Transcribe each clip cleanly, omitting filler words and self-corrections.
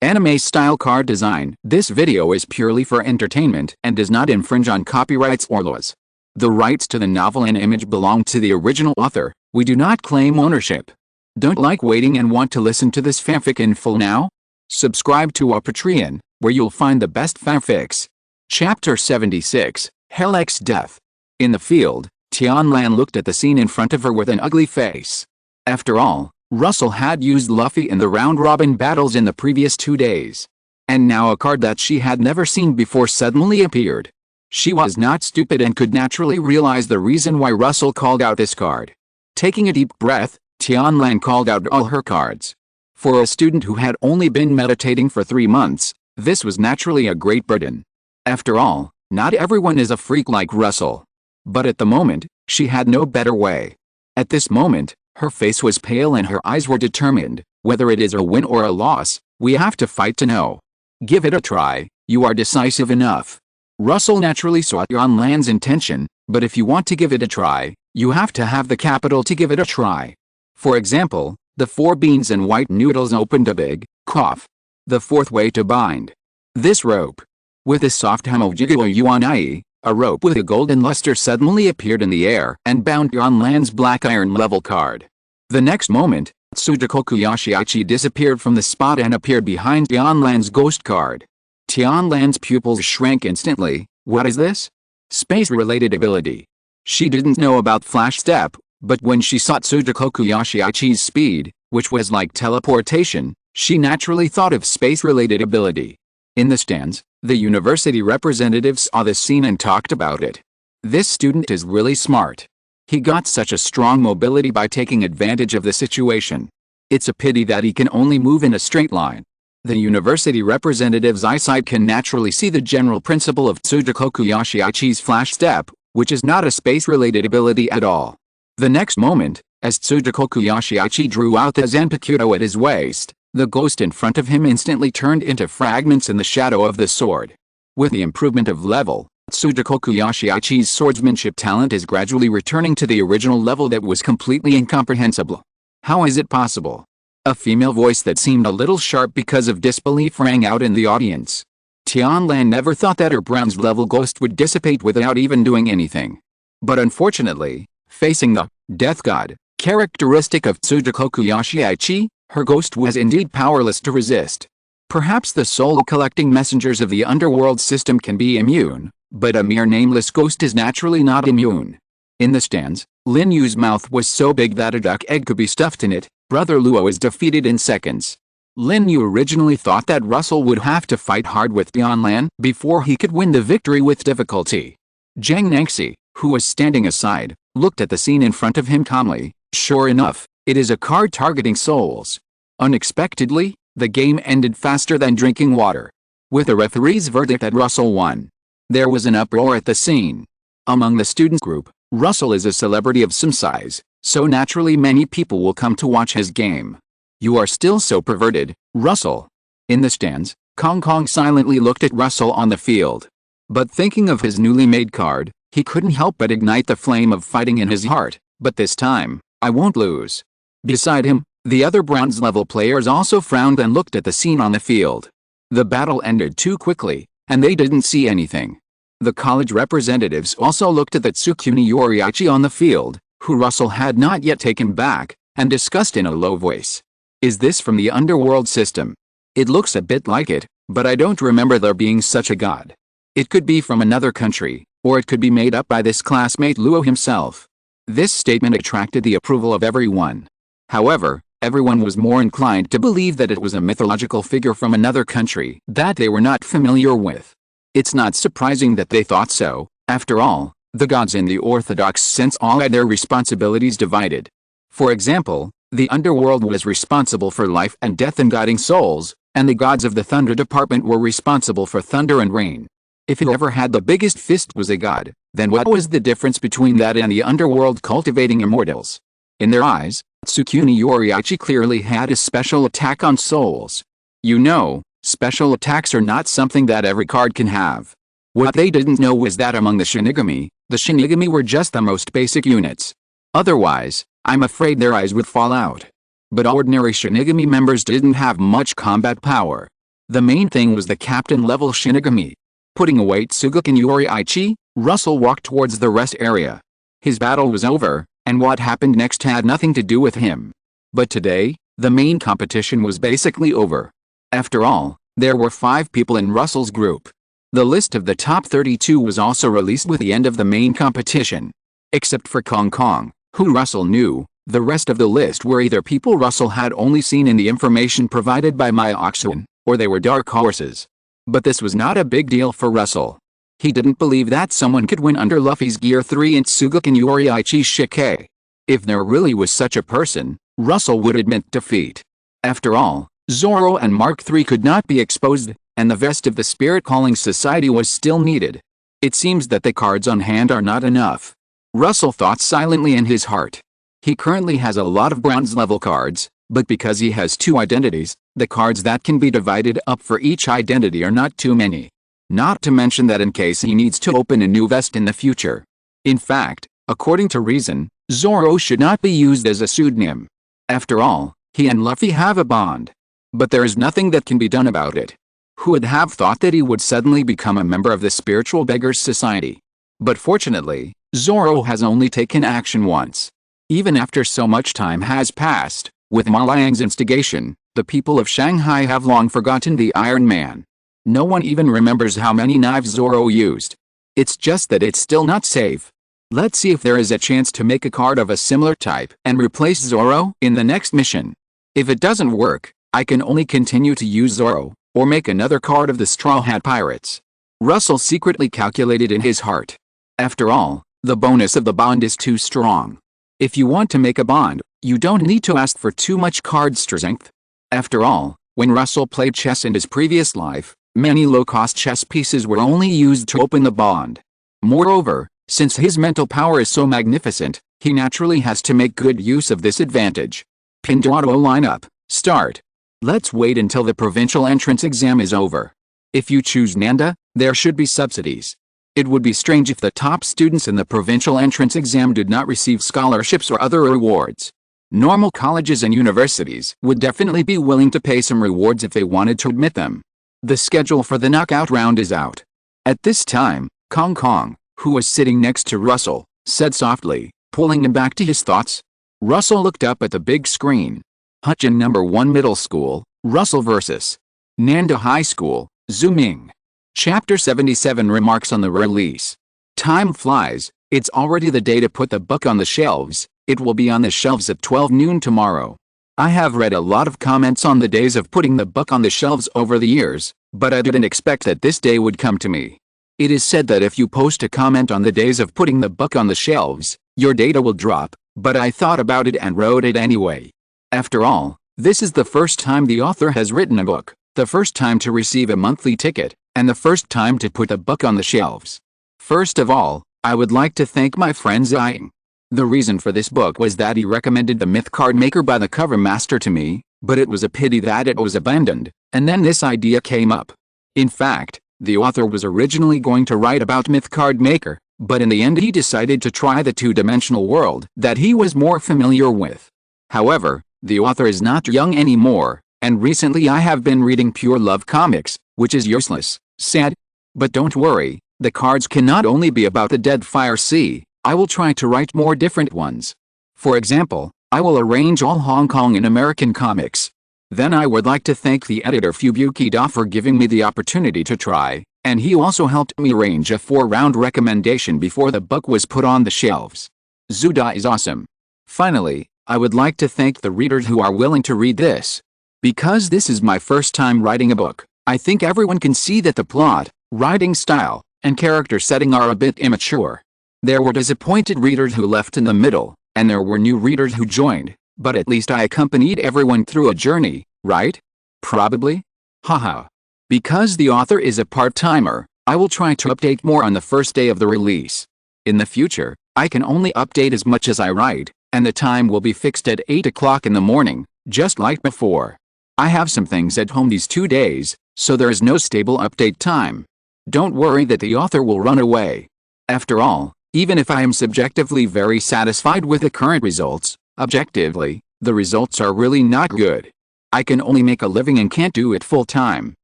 Anime-style card design. This video is purely for entertainment and does not infringe on copyrights or laws. The rights to the novel and image belong to the original author. We do not claim ownership. Don't like waiting and want to listen to this fanfic in full now? Subscribe to our Patreon, where you'll find the best fanfics. Chapter 76, Helix Death. In the field, Tianlan looked at the scene in front of her with an ugly face. After all, Russell had used Luffy in the round-robin battles in the previous 2 days. And now a card that she had never seen before suddenly appeared. She was not stupid and could naturally realize the reason why Russell called out this card. Taking a deep breath, Tianlan called out all her cards. For a student who had only been meditating for 3 months, this was naturally a great burden. After all, not everyone is a freak like Russell. But at the moment, she had no better way. At this moment, her face was pale and her eyes were determined. Whether it is a win or a loss, we have to fight to know. Give it a try, you are decisive enough. Russell naturally saw Tianlan's intention, but if you want to give it a try, you have to have the capital to give it a try. For example, the 4 beans and white noodles opened a big cough. The 4th way to bind this rope. With a soft Hamo-jiggle Yuanai, a rope with a golden luster suddenly appeared in the air and bound Tianlan's black iron level card. The next moment, Tsugikuni Yoshiichi disappeared from the spot and appeared behind Tianlan's ghost card. Tianlan's pupils shrank instantly. What is this? Space-related ability. She didn't know about Flash Step, but when she saw Tsugikuni Yoshiichi's speed, which was like teleportation, she naturally thought of space-related ability. In the stands, the university representatives saw this scene and talked about it. This student is really smart. He got such a strong mobility by taking advantage of the situation. It's a pity that he can only move in a straight line. The university representative's eyesight can naturally see the general principle of Tsugikuni Yoshiichi's Flash Step, which is not a space-related ability at all. The next moment, as Tsugikuni Yoshiichi drew out the Zanpakuto at his waist, the ghost in front of him instantly turned into fragments in the shadow of the sword. With the improvement of level, Tsugikuni Yoshiichi's swordsmanship talent is gradually returning to the original level that was completely incomprehensible. How is it possible? A female voice that seemed a little sharp because of disbelief rang out in the audience. Tianlan never thought that her bronze level ghost would dissipate without even doing anything. But unfortunately, facing the death god characteristic of Tsugikuni Yoshiichi, her ghost was indeed powerless to resist. Perhaps the soul-collecting messengers of the underworld system can be immune, but a mere nameless ghost is naturally not immune. In the stands, Lin Yu's mouth was so big that a duck egg could be stuffed in it. Brother Luo is defeated in seconds. Lin Yu originally thought that Russell would have to fight hard with Tianlan before he could win the victory with difficulty. Zhang Nangxi, who was standing aside, looked at the scene in front of him calmly. Sure enough, it is a card targeting souls. Unexpectedly, the game ended faster than drinking water. With the referee's verdict that Russell won, there was an uproar at the scene. Among the student group, Russell is a celebrity of some size, so naturally many people will come to watch his game. You are still so perverted, Russell. In the stands, Kong Kong silently looked at Russell on the field. But thinking of his newly made card, he couldn't help but ignite the flame of fighting in his heart. But this time, I won't lose. Beside him, the other bronze-level players also frowned and looked at the scene on the field. The battle ended too quickly, and they didn't see anything. The college representatives also looked at the Tsukuni Yoriichi on the field, who Russell had not yet taken back, and discussed in a low voice. Is this from the underworld system? It looks a bit like it, but I don't remember there being such a god. It could be from another country, or it could be made up by this classmate Luo himself. This statement attracted the approval of everyone. However, everyone was more inclined to believe that it was a mythological figure from another country that they were not familiar with. It's not surprising that they thought so. After all, the gods in the orthodox sense all had their responsibilities divided. For example, the underworld was responsible for life and death and guiding souls, and the gods of the thunder department were responsible for thunder and rain. If whoever had the biggest fist was a god, then what was the difference between that and the underworld cultivating immortals? In their eyes, Tsukuni Yoriichi clearly had a special attack on souls. You know, special attacks are not something that every card can have. What they didn't know was that among the Shinigami were just the most basic units. Otherwise, I'm afraid their eyes would fall out. But ordinary Shinigami members didn't have much combat power. The main thing was the captain-level Shinigami. Putting away Tsugikuni and Yoriichi, Russell walked towards the rest area. His battle was over, and what happened next had nothing to do with him. But today, the main competition was basically over. After all, there were 5 people in Russell's group. The list of the top 32 was also released with the end of the main competition. Except for Kong Kong, who Russell knew, the rest of the list were either people Russell had only seen in the information provided by Myoxun, or they were dark horses. But this was not a big deal for Russell. He didn't believe that someone could win under Luffy's Gear 3 and Tsugikuni and Yoriichi Shike. If there really was such a person, Russell would admit defeat. After all, Zoro and Mark III could not be exposed, and the vest of the Spirit Calling Society was still needed. It seems that the cards on hand are not enough. Russell thought silently in his heart. He currently has a lot of bronze-level cards, but because he has 2 identities, the cards that can be divided up for each identity are not too many. Not to mention that in case he needs to open a new vest in the future. In fact, according to reason, Zoro should not be used as a pseudonym. After all, he and Luffy have a bond. But there is nothing that can be done about it. Who would have thought that he would suddenly become a member of the Spiritual Beggars Society? But fortunately, Zoro has only taken action once. Even after so much time has passed, with Ma Liang's instigation, the people of Shanghai have long forgotten the Iron Man. No one even remembers how many knives Zoro used. It's just that it's still not safe. Let's see if there is a chance to make a card of a similar type and replace Zoro in the next mission. If it doesn't work, I can only continue to use Zoro, or make another card of the Straw Hat Pirates. Russell secretly calculated in his heart. After all, the bonus of the bond is too strong. If you want to make a bond, you don't need to ask for too much card strength. After all, when Russell played chess in his previous life, many low-cost chess pieces were only used to open the bond. Moreover, since his mental power is so magnificent, he naturally has to make good use of this advantage. Pinned auto lineup, start. Let's wait until the provincial entrance exam is over. If you choose Nanda, there should be subsidies. It would be strange if the top students in the provincial entrance exam did not receive scholarships or other rewards. Normal colleges and universities would definitely be willing to pay some rewards if they wanted to admit them. The schedule for the knockout round is out. At this time, Kong Kong, who was sitting next to Russell, said softly, pulling him back to his thoughts. Russell looked up at the big screen. Hutchin No. 1 Middle School, Russell vs. Nanda High School, Zooming. Chapter 77 Remarks on the release. Time flies, it's already the day to put the book on the shelves. It will be on the shelves at 12 noon tomorrow. I have read a lot of comments on the days of putting the book on the shelves over the years, but I didn't expect that this day would come to me. It is said that if you post a comment on the days of putting the book on the shelves, your data will drop, but I thought about it and wrote it anyway. After all, this is the first time the author has written a book, the first time to receive a monthly ticket, and the first time to put a book on the shelves. First of all, I would like to thank my friend Zying. The reason for this book was that he recommended the Myth Card Maker by the cover master to me, but it was a pity that it was abandoned, and then this idea came up. In fact, the author was originally going to write about Myth Card Maker, but in the end he decided to try the two-dimensional world that he was more familiar with. However, the author is not young anymore, and recently I have been reading Pure Love comics, which is useless, sad. But don't worry, the cards can not only be about the Dead Fire Sea, I will try to write more different ones. For example, I will arrange all Hong Kong and American comics. Then I would like to thank the editor Fubuki Da for giving me the opportunity to try, and he also helped me arrange a 4-round recommendation before the book was put on the shelves. Zuda is awesome. Finally, I would like to thank the readers who are willing to read this. Because this is my first time writing a book, I think everyone can see that the plot, writing style, and character setting are a bit immature. There were disappointed readers who left in the middle, and there were new readers who joined. But at least I accompanied everyone through a journey, right? Probably? Haha. Because the author is a part-timer, I will try to update more on the first day of the release. In the future, I can only update as much as I write, and the time will be fixed at 8 o'clock in the morning, just like before. I have some things at home these 2 days, so there is no stable update time. Don't worry that the author will run away. After all, even if I am subjectively very satisfied with the current results, objectively, the results are really not good. I can only make a living and can't do it full time.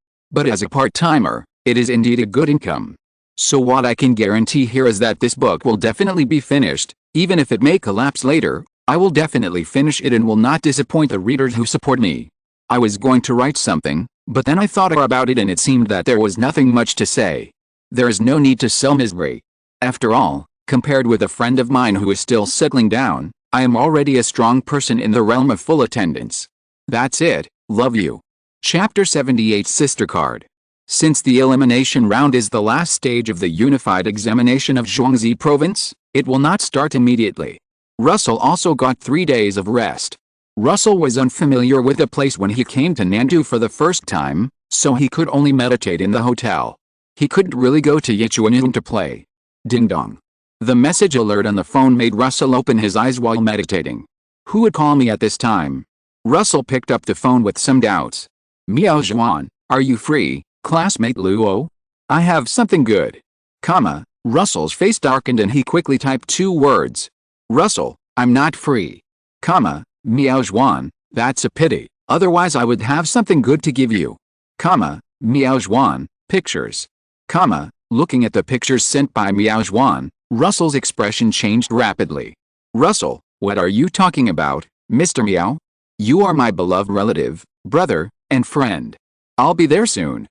But as a part-timer, it is indeed a good income. So what I can guarantee here is that this book will definitely be finished, even if it may collapse later. I will definitely finish it and will not disappoint the readers who support me. I was going to write something, but then I thought about it and it seemed that there was nothing much to say. There is no need to sell misery. After all, compared with a friend of mine who is still settling down, I am already a strong person in the realm of full attendance. That's it, love you. Chapter 78 Sister Card. Since the elimination round is the last stage of the unified examination of Zhuangzi province, it will not start immediately. Russell also got 3 days of rest. Russell was unfamiliar with the place when he came to Nandu for the first time, so he could only meditate in the hotel. He couldn't really go to Yichuan to play. Ding dong. The message alert on the phone made Russell open his eyes while meditating. Who would call me at this time? Russell picked up the phone with some doubts. Miao Zhuan, are you free, classmate Luo? I have something good. Russell's face darkened and he quickly typed 2 words. Russell, I'm not free. Miao Zhuan, that's a pity, otherwise I would have something good to give you. Miao Zhuan, pictures. Looking at the pictures sent by Miao Zhuan, Russell's expression changed rapidly. Russell, what are you talking about, Mr. Miao? You are my beloved relative, brother, and friend. I'll be there soon.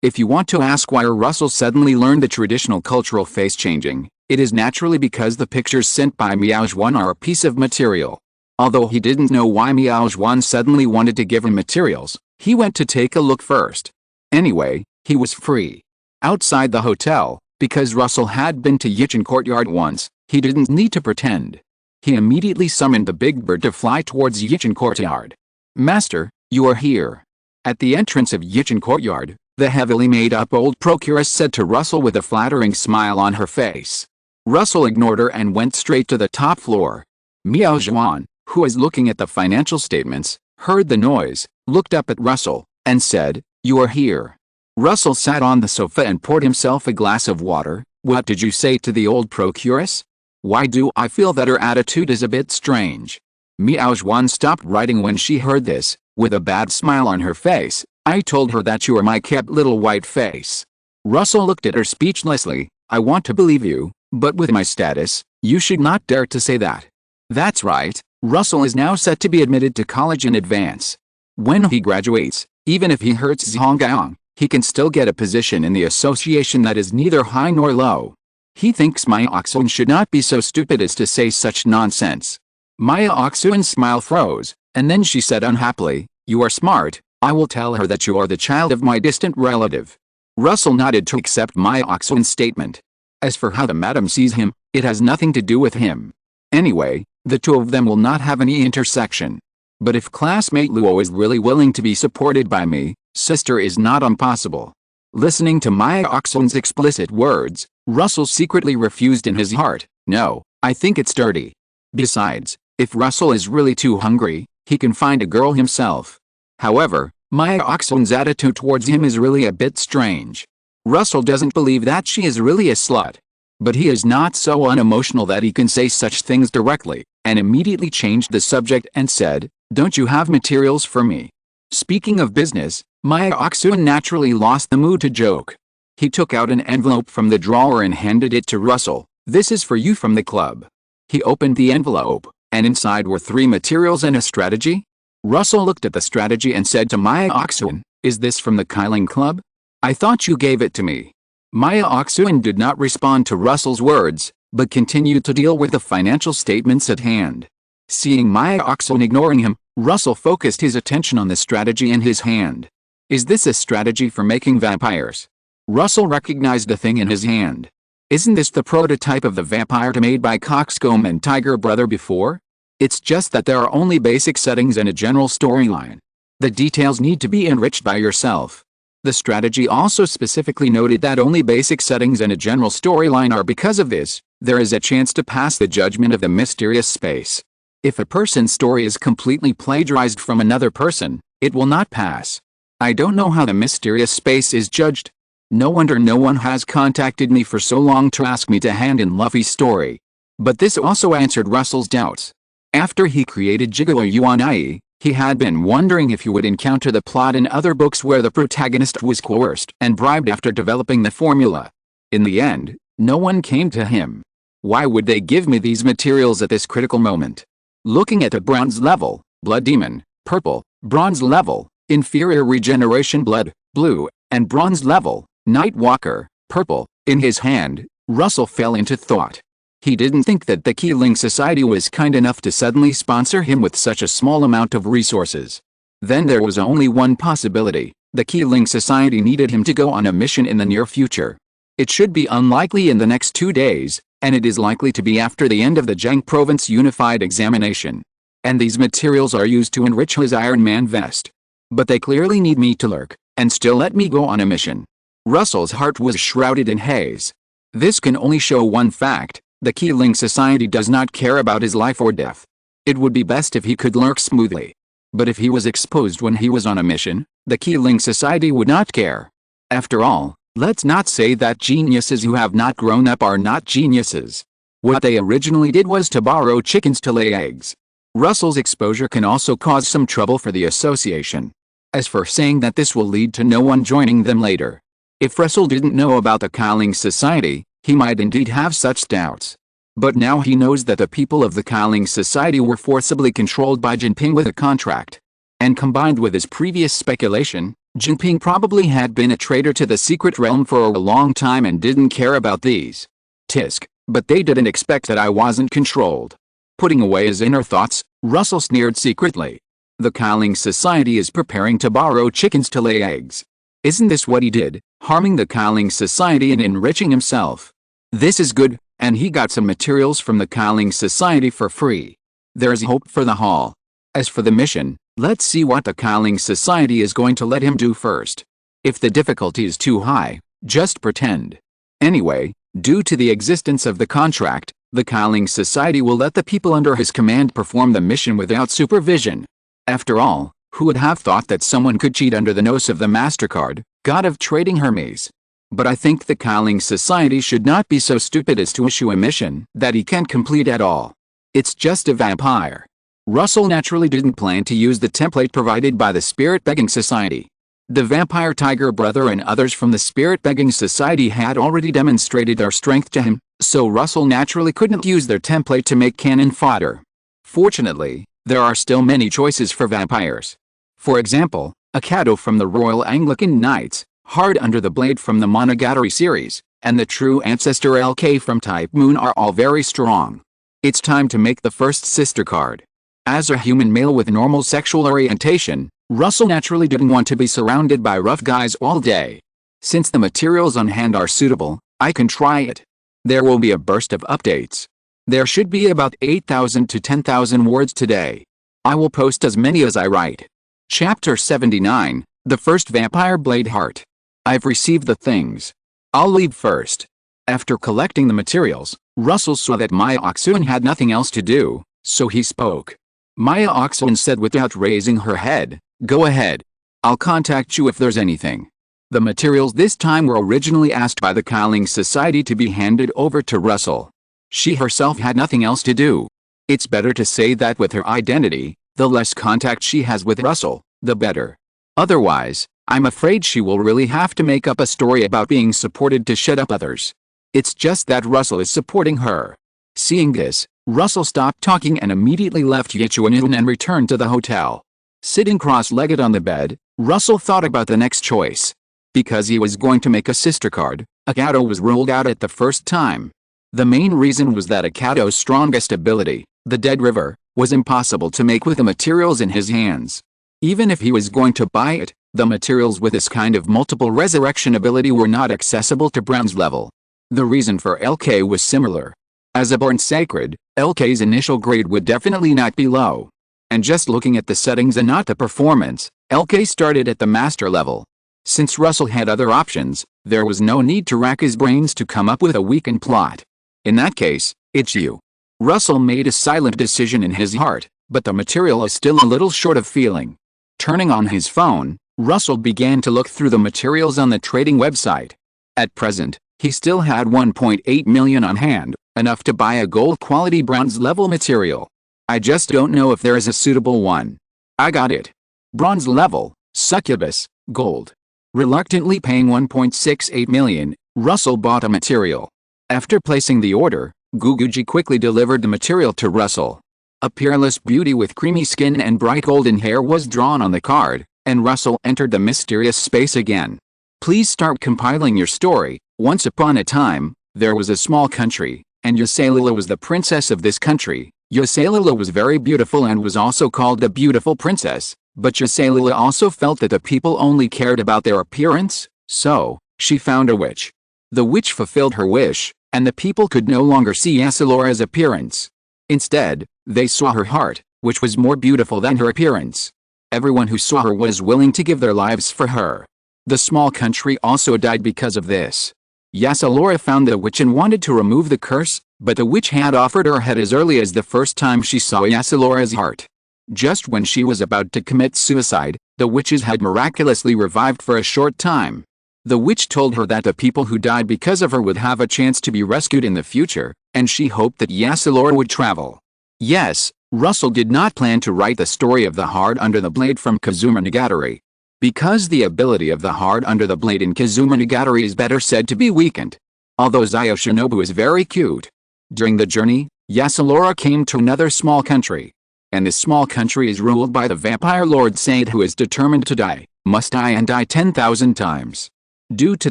If you want to ask why Russell suddenly learned the traditional cultural face changing, it is naturally because the pictures sent by Miao Zhuan are a piece of material. Although he didn't know why Miao Zhuan suddenly wanted to give him materials, he went to take a look first. Anyway, he was free. Outside the hotel, because Russell had been to Yichun Courtyard once, he didn't need to pretend. He immediately summoned the big bird to fly towards Yichun Courtyard. Master, you are here. At the entrance of Yichun Courtyard, the heavily made-up old procuress said to Russell with a flattering smile on her face. Russell ignored her and went straight to the top floor. Miao Zhuan, who was looking at the financial statements, heard the noise, looked up at Russell, and said, "You are here." Russell sat on the sofa and poured himself a glass of water. What did you say to the old procuress? Why do I feel that her attitude is a bit strange? Miao Zhuan stopped writing when she heard this, with a bad smile on her face. I told her that you are my kept little white face. Russell looked at her speechlessly. I want to believe you, but with my status, you should not dare to say that. That's right, Russell is now set to be admitted to college in advance. When he graduates, even if he hurts Zhonggang, he can still get a position in the association that is neither high nor low. He thinks Maya Oxuan should not be so stupid as to say such nonsense. Maya Oxuan's smile froze, and then she said unhappily, "You are smart, I will tell her that you are the child of my distant relative." Russell nodded to accept Maya Oxuan's statement. As for how the madam sees him, it has nothing to do with him. Anyway, the two of them will not have any intersection. But if classmate Luo is really willing to be supported by me, sister is not impossible. Listening to Maya Oxuan's explicit words, Russell secretly refused in his heart. No, I think it's dirty. Besides, if Russell is really too hungry, he can find a girl himself. However, Maya Oxuan's attitude towards him is really a bit strange. Russell doesn't believe that she is really a slut. But he is not so unemotional that he can say such things directly, and immediately changed the subject and said, "Don't you have materials for me?" Speaking of business, Maya Oxuan naturally lost the mood to joke. He took out an envelope from the drawer and handed it to Russell. "This is for you from the club." He opened the envelope, and inside were 3 materials and a strategy. Russell looked at the strategy and said to Maya Oxuan, "Is this from the Qi Ling Club? I thought you gave it to me." Maya Oxuan did not respond to Russell's words, but continued to deal with the financial statements at hand. Seeing Maya Oxuan ignoring him, Russell focused his attention on the strategy in his hand. "Is this a strategy for making vampires?" Russell recognized the thing in his hand. "Isn't this the prototype of the vampire made by Coxcomb and Tiger Brother before? It's just that there are only basic settings and a general storyline. The details need to be enriched by yourself." The strategy also specifically noted that only basic settings and a general storyline are. Because of this, there is a chance to pass the judgment of the mysterious space. If a person's story is completely plagiarized from another person, it will not pass. I don't know how the mysterious space is judged. No wonder no one has contacted me for so long to ask me to hand in Luffy's story. But this also answered Russell's doubts. After he created Jigawa Yuanai, He had been wondering if he would encounter the plot in other books where the protagonist was coerced and bribed after developing the formula. In the end, no one came to him. Why would they give me these materials at this critical moment? Looking at a bronze level, blood demon, purple, bronze level, inferior regeneration blood, blue, and bronze level, night walker, purple, in his hand, Russell fell into thought. He didn't think that the Qi Ling Society was kind enough to suddenly sponsor him with such a small amount of resources. Then there was only one possibility: the Qi Ling Society needed him to go on a mission in the near future. It should be unlikely in the next 2 days, and it is likely to be after the end of the Jiang Province Unified Examination. And these materials are used to enrich his Iron Man vest. But they clearly need me to lurk, and still let me go on a mission. Russell's heart was shrouded in haze. This can only show one fact: the Qi Ling Society does not care about his life or death. It would be best if he could lurk smoothly. But if he was exposed when he was on a mission, the Qi Ling Society would not care. After all, let's not say that geniuses who have not grown up are not geniuses. What they originally did was to borrow chickens to lay eggs. Russell's exposure can also cause some trouble for the association. As for saying that this will lead to no one joining them later, if Russell didn't know about the Qi Ling Society, he might indeed have such doubts. But now he knows that the people of the Qi Ling Society were forcibly controlled by Jinping with a contract. And combined with his previous speculation, Jinping probably had been a traitor to the secret realm for a long time and didn't care about these. Tisk, but they didn't expect that I wasn't controlled. Putting away his inner thoughts, Russell sneered secretly. The Qi Ling Society is preparing to borrow chickens to lay eggs. Isn't this what he did, harming the Qi Ling Society and enriching himself? This is good, and he got some materials from the Qi Ling Society for free. There's hope for the haul. As for the mission, let's see what the Qi Ling Society is going to let him do first. If the difficulty is too high, just pretend. Anyway, due to the existence of the contract, the Qi Ling Society will let the people under his command perform the mission without supervision. After all, who would have thought that someone could cheat under the nose of the MasterCard, god of trading Hermes? But I think the Qi Ling Society should not be so stupid as to issue a mission that he can't complete at all. It's just a vampire. Russell naturally didn't plan to use the template provided by the Spirit Begging Society. The Vampire Tiger Brother and others from the Spirit Begging Society had already demonstrated their strength to him, so Russell naturally couldn't use their template to make cannon fodder. Fortunately, there are still many choices for vampires. For example, Akato from the Royal Anglican Knights, Hard Under the Blade from the Monogatari series, and the True Ancestor LK from Type Moon are all very strong. It's time to make the first sister card. As a human male with normal sexual orientation, Russell naturally didn't want to be surrounded by rough guys all day. Since the materials on hand are suitable, I can try it. There will be a burst of updates. There should be about 8,000 to 10,000 words today. I will post as many as I write. Chapter 79, The First Vampire Blade Heart. I've received the things. I'll leave first. After collecting the materials, Russell saw that Maya Oxuan had nothing else to do, so he spoke. Maya Oxuan said without raising her head, "Go ahead. I'll contact you if there's anything." The materials this time were originally asked by the Qi Ling Society to be handed over to Russell. She herself had nothing else to do. It's better to say that with her identity, the less contact she has with Russell, the better. Otherwise, I'm afraid she will really have to make up a story about being supported to shut up others. It's just that Russell is supporting her. Seeing this, Russell stopped talking and immediately left Yichuan and returned to the hotel. Sitting cross-legged on the bed, Russell thought about the next choice. Because he was going to make a sister card, Akato was ruled out at the first time. The main reason was that Akato's strongest ability, the Dead River, was impossible to make with the materials in his hands. Even if he was going to buy it, the materials with this kind of multiple resurrection ability were not accessible to bronze level. The reason for LK was similar. As a born sacred, LK's initial grade would definitely not be low. And just looking at the settings and not the performance, LK started at the master level. Since Russell had other options, there was no need to rack his brains to come up with a weakened plot. In that case, it's you. Russell made a silent decision in his heart, but the material is still a little short of feeling. Turning on his phone, Russell began to look through the materials on the trading website. At present, he still had 1.8 million on hand, enough to buy a gold quality bronze level material. I just don't know if there is a suitable one. I got it. Bronze level, succubus, gold. Reluctantly paying 1.68 million, Russell bought a material. After placing the order, Guguji quickly delivered the material to Russell. A peerless beauty with creamy skin and bright golden hair was drawn on the card, and Russell entered the mysterious space again. Please start compiling your story. Once upon a time, there was a small country, and Ysaylila was the princess of this country. Ysaylila was very beautiful and was also called the beautiful princess, but Ysaylila also felt that the people only cared about their appearance, so she found a witch. The witch fulfilled her wish, and the people could no longer see Ysaylira's appearance. Instead, they saw her heart, which was more beautiful than her appearance. Everyone who saw her was willing to give their lives for her. The small country also died because of this. Ysaylira found the witch and wanted to remove the curse, but the witch had offered her head as early as the first time she saw Ysaylira's heart. Just when she was about to commit suicide, the witch's head miraculously revived for a short time. The witch told her that the people who died because of her would have a chance to be rescued in the future, and she hoped that Ysaylira would travel. Yes, Russell did not plan to write the story of the Heart Under the Blade from Kazuma Nagatari. Because the ability of the Heart Under the Blade in Kazuma Nagatari is better said to be weakened. Although Zayo Shinobu is very cute. During the journey, Ysaylira came to another small country. And this small country is ruled by the vampire Lord Said, who is determined to die, must die and die 10,000 times. Due to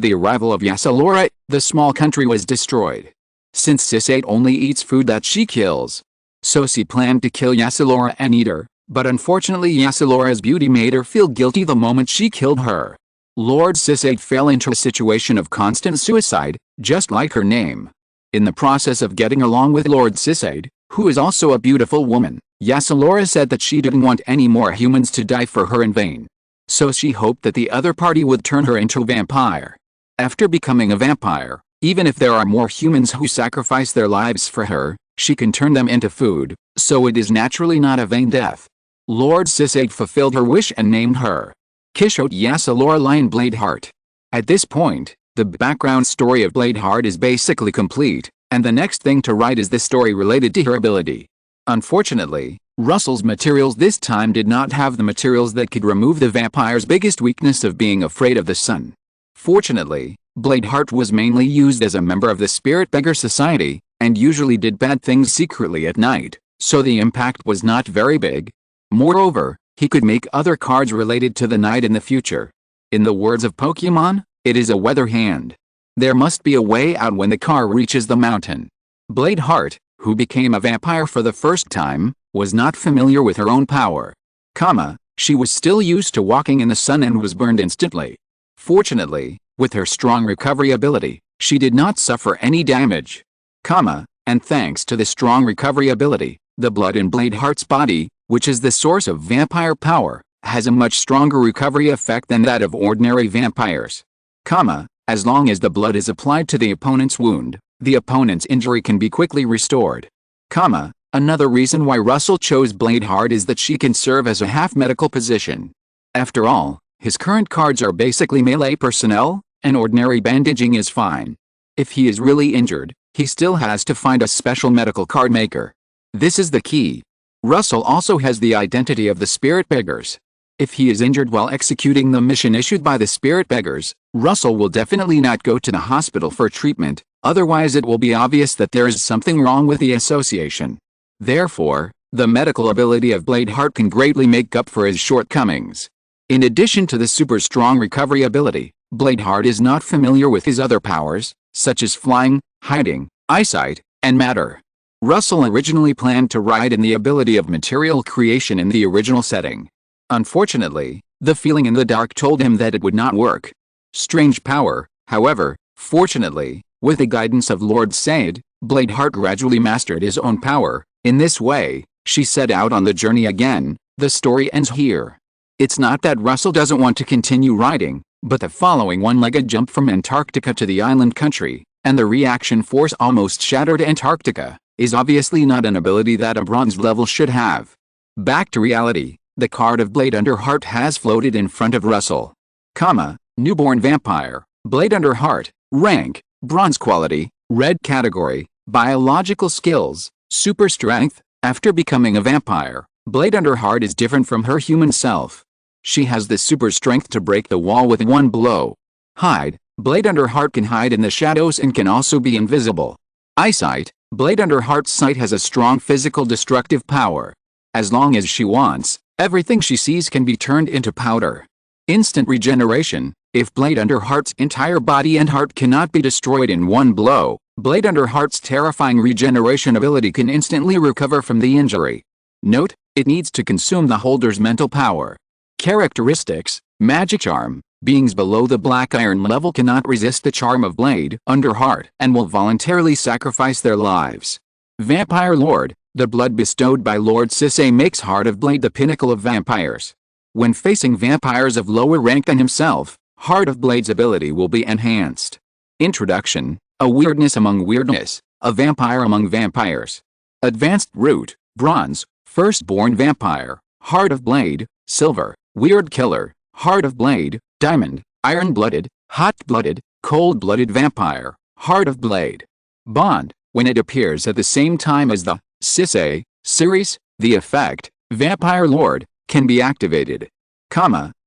the arrival of Ysaylira, the small country was destroyed. Since Said only eats food that she kills, so she planned to kill Ysaylira and eat her, but unfortunately Ysaylira's beauty made her feel guilty the moment she killed her. Lord Said fell into a situation of constant suicide, just like her name. In the process of getting along with Lord Said, who is also a beautiful woman, Ysaylira said that she didn't want any more humans to die for her in vain. So she hoped that the other party would turn her into a vampire. After becoming a vampire, even if there are more humans who sacrifice their lives for her, she can turn them into food, so it is naturally not a vain death. Lord Said fulfilled her wish and named her Kishot Ysaylira Lion Blade Heart. At this point, the background story of Blade Heart is basically complete, and the next thing to write is the story related to her ability. Unfortunately, Russell's materials this time did not have the materials that could remove the vampire's biggest weakness of being afraid of the sun. Fortunately, Blade Heart was mainly used as a member of the Spirit Beggar Society, and usually did bad things secretly at night, so the impact was not very big. Moreover, he could make other cards related to the night in the future. In the words of Pokemon, it is a weather hand. There must be a way out when the car reaches the mountain. Blade Heart, who became a vampire for the first time, was not familiar with her own power. She was still used to walking in the sun and was burned instantly. Fortunately, with her strong recovery ability, she did not suffer any damage. And thanks to the strong recovery ability, the blood in Blade Heart's body, which is the source of vampire power, has a much stronger recovery effect than that of ordinary vampires. As long as the blood is applied to the opponent's wound, the opponent's injury can be quickly restored. Another reason why Russell chose Blade Heart is that she can serve as a half-medical position. After all, his current cards are basically melee personnel, and ordinary bandaging is fine. If he is really injured, he still has to find a special medical card maker. This is the key. Russell also has the identity of the Spirit Beggars. If he is injured while executing the mission issued by the Spirit Beggars, Russell will definitely not go to the hospital for treatment, otherwise it will be obvious that there is something wrong with the association. Therefore, the medical ability of Blade Heart can greatly make up for his shortcomings. In addition to the super strong recovery ability, Blade Heart is not familiar with his other powers, such as flying, hiding, eyesight, and matter. Russell originally planned to write in the ability of material creation in the original setting. Unfortunately, the feeling in the dark told him that it would not work. Strange power, however, fortunately, with the guidance of Lord Said, Blade Heart gradually mastered his own power. In this way, she set out on the journey again. The story ends here. It's not that Russell doesn't want to continue writing, but the following one-legged jump from Antarctica to the island country, and the reaction force almost shattered Antarctica, is obviously not an ability that a bronze level should have. Back to reality, the card of Blade Under Heart has floated in front of Russell. Newborn vampire, Blade Under Heart, rank, bronze quality, red category, biological skills, super strength. After becoming a vampire, Blade Underheart is different from her human self. She has the super strength to break the wall with one blow. Hide. Blade Underheart can hide in the shadows and can also be invisible. Eyesight. Blade Underheart's sight has a strong physical destructive power. As long as she wants, everything she sees can be turned into powder. Instant regeneration. If Blade Underheart's entire body and heart cannot be destroyed in one blow, Blade Underheart's terrifying regeneration ability can instantly recover from the injury. Note, it needs to consume the holder's mental power. Characteristics: Magic Charm. Beings below the Black Iron level cannot resist the charm of Blade Underheart and will voluntarily sacrifice their lives. Vampire Lord. The blood bestowed by Lord Sisay makes Heart of Blade the pinnacle of vampires. When facing vampires of lower rank than himself, Heart of Blade's ability will be enhanced. Introduction: A weirdness among weirdness, a vampire among vampires. Advanced Root, Bronze, Firstborn Vampire, Heart of Blade, Silver, Weird Killer, Heart of Blade, Diamond, Iron-Blooded, Hot-Blooded, Cold-Blooded Vampire, Heart of Blade. Bond: When it appears at the same time as the Sisay series, the effect, Vampire Lord, can be activated.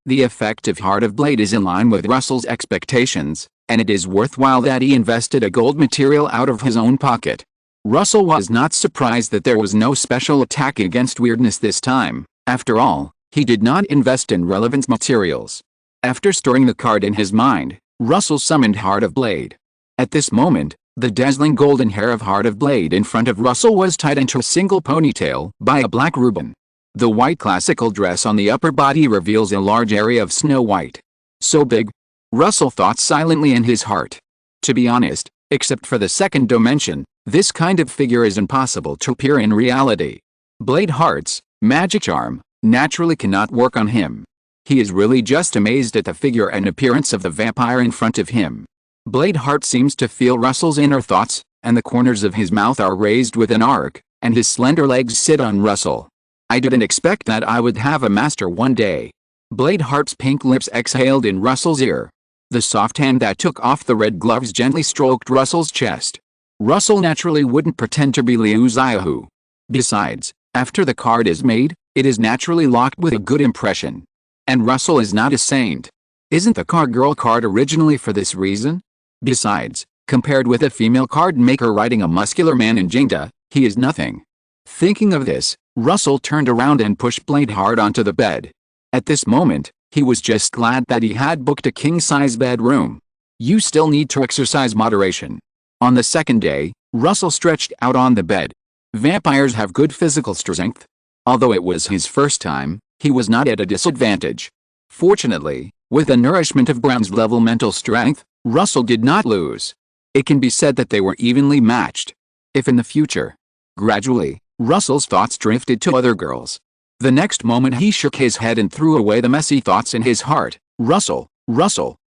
The effect of Heart of Blade is in line with Russell's expectations, and it is worthwhile that he invested a gold material out of his own pocket. Russell was not surprised that there was no special attack against weirdness this time. After all, he did not invest in relevance materials. After storing the card in his mind, Russell summoned Heart of Blade. At this moment, the dazzling golden hair of Heart of Blade in front of Russell was tied into a single ponytail by a black ribbon. The white classical dress on the upper body reveals a large area of snow white. So big? Russell thought silently in his heart. To be honest, except for the second dimension, this kind of figure is impossible to appear in reality. Blade Heart's magic charm naturally cannot work on him. He is really just amazed at the figure and appearance of the vampire in front of him. Blade Heart seems to feel Russell's inner thoughts, and the corners of his mouth are raised with an arc, and his slender legs sit on Russell. I didn't expect that I would have a master one day. Blade Heart's pink lips exhaled in Russell's ear. The soft hand that took off the red gloves gently stroked Russell's chest. Russell naturally wouldn't pretend to be Liu Xiaohu. Besides, after the card is made, it is naturally locked with a good impression. And Russell is not a saint. Isn't the card girl card originally for this reason? Besides, compared with a female card maker riding a muscular man in Jinta, he is nothing. Thinking of this, Russell turned around and pushed Blade Heart onto the bed. At this moment, he was just glad that he had booked a king-size bedroom. You still need to exercise moderation. On the second day, Russell stretched out on the bed. Vampires have good physical strength. Although it was his first time, he was not at a disadvantage. Fortunately, with the nourishment of bronze-level mental strength, Russell did not lose. It can be said that they were evenly matched. If in the future. Gradually, Russell's thoughts drifted to other girls. The next moment he shook his head and threw away the messy thoughts in his heart. Russell,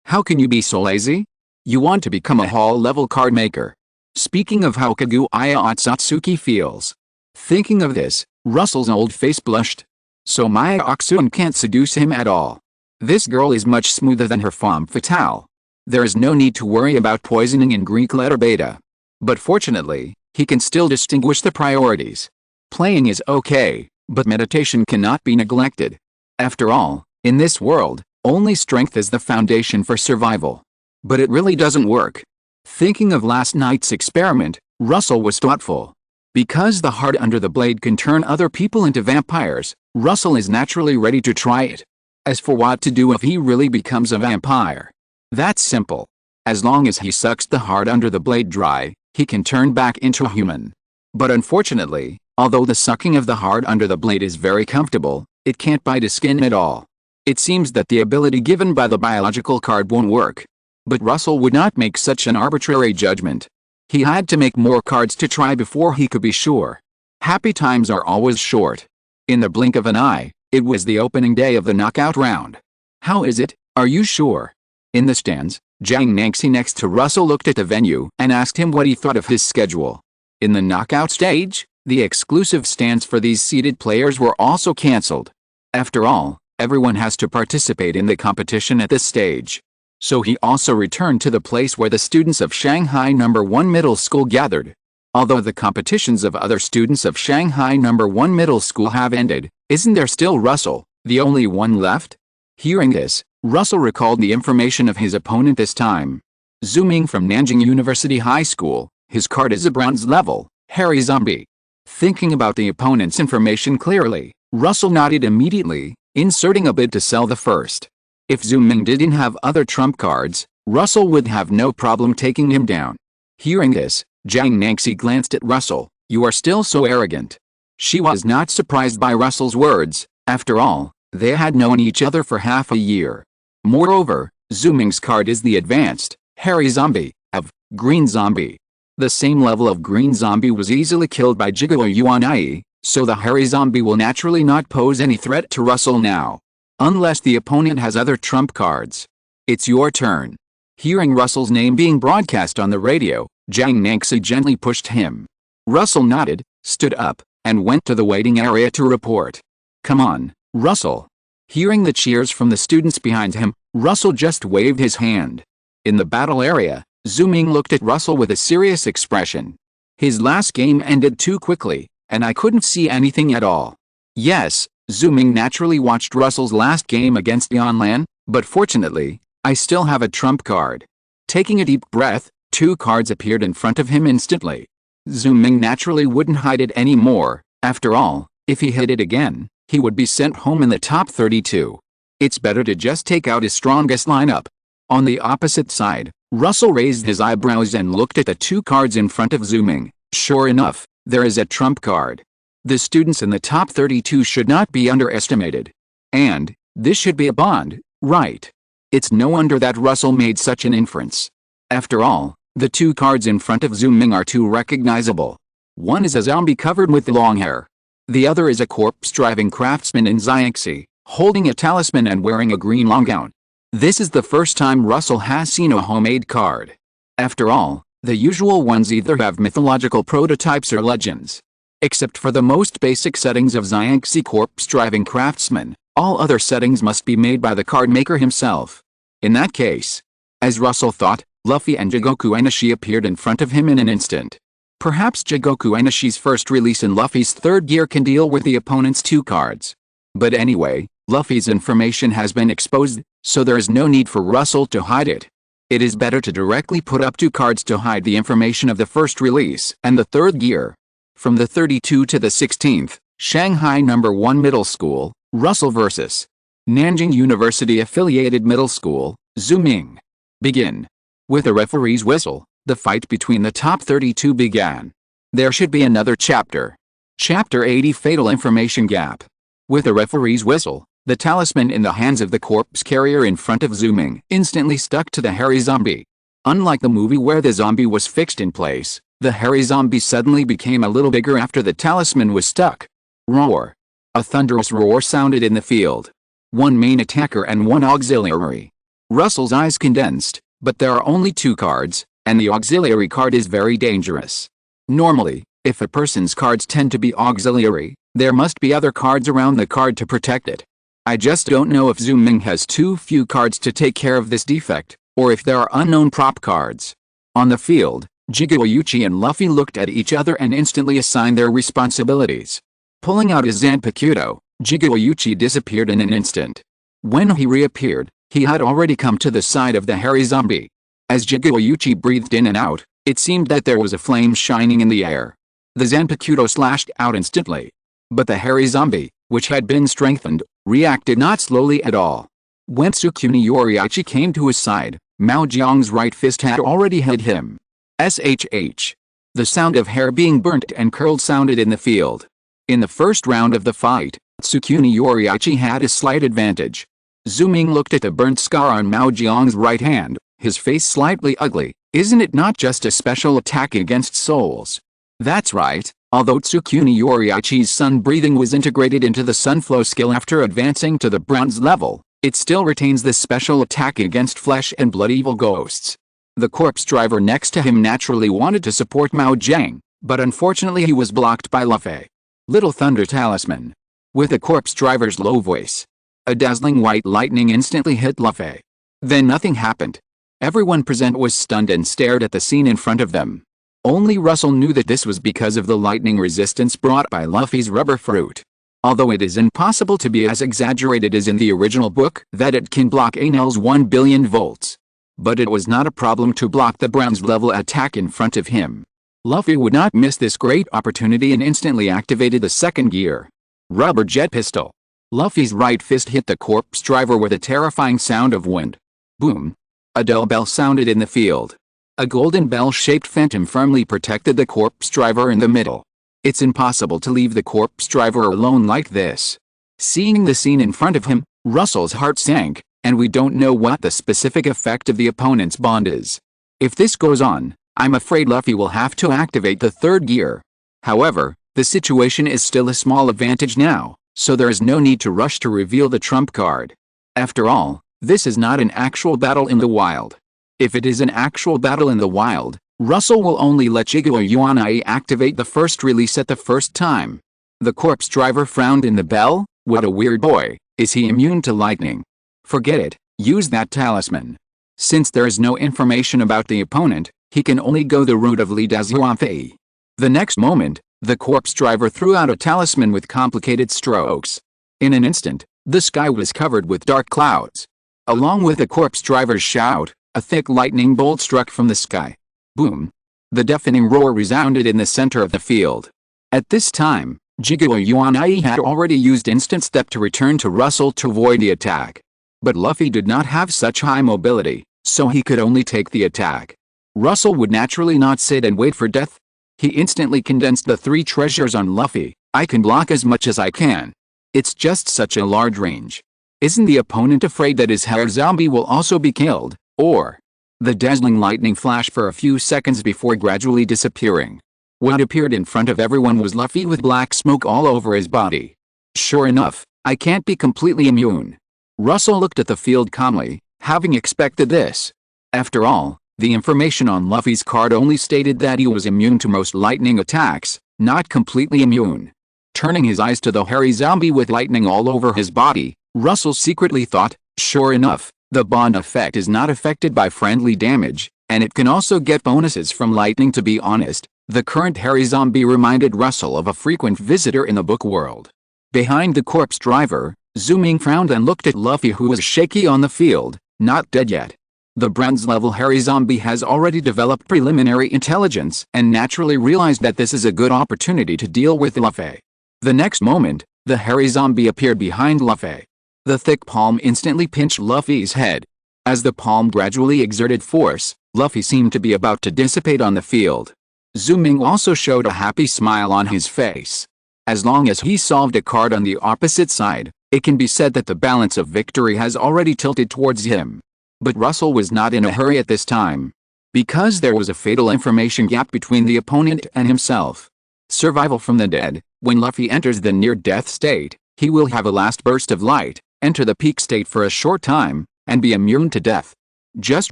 how can you be so lazy? You want to become a hall-level card maker. Speaking of how Kaguya Otsutsuki feels. Thinking of this, Russell's old face blushed. So Maya Oxun can't seduce him at all. This girl is much smoother than her femme fatale. There is no need to worry about poisoning in Greek letter beta. But fortunately, he can still distinguish the priorities. Playing is okay, but meditation cannot be neglected. After all, in this world, only strength is the foundation for survival. But it really doesn't work. Thinking of last night's experiment, Russell was thoughtful. Because the heart under the blade can turn other people into vampires, Russell is naturally ready to try it. As for what to do if he really becomes a vampire, that's simple. As long as he sucks the heart under the blade dry, he can turn back into a human. But unfortunately, although the sucking of the heart under the blade is very comfortable, it can't bite his skin at all. It seems that the ability given by the biological card won't work. But Russell would not make such an arbitrary judgment. He had to make more cards to try before he could be sure. Happy times are always short. In the blink of an eye, it was the opening day of the knockout round. How is it, are you sure? In the stands, Jiang Nanxi next to Russell looked at the venue and asked him what he thought of his schedule. In the knockout stage, the exclusive stands for these seeded players were also cancelled. After all, everyone has to participate in the competition at this stage. So he also returned to the place where the students of Shanghai No. 1 Middle School gathered. Although the competitions of other students of Shanghai No. 1 Middle School have ended, isn't there still Russell, the only one left? Hearing this, Russell recalled the information of his opponent this time. Zooming from Nanjing University High School, his card is a bronze level, Hairy Zombie. Thinking about the opponent's information clearly, Russell nodded immediately, inserting a bid to sell the first. If Zooming didn't have other trump cards, Russell would have no problem taking him down. Hearing this, Jiang Naxi glanced at Russell. "You are still so arrogant." She was not surprised by Russell's words. After all, they had known each other for half a year. Moreover, Zooming's card is the advanced, Hairy Zombie, of Green Zombie. The same level of Green Zombie was easily killed by Gigolo Yuanai, so the Hairy Zombie will naturally not pose any threat to Russell now. Unless the opponent has other trump cards. "It's your turn." Hearing Russell's name being broadcast on the radio, Jiang Naxi gently pushed him. Russell nodded, stood up, and went to the waiting area to report. "Come on, Russell." Hearing the cheers from the students behind him, Russell just waved his hand. In the battle area, Zooming looked at Russell with a serious expression. "His last game ended too quickly, and I couldn't see anything at all." Yes, Zooming naturally watched Russell's last game against Yanlan, but fortunately, "I still have a trump card." Taking a deep breath, 2 cards appeared in front of him instantly. Zooming naturally wouldn't hide it anymore. After all, if he hid it again, he would be sent home in the top 32. It's better to just take out his strongest lineup. On the opposite side, Russell raised his eyebrows and looked at the 2 cards in front of Zooming. Sure enough, there is a trump card. The students in the top 32 should not be underestimated. And, this should be a bond, right? It's no wonder that Russell made such an inference. After all, the 2 cards in front of Zooming are too recognizable. One is a zombie covered with long hair. The other is a corpse-driving craftsman in Xianxi, holding a talisman and wearing a green long gown. This is the first time Russell has seen a homemade card. After all, the usual ones either have mythological prototypes or legends. Except for the most basic settings of Xianxi corpse-driving craftsman, all other settings must be made by the card maker himself. In that case, as Russell thought, Luffy and Jigoku Enishi appeared in front of him in an instant. Perhaps Jigoku Enishi's first release in Luffy's 3rd gear can deal with the opponent's 2 cards. But anyway, Luffy's information has been exposed, so there is no need for Russell to hide it. It is better to directly put up 2 cards to hide the information of the first release and the 3rd gear. From the 32 to the 16th, Shanghai No. 1 Middle School, Russell vs. Nanjing University Affiliated Middle School, Zooming. Begin. With a referee's whistle, the fight between the top 32 began. There should be another chapter. Chapter 80 Fatal Information Gap. With a referee's whistle, the talisman in the hands of the corpse carrier in front of Zooming instantly stuck to the hairy zombie. Unlike the movie where the zombie was fixed in place, the hairy zombie suddenly became a little bigger after the talisman was stuck. Roar. A thunderous roar sounded in the field. 1 main attacker and 1 auxiliary. Russell's eyes condensed, but there are only 2 cards, and the auxiliary card is very dangerous. Normally, if a person's cards tend to be auxiliary, there must be other cards around the card to protect it. I just don't know if Zooming has too few cards to take care of this defect, or if there are unknown prop cards. On the field, Yoriichi and Luffy looked at each other and instantly assigned their responsibilities. Pulling out his Zanpakuto, Yoriichi disappeared in an instant. When he reappeared, he had already come to the side of the hairy zombie. As Yoriichi breathed in and out, it seemed that there was a flame shining in the air. The Zanpakuto slashed out instantly. But the hairy zombie, which had been strengthened, reacted not slowly at all. When Tsugikuni Yoriichi came to his side, Mao Jiang's right fist had already hit him. SHH. The sound of hair being burnt and curled sounded in the field. In the first round of the fight, Tsugikuni Yoriichi had a slight advantage. Zooming looked at the burnt scar on Mao Jiang's right hand, his face slightly ugly. Isn't it not just a special attack against souls? That's right, although Tsugikuni Yoriichi's sun breathing was integrated into the sunflow skill after advancing to the bronze level, it still retains this special attack against flesh and blood evil ghosts. The corpse driver next to him naturally wanted to support Mao Jiang, but unfortunately he was blocked by Luffy. Little Thunder Talisman. With the corpse driver's low voice, a dazzling white lightning instantly hit Luffy. Then nothing happened. Everyone present was stunned and stared at the scene in front of them. Only Russell knew that this was because of the lightning resistance brought by Luffy's rubber fruit. Although it is impossible to be as exaggerated as in the original book that it can block Enel's 1 billion volts. But it was not a problem to block the bronze-level attack in front of him. Luffy would not miss this great opportunity and instantly activated the second gear. Rubber jet pistol. Luffy's right fist hit the corpse driver with a terrifying sound of wind. Boom. A dull bell sounded in the field. A golden bell-shaped phantom firmly protected the corpse driver in the middle. It's impossible to leave the corpse driver alone like this. Seeing the scene in front of him, Russell's heart sank, and we don't know what the specific effect of the opponent's bond is. If this goes on, I'm afraid Luffy will have to activate the third gear. However, the situation is still a small advantage now, so there is no need to rush to reveal the trump card. After all, this is not an actual battle in the wild. If it is an actual battle in the wild, Russell will only let Yoriichi activate the first release at the first time. The corpse driver frowned in the bell. What a weird boy. Is he immune to lightning? Forget it, use that talisman. Since there is no information about the opponent, he can only go the route of Lee Dazuanfei. The next moment, the corpse driver threw out a talisman with complicated strokes. In an instant, the sky was covered with dark clouds. Along with the corpse driver's shout, a thick lightning bolt struck from the sky. Boom! The deafening roar resounded in the center of the field. At this time, Yoriichi had already used instant step to return to Russell to avoid the attack. But Luffy did not have such high mobility, so he could only take the attack. Russell would naturally not sit and wait for death. He instantly condensed the three treasures on Luffy. I can block as much as I can. It's just such a large range. Isn't the opponent afraid that his hair zombie will also be killed? Or the dazzling lightning flashed for a few seconds before gradually disappearing. What appeared in front of everyone was Luffy with black smoke all over his body. Sure enough, I can't be completely immune. Russell looked at the field calmly, having expected this. After all, the information on Luffy's card only stated that he was immune to most lightning attacks, not completely immune. Turning his eyes to the hairy zombie with lightning all over his body, Russell secretly thought, sure enough, the bond effect is not affected by friendly damage, and it can also get bonuses from lightning. To be honest, the current hairy zombie reminded Russell of a frequent visitor in the book world. Behind the corpse driver, Zooming frowned and looked at Luffy, who was shaky on the field, not dead yet. The bronze-level hairy zombie has already developed preliminary intelligence and naturally realized that this is a good opportunity to deal with Luffy. The next moment, the hairy zombie appeared behind Luffy. The thick palm instantly pinched Luffy's head. As the palm gradually exerted force, Luffy seemed to be about to dissipate on the field. Zooming also showed a happy smile on his face. As long as he solved a card on the opposite side, it can be said that the balance of victory has already tilted towards him. But Russell was not in a hurry at this time. Because there was a fatal information gap between the opponent and himself. Survival from the dead. When Luffy enters the near-death state, he will have a last burst of light, enter the peak state for a short time, and be immune to death. Just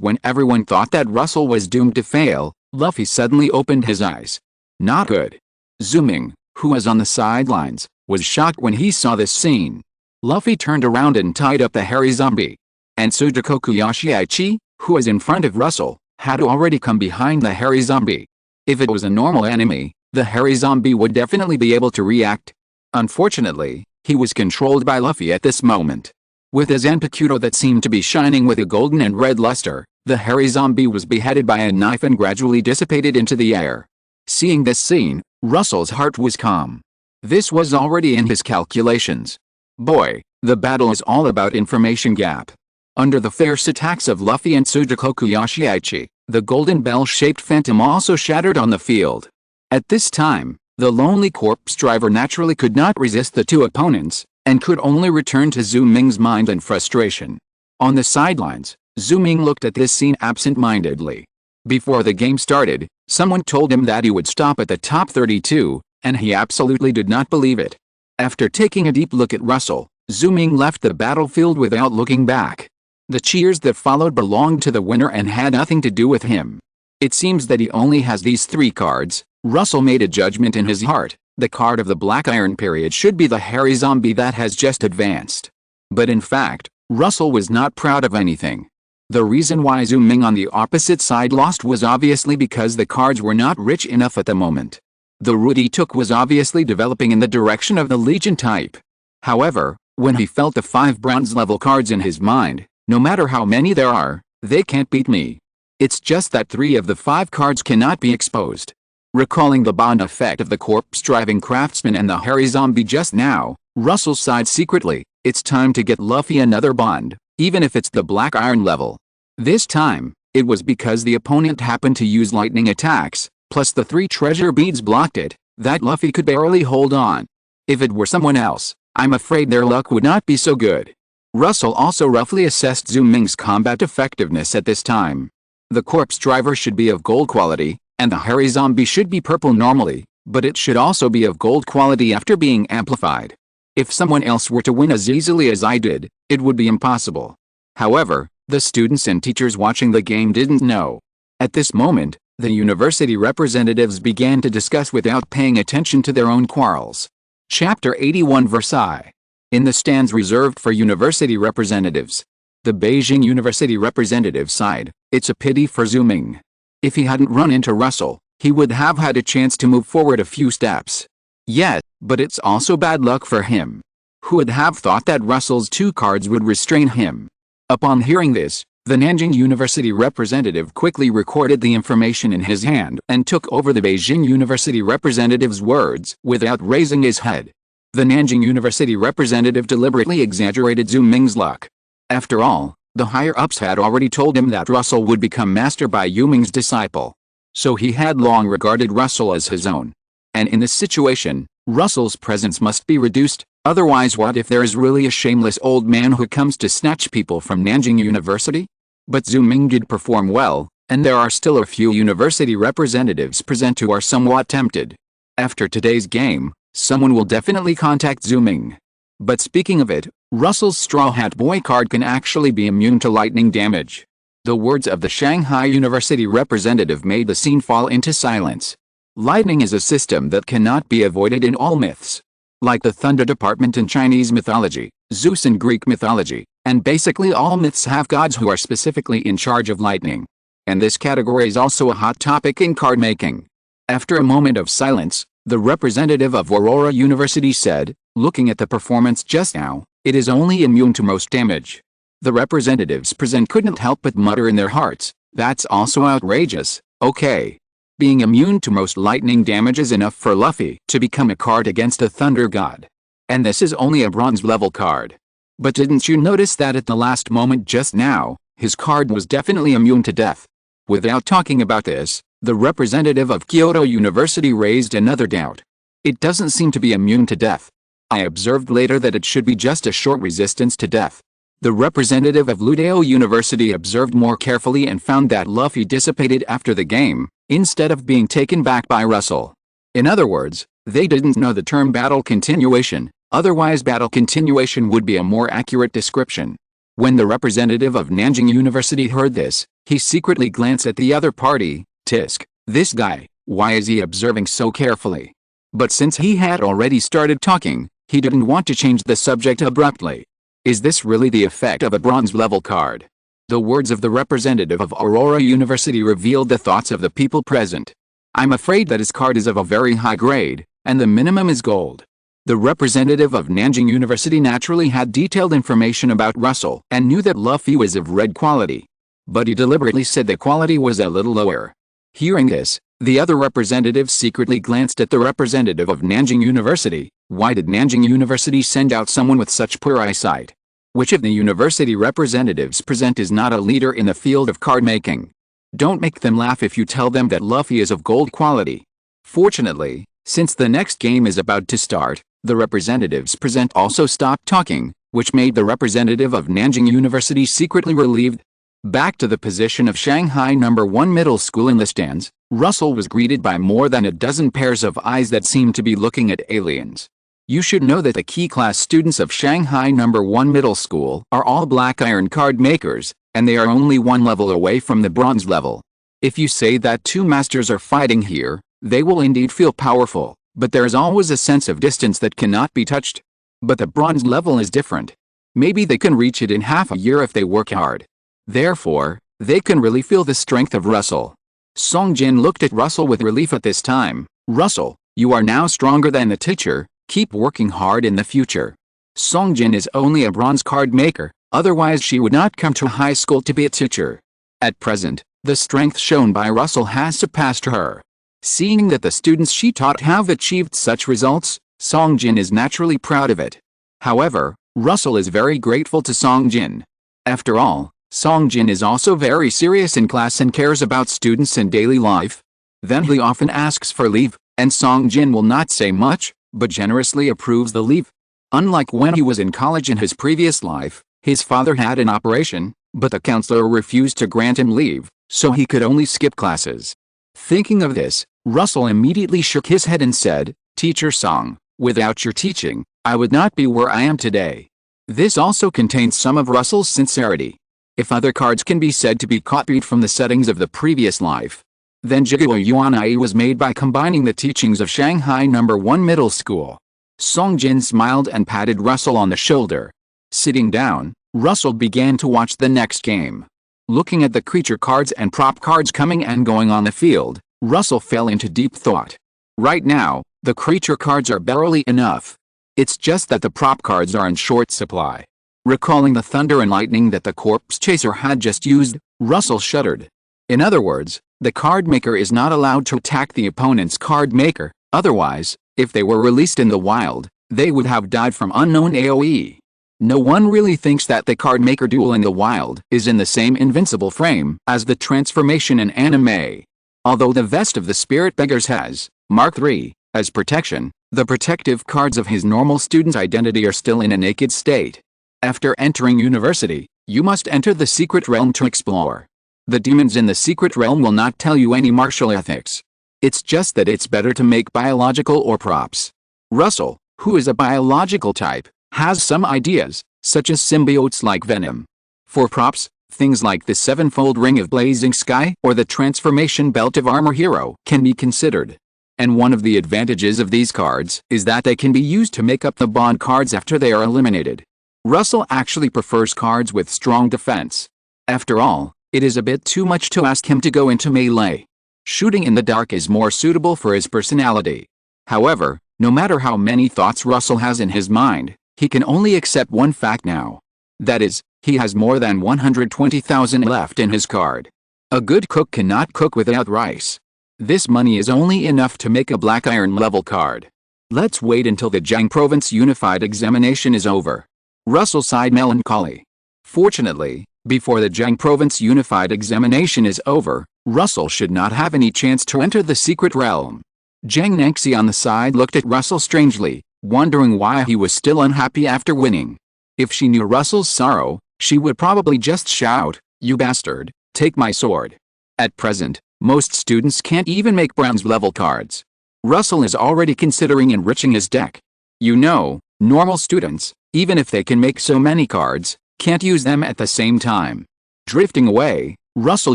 when everyone thought that Russell was doomed to fail, Luffy suddenly opened his eyes. Not good. Zooming, who was on the sidelines, was shocked when he saw this scene. Luffy turned around and tied up the hairy zombie. And Yoriichi, who was in front of Russell, had already come behind the hairy zombie. If it was a normal enemy, the hairy zombie would definitely be able to react. Unfortunately, he was controlled by Luffy at this moment. With his Zanpakuto that seemed to be shining with a golden and red luster, the hairy zombie was beheaded by a knife and gradually dissipated into the air. Seeing this scene, Russell's heart was calm. This was already in his calculations. Boy, the battle is all about information gap. Under the fierce attacks of Luffy and Yoriichi, the golden bell-shaped phantom also shattered on the field. At this time, the lonely corpse driver naturally could not resist the two opponents, and could only return to Zooming's mind in frustration. On the sidelines, Zooming looked at this scene absent-mindedly. Before the game started, someone told him that he would stop at the top 32, and he absolutely did not believe it. After taking a deep look at Russell, Zooming left the battlefield without looking back. The cheers that followed belonged to the winner and had nothing to do with him. It seems that he only has these three cards. Russell made a judgment in his heart. The card of the Black Iron period should be the hairy zombie that has just advanced. But in fact, Russell was not proud of anything. The reason why Zhu Ming on the opposite side lost was obviously because the cards were not rich enough at the moment. The route he took was obviously developing in the direction of the Legion type. However, when he felt the 5 bronze level cards in his mind, no matter how many there are, they can't beat me. It's just that 3 of the 5 cards cannot be exposed. Recalling the bond effect of the corpse-driving craftsman and the hairy zombie just now, Russell sighed secretly. It's time to get Luffy another bond, even if it's the black iron level. This time, it was because the opponent happened to use lightning attacks, plus the 3 treasure beads blocked it, that Luffy could barely hold on. If it were someone else, I'm afraid their luck would not be so good. Russell also roughly assessed Zhu Ming's combat effectiveness at this time. The corpse driver should be of gold quality, and the hairy zombie should be purple normally, but it should also be of gold quality after being amplified. If someone else were to win as easily as I did, it would be impossible. However, the students and teachers watching the game didn't know. At this moment, the university representatives began to discuss without paying attention to their own quarrels. Chapter 81 Versailles. In the stands reserved for university representatives. The Beijing University representative sighed. It's a pity for Zhu Ming. If he hadn't run into Russell, he would have had a chance to move forward a few steps. Yes, but it's also bad luck for him. Who would have thought that Russell's 2 cards would restrain him? Upon hearing this, the Nanjing University representative quickly recorded the information in his hand and took over the Beijing University representative's words without raising his head. The Nanjing University representative deliberately exaggerated Zhu Ming's luck. After all, the higher-ups had already told him that Russell would become master by Yu Ming's disciple. So he had long regarded Russell as his own. And in this situation, Russell's presence must be reduced, otherwise what if there is really a shameless old man who comes to snatch people from Nanjing University? But Zhu Ming did perform well, and there are still a few university representatives present who are somewhat tempted. After today's game, someone will definitely contact Zhu Ming. But speaking of it, Russell's Straw Hat Boy card can actually be immune to lightning damage. The words of the Shanghai University representative made the scene fall into silence. Lightning is a system that cannot be avoided in all myths. Like the Thunder Department in Chinese mythology, Zeus in Greek mythology, and basically all myths have gods who are specifically in charge of lightning. And this category is also a hot topic in card making. After a moment of silence, the representative of Aurora University said, looking at the performance just now, it is only immune to most damage. The representatives present couldn't help but mutter in their hearts, that's also outrageous. Okay. Being immune to most lightning damage is enough for Luffy to become a card against a thunder god. And this is only a bronze level card. But didn't you notice that at the last moment just now, his card was definitely immune to death? Without talking about this, the representative of Kyoto University raised another doubt. It doesn't seem to be immune to death. I observed later that it should be just a short resistance to death. The representative of Ludeo University observed more carefully and found that Luffy dissipated after the game, instead of being taken back by Russell. In other words, they didn't know the term battle continuation, otherwise battle continuation would be a more accurate description. When the representative of Nanjing University heard this, he secretly glanced at the other party. Tisk, this guy, why is he observing so carefully? But since he had already started talking, he didn't want to change the subject abruptly. Is this really the effect of a bronze-level card? The words of the representative of Aurora University revealed the thoughts of the people present. I'm afraid that his card is of a very high grade, and the minimum is gold. The representative of Nanjing University naturally had detailed information about Russell and knew that Luffy was of red quality. But he deliberately said the quality was a little lower. Hearing this, the other representative secretly glanced at the representative of Nanjing University. Why did Nanjing University send out someone with such poor eyesight? Which of the university representatives present is not a leader in the field of card making? Don't make them laugh if you tell them that Luffy is of gold quality. Fortunately, since the next game is about to start, the representatives present also stopped talking, which made the representative of Nanjing University secretly relieved. Back to the position of Shanghai No. 1 Middle School in the stands, Russell was greeted by more than a dozen pairs of eyes that seemed to be looking at aliens. You should know that the key class students of Shanghai No. 1 Middle School are all black iron card makers, and they are only one level away from the bronze level. If you say that two masters are fighting here, they will indeed feel powerful, but there is always a sense of distance that cannot be touched. But the bronze level is different. Maybe they can reach it in half a year if they work hard. Therefore, they can really feel the strength of Russell. Songjin looked at Russell with relief at this time. Russell, you are now stronger than the teacher, keep working hard in the future. Songjin is only a bronze card maker, otherwise she would not come to high school to be a teacher. At present, the strength shown by Russell has surpassed her. Seeing that the students she taught have achieved such results, Songjin is naturally proud of it. However, Russell is very grateful to Songjin. After all, Songjin is also very serious in class and cares about students in daily life. Then he often asks for leave, and Songjin will not say much, but generously approves the leave. Unlike when he was in college in his previous life, his father had an operation, but the counselor refused to grant him leave, so he could only skip classes. Thinking of this, Russell immediately shook his head and said, "Teacher Song, without your teaching, I would not be where I am today." This also contains some of Russell's sincerity. If other cards can be said to be copied from the settings of the previous life, then Jigoro Yuanai was made by combining the teachings of Shanghai No. 1 Middle School. Songjin smiled and patted Russell on the shoulder. Sitting down, Russell began to watch the next game. Looking at the creature cards and prop cards coming and going on the field, Russell fell into deep thought. Right now, the creature cards are barely enough. It's just that the prop cards are in short supply. Recalling the thunder and lightning that the corpse chaser had just used, Russell shuddered. In other words, the card maker is not allowed to attack the opponent's card maker, otherwise, if they were released in the wild, they would have died from unknown AoE. No one really thinks that the card maker duel in the wild is in the same invincible frame as the transformation in anime. Although the Vest of the Spirit Beggars has, Mark III, as protection, the protective cards of his normal student's identity are still in a naked state. After entering university, you must enter the secret realm to explore. The demons in the secret realm will not tell you any martial ethics. It's just that it's better to make biological or props. Russell, who is a biological type, has some ideas, such as symbiotes like venom. For props, things like the sevenfold ring of blazing sky or the transformation belt of armor hero can be considered. And one of the advantages of these cards is that they can be used to make up the bond cards after they are eliminated. Russell actually prefers cards with strong defense. After all, it is a bit too much to ask him to go into melee. Shooting in the dark is more suitable for his personality. However, no matter how many thoughts Russell has in his mind, he can only accept one fact now. That is, he has more than 120,000 left in his card. A good cook cannot cook without rice. This money is only enough to make a black iron level card. Let's wait until the Jiang Province Unified Examination is over. Russell sighed melancholy. Fortunately, before the Jiang Province Unified Examination is over, Russell should not have any chance to enter the secret realm. Jiang Nanxi on the side looked at Russell strangely, wondering why he was still unhappy after winning. If she knew Russell's sorrow, she would probably just shout, "You bastard, take my sword." At present, most students can't even make bronze level cards. Russell is already considering enriching his deck. You know, normal students, even if they can make so many cards, can't use them at the same time. Drifting away, Russell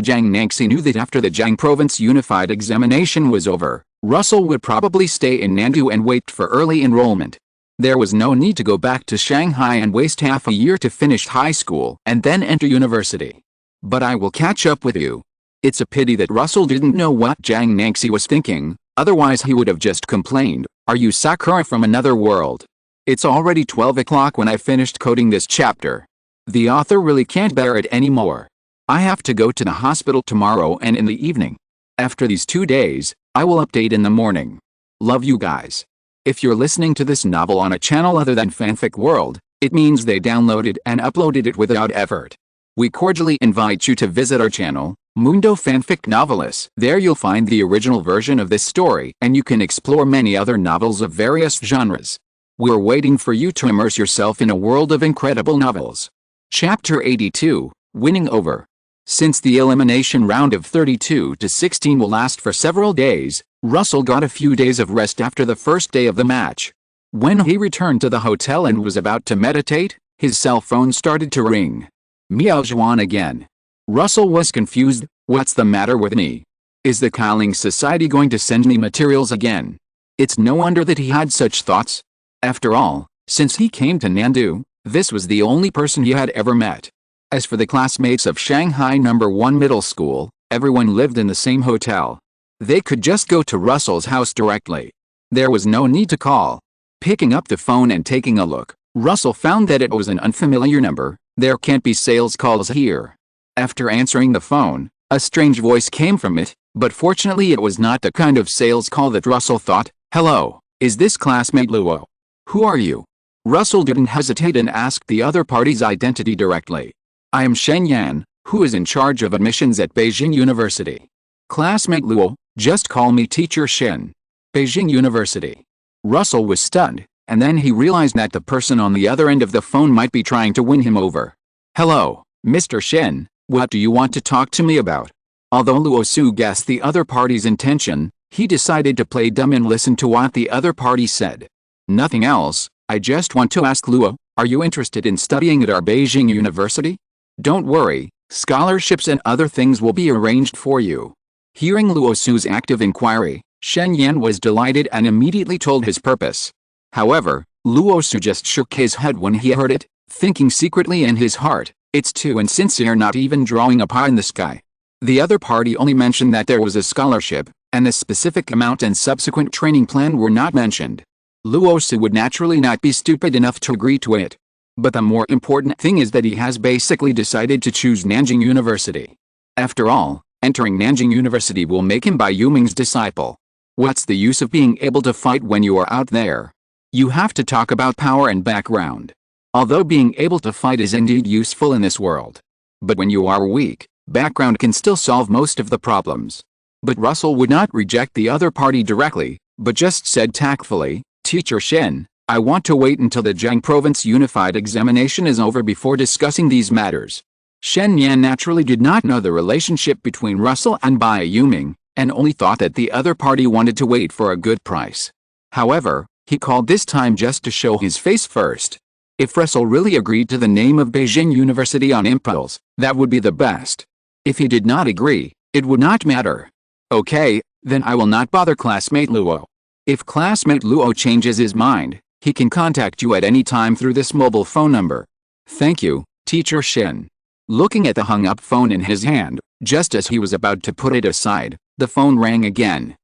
Jiang Nanxi knew that after the Jiang Province Unified Examination was over, Russell would probably stay in Nandu and wait for early enrollment. There was no need to go back to Shanghai and waste half a year to finish high school and then enter university. But I will catch up with you. It's a pity that Russell didn't know what Jiang Nanxi was thinking, otherwise he would have just complained, "Are you Sakura from another world? It's already 12 o'clock when I finished coding this chapter. The author really can't bear it anymore. I have to go to the hospital tomorrow and in the evening. After these 2 days, I will update in the morning. Love you guys." If you're listening to this novel on a channel other than Fanfic World, it means they downloaded and uploaded it without effort. We cordially invite you to visit our channel, Mundo Fanfic Novelis. There you'll find the original version of this story and you can explore many other novels of various genres. We're waiting for you to immerse yourself in a world of incredible novels. Chapter 82, Winning Over. Since the elimination round of 32 to 16 will last for several days, Russell got a few days of rest after the first day of the match. When he returned to the hotel and was about to meditate, his cell phone started to ring. Miao Zhuan again. Russell was confused. What's the matter with me? Is the Qi Ling Society going to send me materials again? It's no wonder that he had such thoughts. After all, since he came to Nandu, this was the only person he had ever met. As for the classmates of Shanghai No. 1 Middle School, everyone lived in the same hotel. They could just go to Russell's house directly. There was no need to call. Picking up the phone and taking a look, Russell found that it was an unfamiliar number. There can't be sales calls here. After answering the phone, a strange voice came from it, but fortunately it was not the kind of sales call that Russell thought. Hello, is this classmate Luo? Who are you? Russell didn't hesitate and asked the other party's identity directly. I am Shen Yan, who is in charge of admissions at Beijing University. Classmate Luo, just call me Teacher Shen. Beijing University. Russell was stunned, and then he realized that the person on the other end of the phone might be trying to win him over. Hello, Mr. Shen, what do you want to talk to me about? Although Luo Su guessed the other party's intention, he decided to play dumb and listen to what the other party said. Nothing else, I just want to ask Luo, are you interested in studying at our Beijing University? Don't worry, scholarships and other things will be arranged for you. Hearing Luo Su's active inquiry, Shen Yan was delighted and immediately told his purpose. However, Luo Su just shook his head when he heard it, thinking secretly in his heart, it's too insincere, not even drawing a pie in the sky. The other party only mentioned that there was a scholarship, and the specific amount and subsequent training plan were not mentioned. Luo Su would naturally not be stupid enough to agree to it. But the more important thing is that he has basically decided to choose Nanjing University. After all, entering Nanjing University will make him Bai Yuming's disciple. What's the use of being able to fight when you are out there? You have to talk about power and background. Although being able to fight is indeed useful in this world. But when you are weak, background can still solve most of the problems. But Russell would not reject the other party directly, but just said tactfully, Teacher Shen, I want to wait until the Jiang Province Unified Examination is over before discussing these matters. Shen Yan naturally did not know the relationship between Russell and Bai Yuming, and only thought that the other party wanted to wait for a good price. However, he called this time just to show his face first. If Russell really agreed to the name of Beijing University on impulse, that would be the best. If he did not agree, it would not matter. Okay, then I will not bother classmate Luo. If classmate Luo changes his mind, he can contact you at any time through this mobile phone number. Thank you, Teacher Shen. Looking at the hung-up phone in his hand, just as he was about to put it aside, the phone rang again.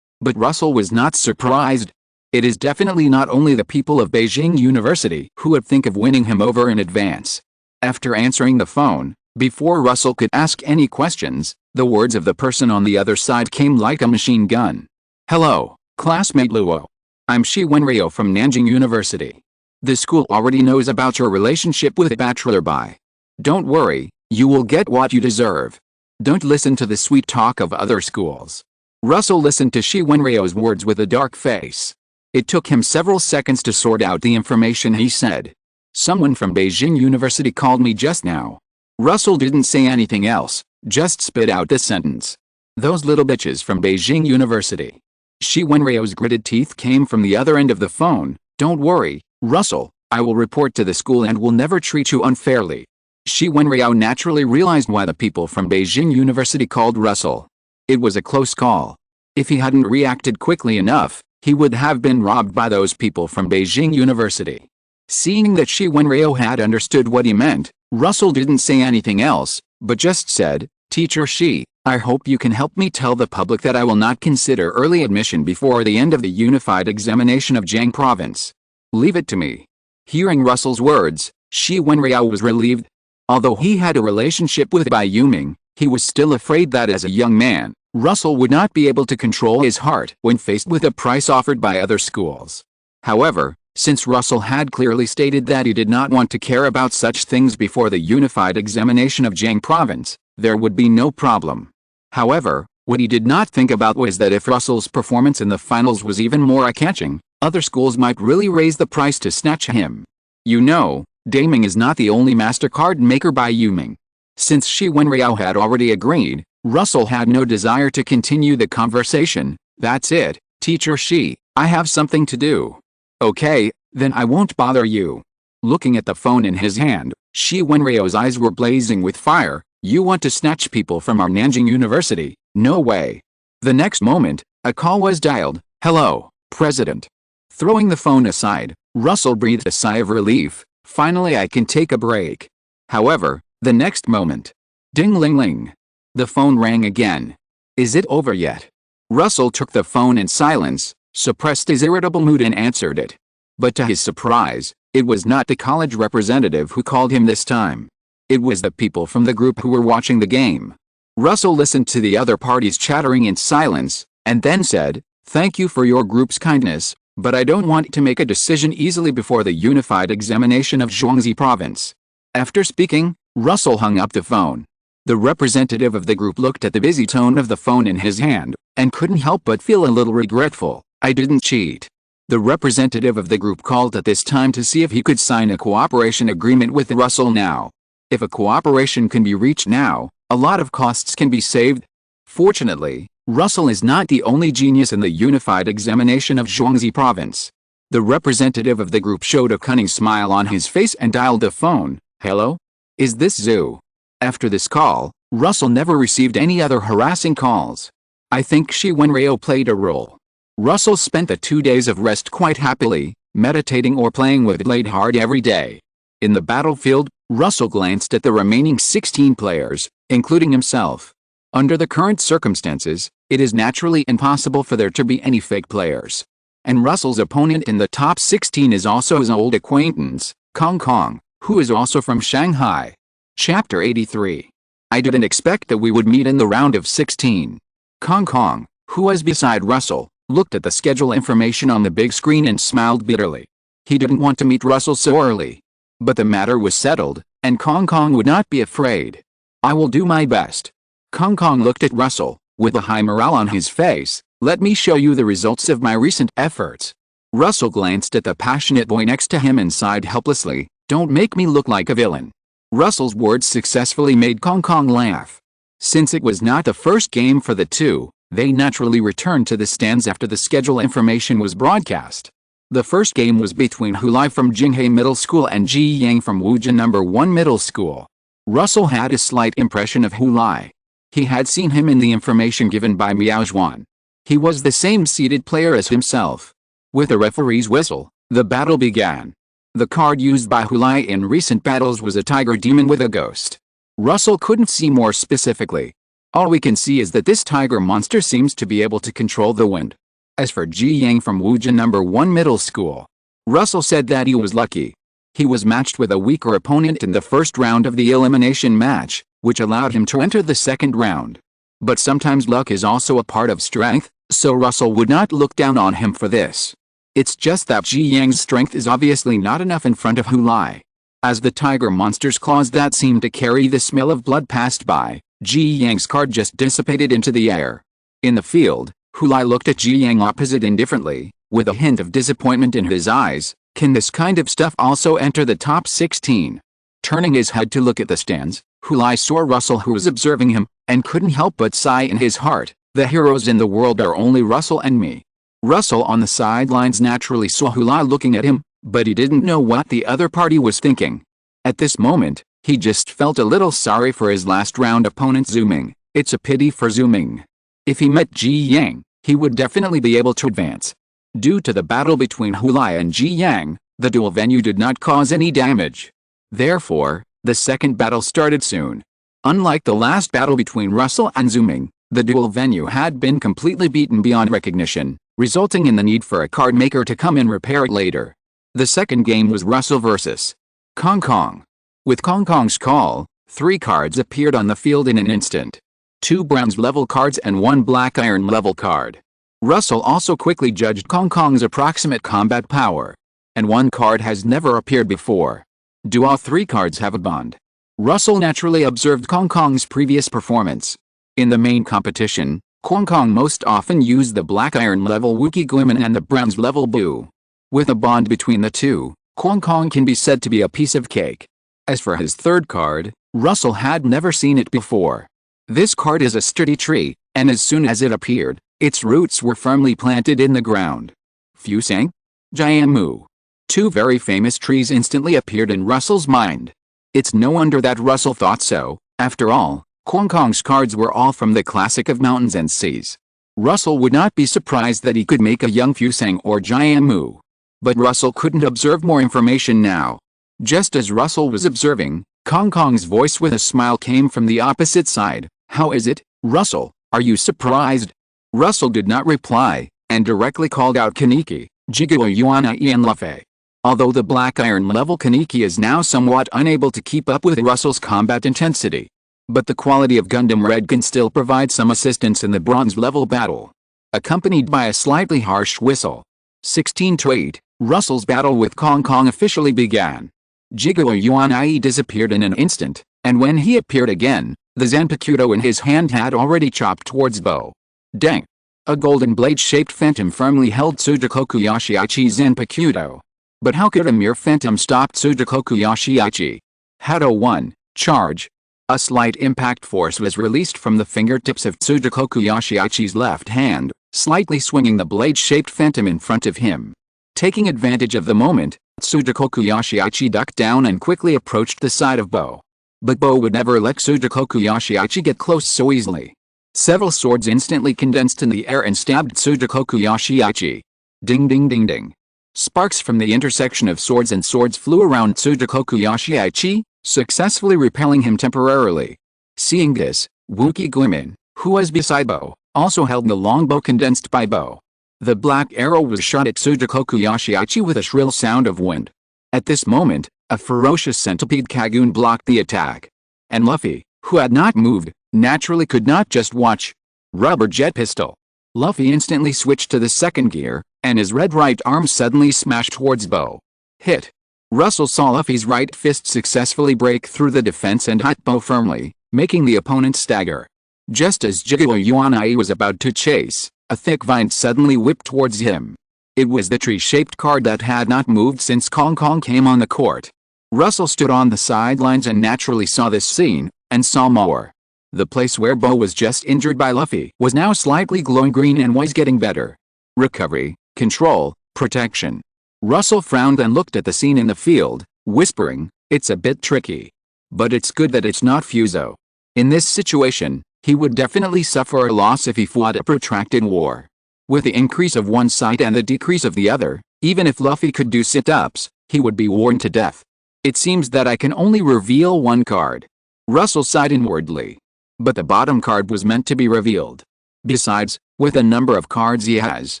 But Russell was not surprised. It is definitely not only the people of Beijing University who would think of winning him over in advance. After answering the phone, before Russell could ask any questions, the words of the person on the other side came like a machine gun. Hello, classmate Luo. I'm Shi Wenrio from Nanjing University. The school already knows about your relationship with Bachelor Bai. Don't worry, you will get what you deserve. Don't listen to the sweet talk of other schools. Russell listened to Shi Wenrio's words with a dark face. It took him several seconds to sort out the information he said. Someone from Beijing University called me just now. Russell didn't say anything else, just spit out the sentence. Those little bitches from Beijing University. Shi Wenrio's gritted teeth came from the other end of the phone. Don't worry, Russell, I will report to the school and will never treat you unfairly. Shi Wenrio naturally realized why the people from Beijing University called Russell. It was a close call. If he hadn't reacted quickly enough, he would have been robbed by those people from Beijing University. Seeing that Shi Wenrio had understood what he meant, Russell didn't say anything else, but just said, Teacher Shi, I hope you can help me tell the public that I will not consider early admission before the end of the unified examination of Jiang Province. Leave it to me. Hearing Russell's words, Shi Wenrio was relieved. Although he had a relationship with Bai Yuming, he was still afraid that as a young man, Russell would not be able to control his heart when faced with a price offered by other schools. However, since Russell had clearly stated that he did not want to care about such things before the unified examination of Jiang Province, there would be no problem. However, what he did not think about was that if Russell's performance in the finals was even more eye-catching, other schools might really raise the price to snatch him. You know, Daming is not the only MasterCard maker by Yuming. Since Shi Wenrio had already agreed, Russell had no desire to continue the conversation. That's it, Teacher Shi, I have something to do. Okay, then I won't bother you. Looking at the phone in his hand, Shi Wenrio's eyes were blazing with fire. You want to snatch people from our Nanjing University? No way. The next moment, a call was dialed. Hello, President. Throwing the phone aside, Russell breathed a sigh of relief. Finally I can take a break. However, the next moment. Ding-ling-ling. The phone rang again. Is it over yet? Russell took the phone in silence, suppressed his irritable mood and answered it. But to his surprise, it was not the college representative who called him this time. It was the people from the group who were watching the game. Russell listened to the other parties chattering in silence, and then said, "Thank you for your group's kindness, but I don't want to make a decision easily before the unified examination of Zhuangzi province." After speaking, Russell hung up the phone. The representative of the group looked at the busy tone of the phone in his hand, and couldn't help but feel a little regretful. "I didn't cheat." The representative of the group called at this time to see if he could sign a cooperation agreement with Russell now. If a cooperation can be reached now, a lot of costs can be saved. Fortunately, Russell is not the only genius in the unified examination of Zhuangzi province. The representative of the group showed a cunning smile on his face and dialed the phone. "Hello? Is this Zhu?" After this call, Russell never received any other harassing calls. I think Xi Wenryo played a role. Russell spent the 2 days of rest quite happily, meditating or playing with Blade hard every day. In the battlefield, Russell glanced at the remaining 16 players, including himself. Under the current circumstances, it is naturally impossible for there to be any fake players. And Russell's opponent in the top 16 is also his old acquaintance, Kong Kong, who is also from Shanghai. Chapter 83. I didn't expect that we would meet in the round of 16. Kong Kong, who was beside Russell, looked at the schedule information on the big screen and smiled bitterly. He didn't want to meet Russell so early. But the matter was settled, and Kong Kong would not be afraid. "I will do my best." Kong Kong looked at Russell, with a high morale on his face. "Let me show you the results of my recent efforts." Russell glanced at the passionate boy next to him and sighed helplessly. "Don't make me look like a villain." Russell's words successfully made Kong Kong laugh. Since it was not the first game for the two, they naturally returned to the stands after the schedule information was broadcast. The first game was between Hulai from Jinghe Middle School and Ji Yang from Wujin No. 1 Middle School. Russell had a slight impression of Hulai. He had seen him in the information given by Miao Zhuan. He was the same seeded player as himself. With the referee's whistle, the battle began. The card used by Hulai in recent battles was a tiger demon with a ghost. Russell couldn't see more specifically. All we can see is that this tiger monster seems to be able to control the wind. As for Ji Yang from Wujin No. 1 Middle School, Russell said that he was lucky. He was matched with a weaker opponent in the first round of the elimination match, which allowed him to enter the second round. But sometimes luck is also a part of strength, so Russell would not look down on him for this. It's just that Ji Yang's strength is obviously not enough in front of Hulai. As the tiger monster's claws that seemed to carry the smell of blood passed by, Ji Yang's card just dissipated into the air. In the field, Hulai looked at Ji Yang opposite indifferently, with a hint of disappointment in his eyes. Can this kind of stuff also enter the top 16? Turning his head to look at the stands, Hulai saw Russell who was observing him, and couldn't help but sigh in his heart. The heroes in the world are only Russell and me. Russell on the sidelines naturally saw Hulai looking at him, but he didn't know what the other party was thinking. At this moment, he just felt a little sorry for his last round opponent Zooming. It's a pity for Zooming. If he met Ji Yang, he would definitely be able to advance. Due to the battle between Hulai and Ji Yang, the duel venue did not cause any damage. Therefore, the second battle started soon. Unlike the last battle between Russell and Zooming, the duel venue had been completely beaten beyond recognition, resulting in the need for a card maker to come and repair it later. The second game was Russell vs. Kong Kong. With Kong Kong's call, 3 cards appeared on the field in an instant. 2 bronze level cards and 1 black iron level card. Russell also quickly judged Kong Kong's approximate combat power. And 1 card has never appeared before. Do all 3 cards have a bond? Russell naturally observed Kong Kong's previous performance. In the main competition, Kong Kong most often used the black iron level Wookiee Guiman and the bronze level Boo. With a bond between the two, Kong Kong can be said to be a piece of cake. As for his third card, Russell had never seen it before. This card is a sturdy tree, and as soon as it appeared, its roots were firmly planted in the ground. Fusang? Jiamu. 2 very famous trees instantly appeared in Russell's mind. It's no wonder that Russell thought so. After all, Kong Kong's cards were all from the classic of mountains and seas. Russell would not be surprised that he could make a young Fusang or Jiamu. But Russell couldn't observe more information now. Just as Russell was observing, Kong Kong's voice with a smile came from the opposite side. How is it, Russell? Are you surprised? Russell did not reply, and directly called out Kaneki, Jigowo Yuanai and Luffy. Although the Black Iron level Kaneki is now somewhat unable to keep up with Russell's combat intensity. But the quality of Gundam Red can still provide some assistance in the Bronze level battle. Accompanied by a slightly harsh whistle. 16-8, Russell's battle with Kong Kong officially began. Jigowo Yuanai disappeared in an instant, and when he appeared again, the Zanpakuto in his hand had already chopped towards Bo. Dang! A golden blade-shaped phantom firmly held Tsugikoku Yoshiichi's Zanpakuto. But how could a mere phantom stop Tsugikoku Yoshiichi? Hado 1, charge. A slight impact force was released from the fingertips of Tsugikoku Yoshiichi's left hand, slightly swinging the blade-shaped phantom in front of him. Taking advantage of the moment, Tsugikoku Yoshiichi ducked down and quickly approached the side of Bo. But Bo would never let Tsugikoku Yoshiichi get close so easily. Several swords instantly condensed in the air and stabbed Tsugikoku Yoshiichi. Ding ding ding ding. Sparks from the intersection of swords and swords flew around Tsugikoku Yoshiichi, successfully repelling him temporarily. Seeing this, Wookiee Guimin, who was beside Bo, also held the longbow condensed by Bo. The black arrow was shot at Tsugikoku Yoshiichi with a shrill sound of wind. At this moment, a ferocious centipede Kagoon blocked the attack. And Luffy, who had not moved, naturally could not just watch. Rubber jet pistol. Luffy instantly switched to the second gear, and his red right arm suddenly smashed towards Bo. Hit. Russell saw Luffy's right fist successfully break through the defense and hit Bo firmly, making the opponent stagger. Just as Jigowo Yuanai was about to chase, a thick vine suddenly whipped towards him. It was the tree-shaped card that had not moved since Kong Kong came on the court. Russell stood on the sidelines and naturally saw this scene, and saw more. The place where Bo was just injured by Luffy was now slightly glowing green and was getting better. Recovery, control, protection. Russell frowned and looked at the scene in the field, whispering, "It's a bit tricky. But it's good that it's not Fuso." In this situation, he would definitely suffer a loss if he fought a protracted war. With the increase of one side and the decrease of the other, even if Luffy could do sit-ups, he would be worn to death. It seems that I can only reveal one card. Russell sighed inwardly. But the bottom card was meant to be revealed. Besides, with the number of cards he has,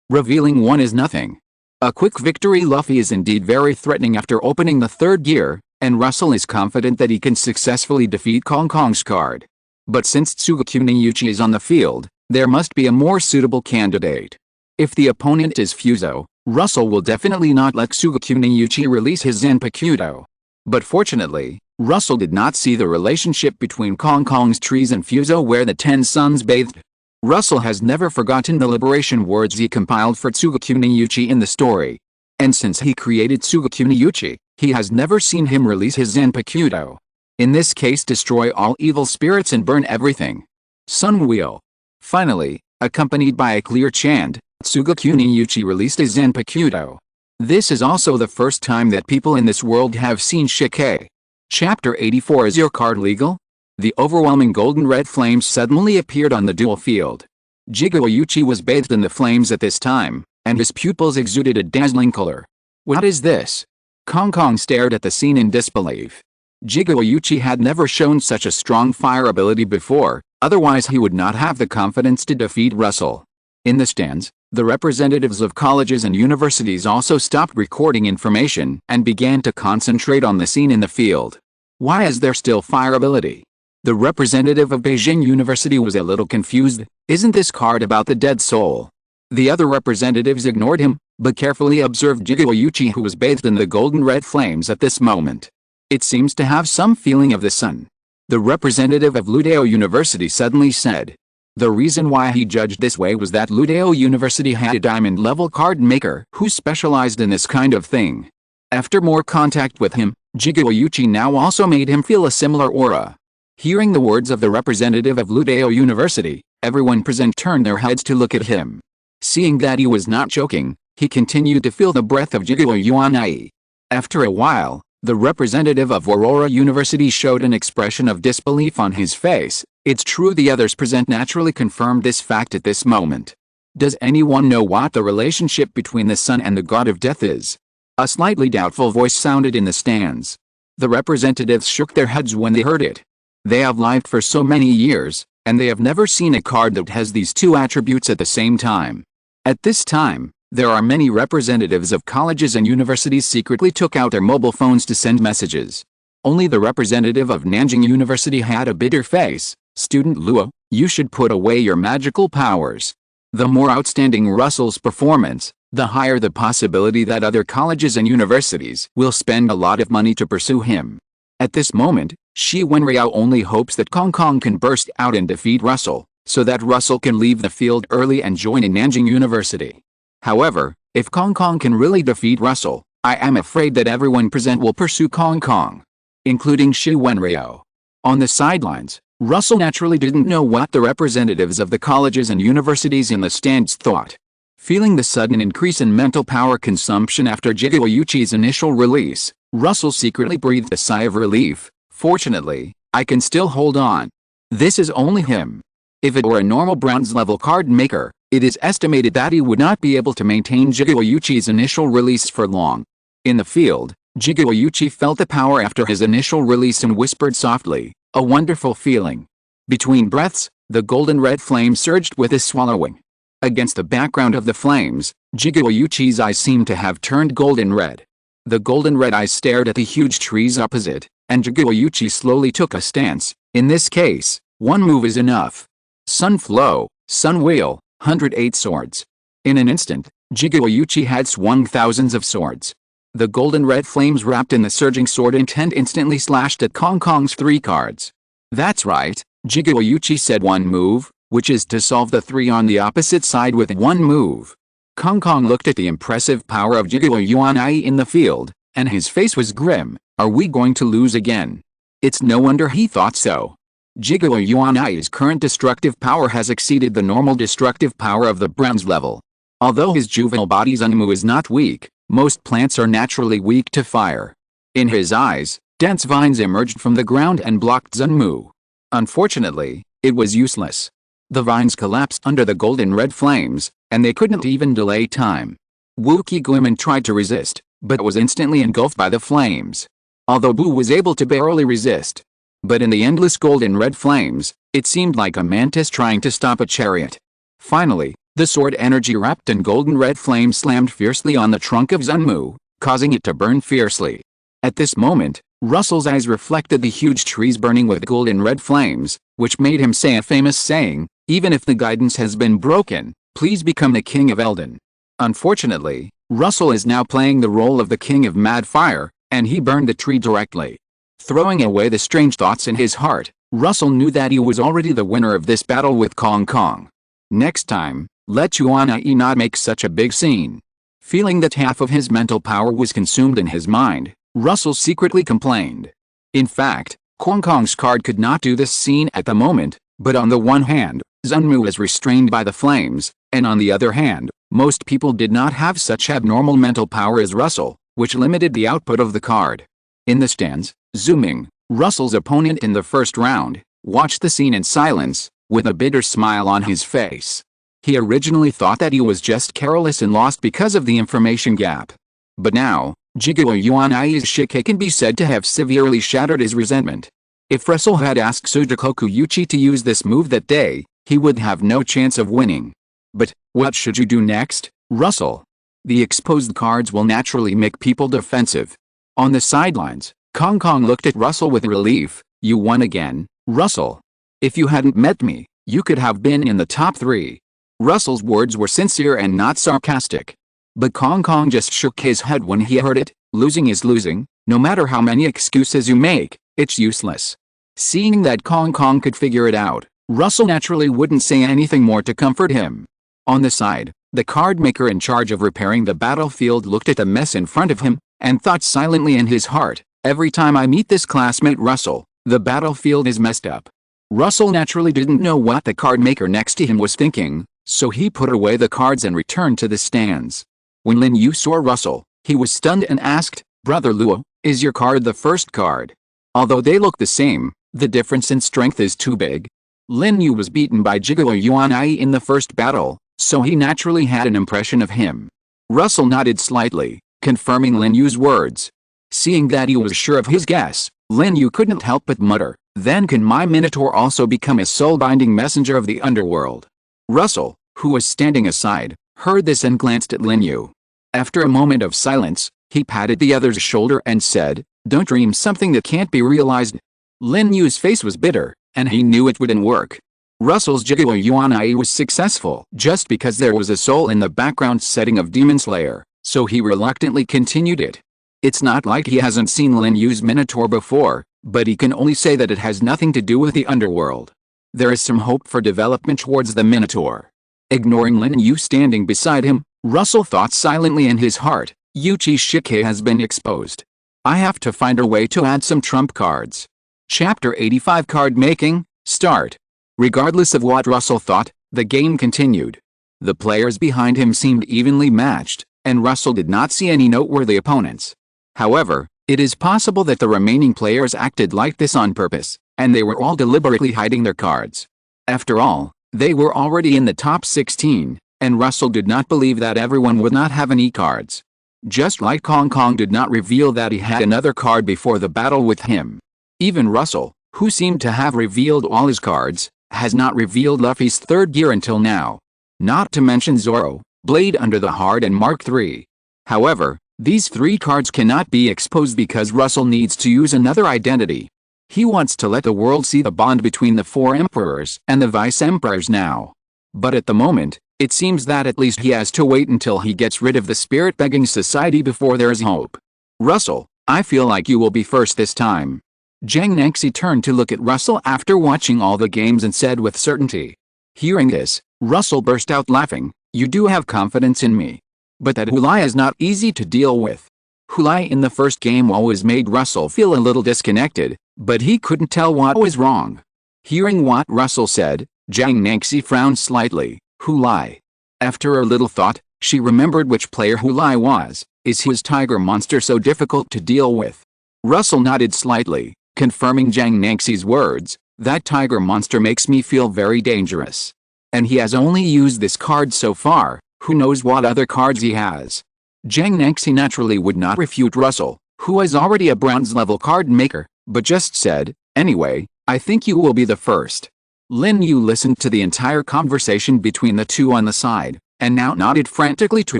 revealing one is nothing. A quick victory. Luffy is indeed very threatening after opening the third gear, and Russell is confident that he can successfully defeat Kong Kong's card. But since Tsugikuni is on the field, there must be a more suitable candidate. If the opponent is Fuso, Russell will definitely not let Tsugikuni release his Zanpakuto. But fortunately, Russell did not see the relationship between Kong Kong's trees and Fuso where the 10 suns bathed. Russell has never forgotten the liberation words he compiled for Tsugikuni in the story. And since he created Tsugikuni, he has never seen him release his Zanpakuto. In this case, destroy all evil spirits and burn everything. Sun Wheel. Finally, accompanied by a clear chant, Tsugikuni released his Zanpakuto. This is also the first time that people in this world have seen Shike. Chapter 84. Is your card legal? The overwhelming golden red flames suddenly appeared on the duel field. Jigowo was bathed in the flames at this time, and his pupils exuded a dazzling color. What is this? Kong Kong stared at the scene in disbelief. Jigowo had never shown such a strong fire ability before, otherwise he would not have the confidence to defeat Russell. In the stands, the representatives of colleges and universities also stopped recording information and began to concentrate on the scene in the field. Why is there still fire ability? The representative of Beijing University was a little confused. Isn't this card about the dead soul? The other representatives ignored him, but carefully observed Jigowo, who was bathed in the golden red flames at this moment. It seems to have some feeling of the sun. The representative of Ludeo University suddenly said. The reason why he judged this way was that Ludeo University had a diamond-level card maker who specialized in this kind of thing. After more contact with him, Jigowo now also made him feel a similar aura. Hearing the words of the representative of Ludeo University, everyone present turned their heads to look at him. Seeing that he was not joking, he continued to feel the breath of Jigowo. After a while, the representative of Aurora University showed an expression of disbelief on his face. It's true, the others present naturally confirmed this fact at this moment. Does anyone know what the relationship between the sun and the god of death is? A slightly doubtful voice sounded in the stands. The representatives shook their heads when they heard it. They have lived for so many years, and they have never seen a card that has these two attributes at the same time. At this time, there are many representatives of colleges and universities secretly took out their mobile phones to send messages. Only the representative of Nanjing University had a bitter face. "Student Luo, you should put away your magical powers." The more outstanding Russell's performance, the higher the possibility that other colleges and universities will spend a lot of money to pursue him. At this moment, Shi Wenriao only hopes that Kong Kong can burst out and defeat Russell, so that Russell can leave the field early and join in Nanjing University. However, if Kong Kong can really defeat Russell, I am afraid that everyone present will pursue Kong Kong, including Shi Wenriao. On the sidelines, Russell naturally didn't know what the representatives of the colleges and universities in the stands thought. Feeling the sudden increase in mental power consumption after Yoriichi's initial release, Russell secretly breathed a sigh of relief. "Fortunately, I can still hold on. This is only him. If it were a normal bronze-level card maker, it is estimated that he would not be able to maintain Yoriichi's initial release for long." In the field, Yoriichi felt the power after his initial release and whispered softly, "A wonderful feeling." Between breaths, the golden red flame surged with his swallowing. Against the background of the flames, Yoriichi's eyes seemed to have turned golden red. The golden red eyes stared at the huge trees opposite, and Yoriichi slowly took a stance. In this case, one move is enough. Sun Flow, Sun Wheel, 108 swords. In an instant, Yoriichi had swung thousands of swords. The golden red flames wrapped in the surging sword intent instantly slashed at Kong Kong's 3 cards. "That's right," Yoriichi said, "one move, which is to solve the 3 on the opposite side with one move." Kong Kong looked at the impressive power of Yoriichi in the field, and his face was grim. "Are we going to lose again?" It's no wonder he thought so. Yoriichi's current destructive power has exceeded the normal destructive power of the bronze level. Although his juvenile body Zunmu is not weak, most plants are naturally weak to fire. In his eyes, dense vines emerged from the ground and blocked Zunmu. Unfortunately, it was useless. The vines collapsed under the golden red flames, and they couldn't even delay time. Wu Qiguimin tried to resist, but was instantly engulfed by the flames. Although Bu was able to barely resist. But in the endless golden red flames, it seemed like a mantis trying to stop a chariot. Finally, the sword energy wrapped in golden red flame slammed fiercely on the trunk of Zunmu, causing it to burn fiercely. At this moment, Russell's eyes reflected the huge trees burning with golden red flames, which made him say a famous saying, "Even if the guidance has been broken, please become the King of Elden." Unfortunately, Russell is now playing the role of the King of Mad Fire, and he burned the tree directly. Throwing away the strange thoughts in his heart, Russell knew that he was already the winner of this battle with Kong Kong. Next time, let Yuanai not make such a big scene. Feeling that half of his mental power was consumed in his mind, Russell secretly complained. In fact, Kong Kong's card could not do this scene at the moment, but on the one hand, Zunmu was restrained by the flames, and on the other hand, most people did not have such abnormal mental power as Russell, which limited the output of the card. In the stands, Zuming, Russell's opponent in the first round, watched the scene in silence, with a bitter smile on his face. He originally thought that he was just careless and lost because of the information gap. But now, Yuanai's shike can be said to have severely shattered his resentment. If Russell had asked Sujikoku Yuchi to use this move that day, he would have no chance of winning. But, what should you do next, Russell? The exposed cards will naturally make people defensive. On the sidelines, Kong Kong looked at Russell with relief. "You won again, Russell. If you hadn't met me, you could have been in the top 3. Russell's words were sincere and not sarcastic. But Kong Kong just shook his head when he heard it. Losing is losing, no matter how many excuses you make, it's useless. Seeing that Kong Kong could figure it out, Russell naturally wouldn't say anything more to comfort him. On the side, the card maker in charge of repairing the battlefield looked at the mess in front of him, and thought silently in his heart, every time I meet this classmate Russell, the battlefield is messed up. Russell naturally didn't know what the card maker next to him was thinking, so he put away the cards and returned to the stands. When Lin Yu saw Russell, he was stunned and asked, "Brother Luo, is your card the first card?" Although they look the same, the difference in strength is too big. Lin Yu was beaten by Yuanai in the first battle, so he naturally had an impression of him. Russell nodded slightly, confirming Lin Yu's words. Seeing that he was sure of his guess, Lin Yu couldn't help but mutter, "Then can my Minotaur also become a soul-binding messenger of the underworld?" Russell, who was standing aside, heard this and glanced at Lin Yu. After a moment of silence, he patted the other's shoulder and said, "Don't dream something that can't be realized." Lin Yu's face was bitter, and he knew it wouldn't work. Russell's Jigo Yuanai was successful just because there was a soul in the background setting of Demon Slayer, so he reluctantly continued it. It's not like he hasn't seen Lin Yu's Minotaur before, but he can only say that it has nothing to do with the underworld. There is some hope for development towards the Minotaur. Ignoring Lin Yu standing beside him, Russell thought silently in his heart, Yuchi Shike has been exposed. I have to find a way to add some trump cards. Chapter 85 Card Making, Start. Regardless of what Russell thought, the game continued. The players behind him seemed evenly matched, and Russell did not see any noteworthy opponents. However, it is possible that the remaining players acted like this on purpose, and they were all deliberately hiding their cards. After all, they were already in the top 16, and Russell did not believe that everyone would not have any cards. Just like Kong Kong did not reveal that he had another card before the battle with him. Even Russell, who seemed to have revealed all his cards, has not revealed Luffy's third gear until now. Not to mention Zoro, Blade Under the Heart and Mark III. However, these three cards cannot be exposed because Russell needs to use another identity. He wants to let the world see the bond between the four emperors and the vice-emperors now. But at the moment, it seems that at least he has to wait until he gets rid of the spirit-begging society before there is hope. Russell, I feel like you will be first this time. Zhang Nengxi turned to look at Russell after watching all the games and said with certainty. Hearing this, Russell burst out laughing, "You do have confidence in me. But that Hulai is not easy to deal with." Hulai in the first game always made Russell feel a little disconnected, but he couldn't tell what was wrong. Hearing what Russell said, Zhang Nengxi frowned slightly. Hulai. After a little thought, she remembered which player Hulai was. Is his tiger monster so difficult to deal with? Russell nodded slightly, confirming Zhang Nengxi's words. That tiger monster makes me feel very dangerous. And he has only used this card so far, who knows what other cards he has. Zhang Nengxi naturally would not refute Russell, who was already a bronze-level card maker, but just said, "Anyway, I think you will be the first." Lin Yu listened to the entire conversation between the two on the side, and now nodded frantically to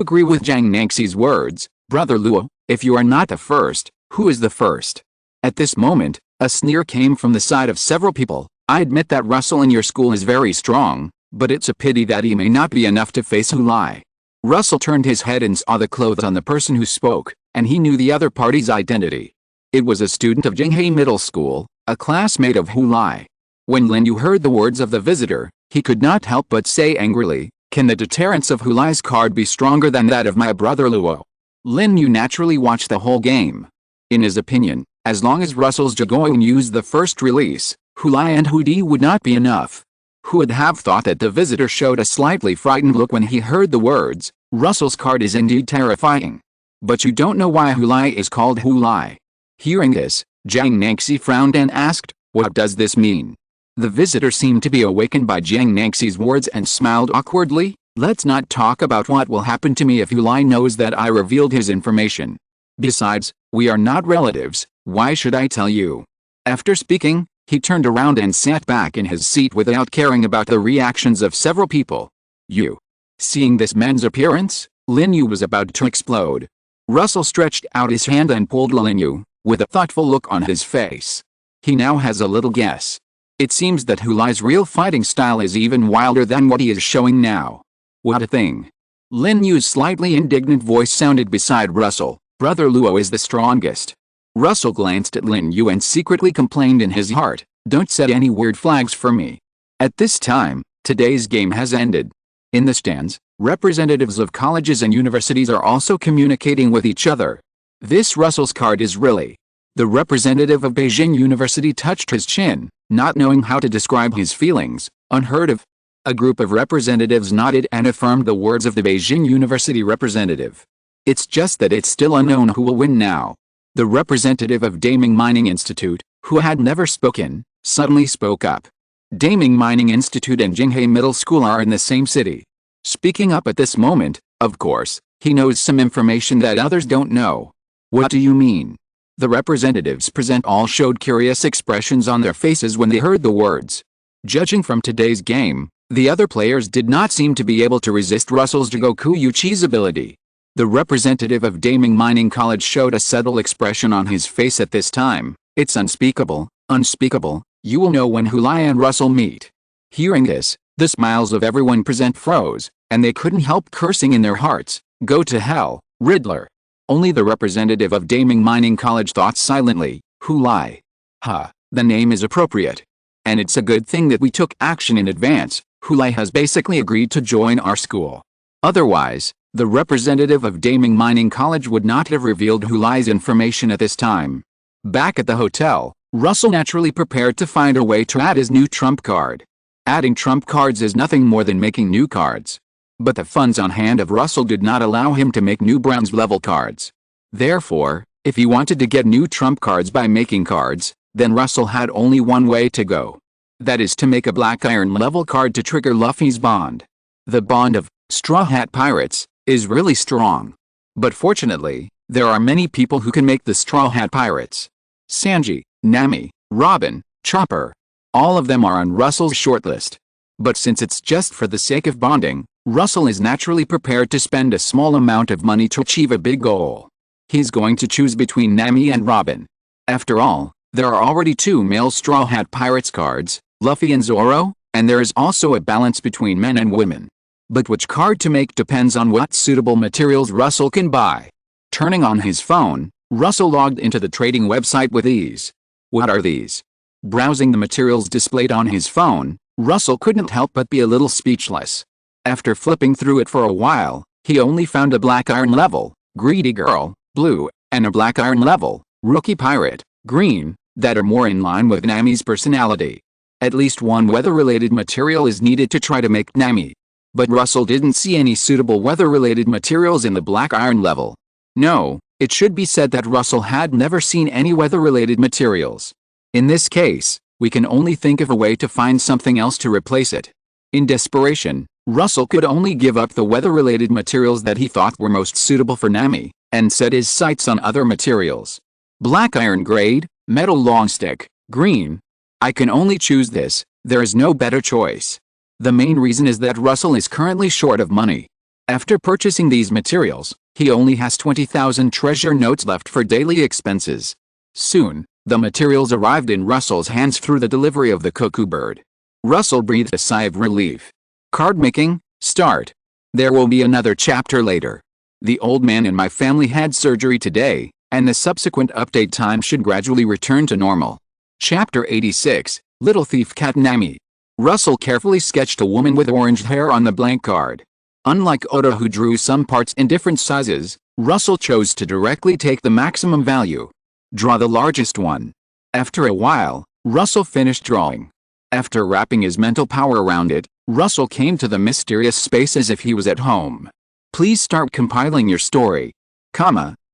agree with Zhang Nengxi's words. "Brother Luo, if you are not the first, who is the first?" At this moment, a sneer came from the side of several people. "I admit that Russell in your school is very strong, but it's a pity that he may not be enough to face Hulai." Russell turned his head and saw the clothes on the person who spoke, and he knew the other party's identity. It was a student of Jinghei Middle School, a classmate of Hulai. When Lin Yu heard the words of the visitor, he could not help but say angrily, "Can the deterrence of Hulai's card be stronger than that of my brother Luo?" Lin Yu naturally watched the whole game. In his opinion, as long as Russell's Jagoin used the first release, Hulai and Hudi would not be enough. Who would have thought that the visitor showed a slightly frightened look when he heard the words, "Russell's card is indeed terrifying. But you don't know why Hulai is called Hulai." Hearing this, Zhang Nengxi frowned and asked, "What does this mean?" The visitor seemed to be awakened by Zhang Nengxi's words and smiled awkwardly. "Let's not talk about what will happen to me if Hulai knows that I revealed his information. Besides, we are not relatives, why should I tell you?" After speaking, he turned around and sat back in his seat without caring about the reactions of several people. "You." Seeing this man's appearance, Lin Yu was about to explode. Russell stretched out his hand and pulled Lin Yu, with a thoughtful look on his face. He now has a little guess. It seems that Hulai's real fighting style is even wilder than what he is showing now. What a thing. Lin Yu's slightly indignant voice sounded beside Russell. "Brother Luo is the strongest." Russell glanced at Lin Yu and secretly complained in his heart, "Don't set any weird flags for me." At this time, today's game has ended. In the stands, representatives of colleges and universities are also communicating with each other. This Russell's card is really. The representative of Beijing University touched his chin, not knowing how to describe his feelings. Unheard of. A group of representatives nodded and affirmed the words of the Beijing University representative. It's just that it's still unknown who will win now. The representative of Daming Mining Institute, who had never spoken, suddenly spoke up. Daming Mining Institute and Jinghei Middle School are in the same city. Speaking up at this moment, of course, he knows some information that others don't know. "What do you mean?" The representatives present all showed curious expressions on their faces when they heard the words. Judging from today's game, the other players did not seem to be able to resist Russell's Jigoku Uchi's ability. The representative of Daming Mining College showed a subtle expression on his face at this time. It's unspeakable, unspeakable, you will know when Hulai and Russell meet. Hearing this, the smiles of everyone present froze, and they couldn't help cursing in their hearts. Go to hell, Riddler. Only the representative of Daming Mining College thought silently, Hulai. The name is appropriate. And it's a good thing that we took action in advance. Hulai has basically agreed to join our school. Otherwise, the representative of Daming Mining College would not have revealed Hulai's information at this time. Back at the hotel, Russell naturally prepared to find a way to add his new trump card. Adding trump cards is nothing more than making new cards. But the funds on hand of Russell did not allow him to make new bronze level cards. Therefore, if he wanted to get new trump cards by making cards, then Russell had only one way to go. That is to make a black iron level card to trigger Luffy's bond. The bond of Straw Hat Pirates is really strong. But fortunately, there are many people who can make the Straw Hat Pirates. Sanji, Nami, Robin, Chopper. All of them are on Russell's shortlist. But since it's just for the sake of bonding, Russell is naturally prepared to spend a small amount of money to achieve a big goal. He's going to choose between Nami and Robin. After all, there are already 2 male Straw Hat Pirates cards, Luffy and Zoro, and there is also a balance between men and women. But which card to make depends on what suitable materials Russell can buy. Turning on his phone, Russell logged into the trading website with ease. What are these? Browsing the materials displayed on his phone, Russell couldn't help but be a little speechless. After flipping through it for a while, he only found a black iron level, Greedy Girl, blue, and a black iron level, Rookie Pirate, green, that are more in line with Nami's personality. At least one weather-related material is needed to try to make Nami. But Russell didn't see any suitable weather-related materials in the black iron level. No, it should be said that Russell had never seen any weather-related materials. In this case, we can only think of a way to find something else to replace it. In desperation, Russell could only give up the weather-related materials that he thought were most suitable for Nami, and set his sights on other materials. Black iron grade, metal long stick, green. I can only choose this, there is no better choice. The main reason is that Russell is currently short of money. After purchasing these materials, he only has 20,000 treasure notes left for daily expenses. Soon, the materials arrived in Russell's hands through the delivery of the cuckoo bird. Russell breathed a sigh of relief. Card making, start. There will be another chapter later. The old man in my family had surgery today, and the subsequent update time should gradually return to normal. Chapter 86, Little Thief Cat Nami. Russell carefully sketched a woman with orange hair on the blank card. Unlike Oda, who drew some parts in different sizes, Russell chose to directly take the maximum value. Draw the largest one. After a while, Russell finished drawing. After wrapping his mental power around it, Russell came to the mysterious space as if he was at home. Please start compiling your story.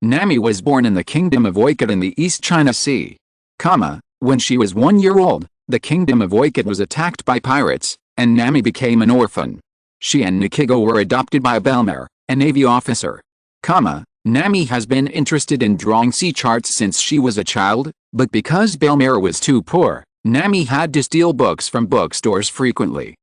Nami was born in the kingdom of Oikot in the East China Sea. When she was 1 year old, the kingdom of Oikot was attacked by pirates, and Nami became an orphan. She and Nikigo were adopted by Belmare, a navy officer. Nami has been interested in drawing sea charts since she was a child, but because Belmare was too poor, Nami had to steal books from bookstores frequently.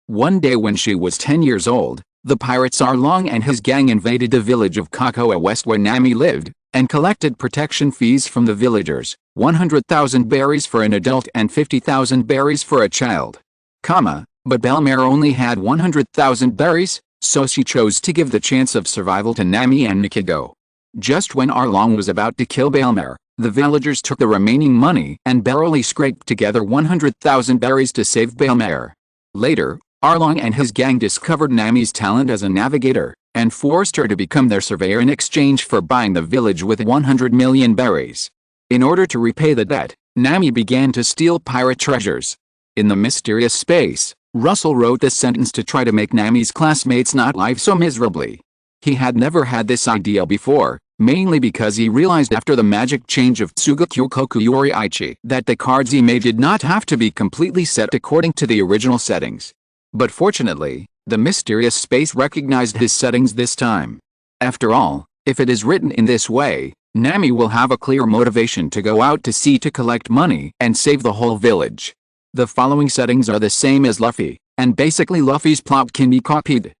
One day when she was 10 years old, the pirates Arlong and his gang invaded the village of Kakoa West where Nami lived, and collected protection fees from the villagers, 100,000 berries for an adult and 50,000 berries for a child. But Belmare only had 100,000 berries, so she chose to give the chance of survival to Nami and Nikigo. Just when Arlong was about to kill Belmare, the villagers took the remaining money and barely scraped together 100,000 berries to save Belmare. Later, Arlong and his gang discovered Nami's talent as a navigator, and forced her to become their surveyor in exchange for buying the village with 100 million berries. In order to repay the debt, Nami began to steal pirate treasures. In the mysterious space, Russell wrote this sentence to try to make Nami's classmates not live so miserably. He had never had this idea before, mainly because he realized after the magic change of Tsugikuni Yoriichi that the cards he made did not have to be completely set according to the original settings. But fortunately, the mysterious space recognized his settings this time. After all, if it is written in this way, Nami will have a clear motivation to go out to sea to collect money and save the whole village. The following settings are the same as Luffy, and basically Luffy's plot can be copied.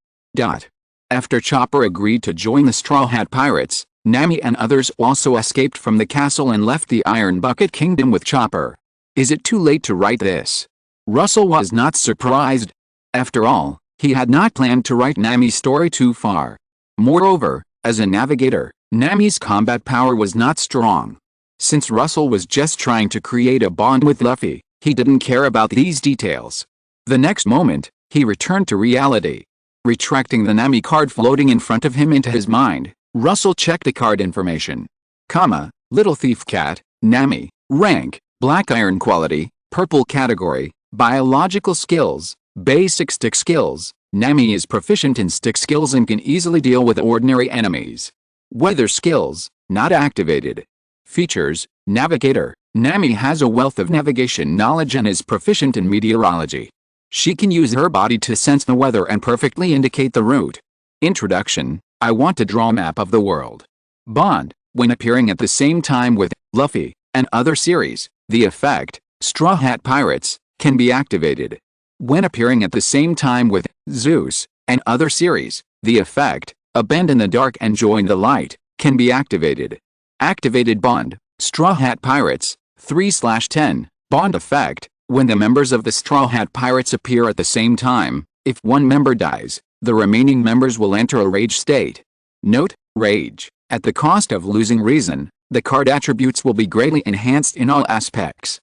After Chopper agreed to join the Straw Hat Pirates, Nami and others also escaped from the castle and left the Iron Bucket Kingdom with Chopper. Is it too late to write this? Russell was not surprised. After all, he had not planned to write Nami's story too far. Moreover, as a navigator, Nami's combat power was not strong. Since Russell was just trying to create a bond with Luffy, he didn't care about these details. The next moment, he returned to reality. Retracting the Nami card floating in front of him into his mind, Russell checked the card information. Little Thief Cat, Nami, rank, Black Iron quality, Purple category, Biological skills, Basic stick skills. Nami is proficient in stick skills and can easily deal with ordinary enemies. Weather skills, not activated. Features, Navigator. Nami has a wealth of navigation knowledge and is proficient in meteorology. She can use her body to sense the weather and perfectly indicate the route. Introduction, I want to draw a map of the world. Bond, when appearing at the same time with Luffy and other series, the effect, Straw Hat Pirates, can be activated. When appearing at the same time with Zeus and other series, the effect, A Bend in the Dark and Join the Light, can be activated. Activated Bond, Straw Hat Pirates, 3/10, Bond effect, when the members of the Straw Hat Pirates appear at the same time, if one member dies, the remaining members will enter a rage state. Note, rage, at the cost of losing reason, the card attributes will be greatly enhanced in all aspects.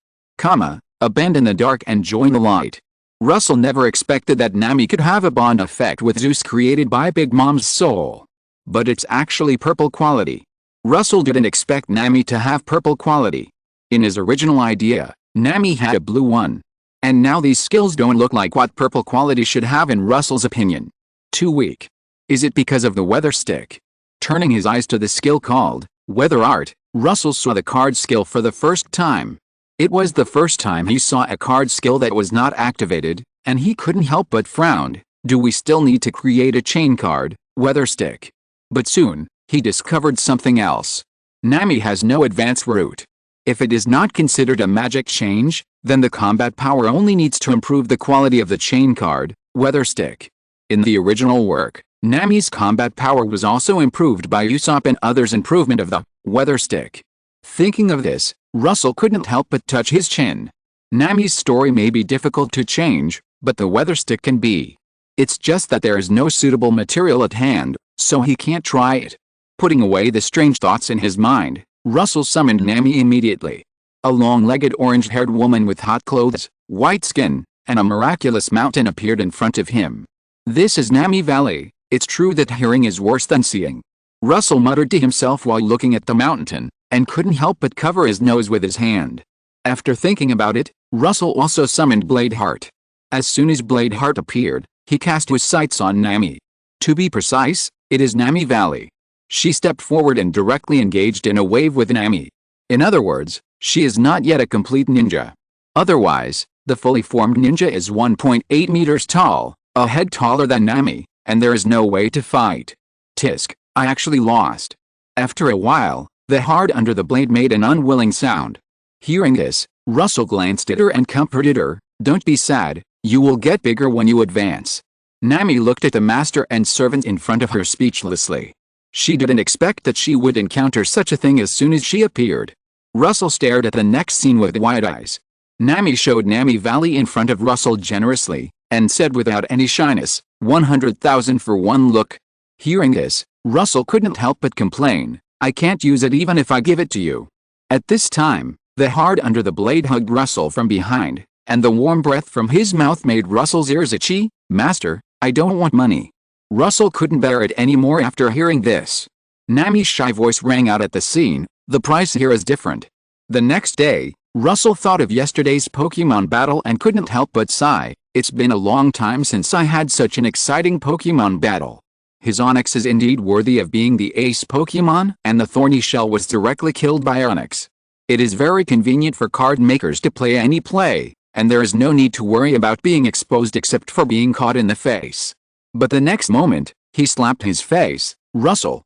A Bend in the Dark and Join the Light. Russell never expected that Nami could have a bond effect with Zeus created by Big Mom's soul. But it's actually purple quality. Russell didn't expect Nami to have purple quality. In his original idea, Nami had a blue one. And now these skills don't look like what purple quality should have in Russell's opinion. Too weak. Is it because of the weather stick? Turning his eyes to the skill called Weather Art, Russell saw the card skill for the first time. It was the first time he saw a card skill that was not activated, and he couldn't help but frown. Do we still need to create a chain card, Weather Stick? But soon, he discovered something else. Nami has no advanced route. If it is not considered a magic change, then the combat power only needs to improve the quality of the chain card, Weather Stick. In the original work, Nami's combat power was also improved by Usopp and others' improvement of the Weather Stick. Thinking of this, Russell couldn't help but touch his chin. Nami's story may be difficult to change, but the Weather Stick can be. It's just that there is no suitable material at hand, so he can't try it. Putting away the strange thoughts in his mind, Russell summoned Nami immediately. A long-legged orange-haired woman with hot clothes, white skin, and a miraculous mountain appeared in front of him. This is Nami Valley. It's true that hearing is worse than seeing. Russell muttered to himself while looking at the mountain, and couldn't help but cover his nose with his hand. After thinking about it, Russell also summoned Bladeheart. As soon as Bladeheart appeared, he cast his sights on Nami. To be precise, it is Nami Valley. She stepped forward and directly engaged in a wave with Nami. In other words, she is not yet a complete ninja. Otherwise, the fully formed ninja is 1.8 meters tall, a head taller than Nami, and there is no way to fight. Tisk, I actually lost. After a while, the heart under the blade made an unwilling sound. Hearing this, Russell glanced at her and comforted her. Don't be sad, you will get bigger when you advance. Nami looked at the master and servant in front of her speechlessly. She didn't expect that she would encounter such a thing as soon as she appeared. Russell stared at the next scene with wide eyes. Nami showed Nami Valley in front of Russell generously, and said without any shyness, 100,000 for one look. Hearing this, Russell couldn't help but complain, I can't use it even if I give it to you. At this time, the heart under the blade hugged Russell from behind, and the warm breath from his mouth made Russell's ears itchy. Master, I don't want money. Russell couldn't bear it anymore after hearing this. Nami's shy voice rang out at the scene, the price here is different. The next day, Russell thought of yesterday's Pokemon battle and couldn't help but sigh, it's been a long time since I had such an exciting Pokemon battle. His Onix is indeed worthy of being the ace Pokemon, and the Thorny Shell was directly killed by Onix. It is very convenient for card makers to play any play, and there is no need to worry about being exposed except for being caught in the face. But the next moment, he slapped his face. Russell,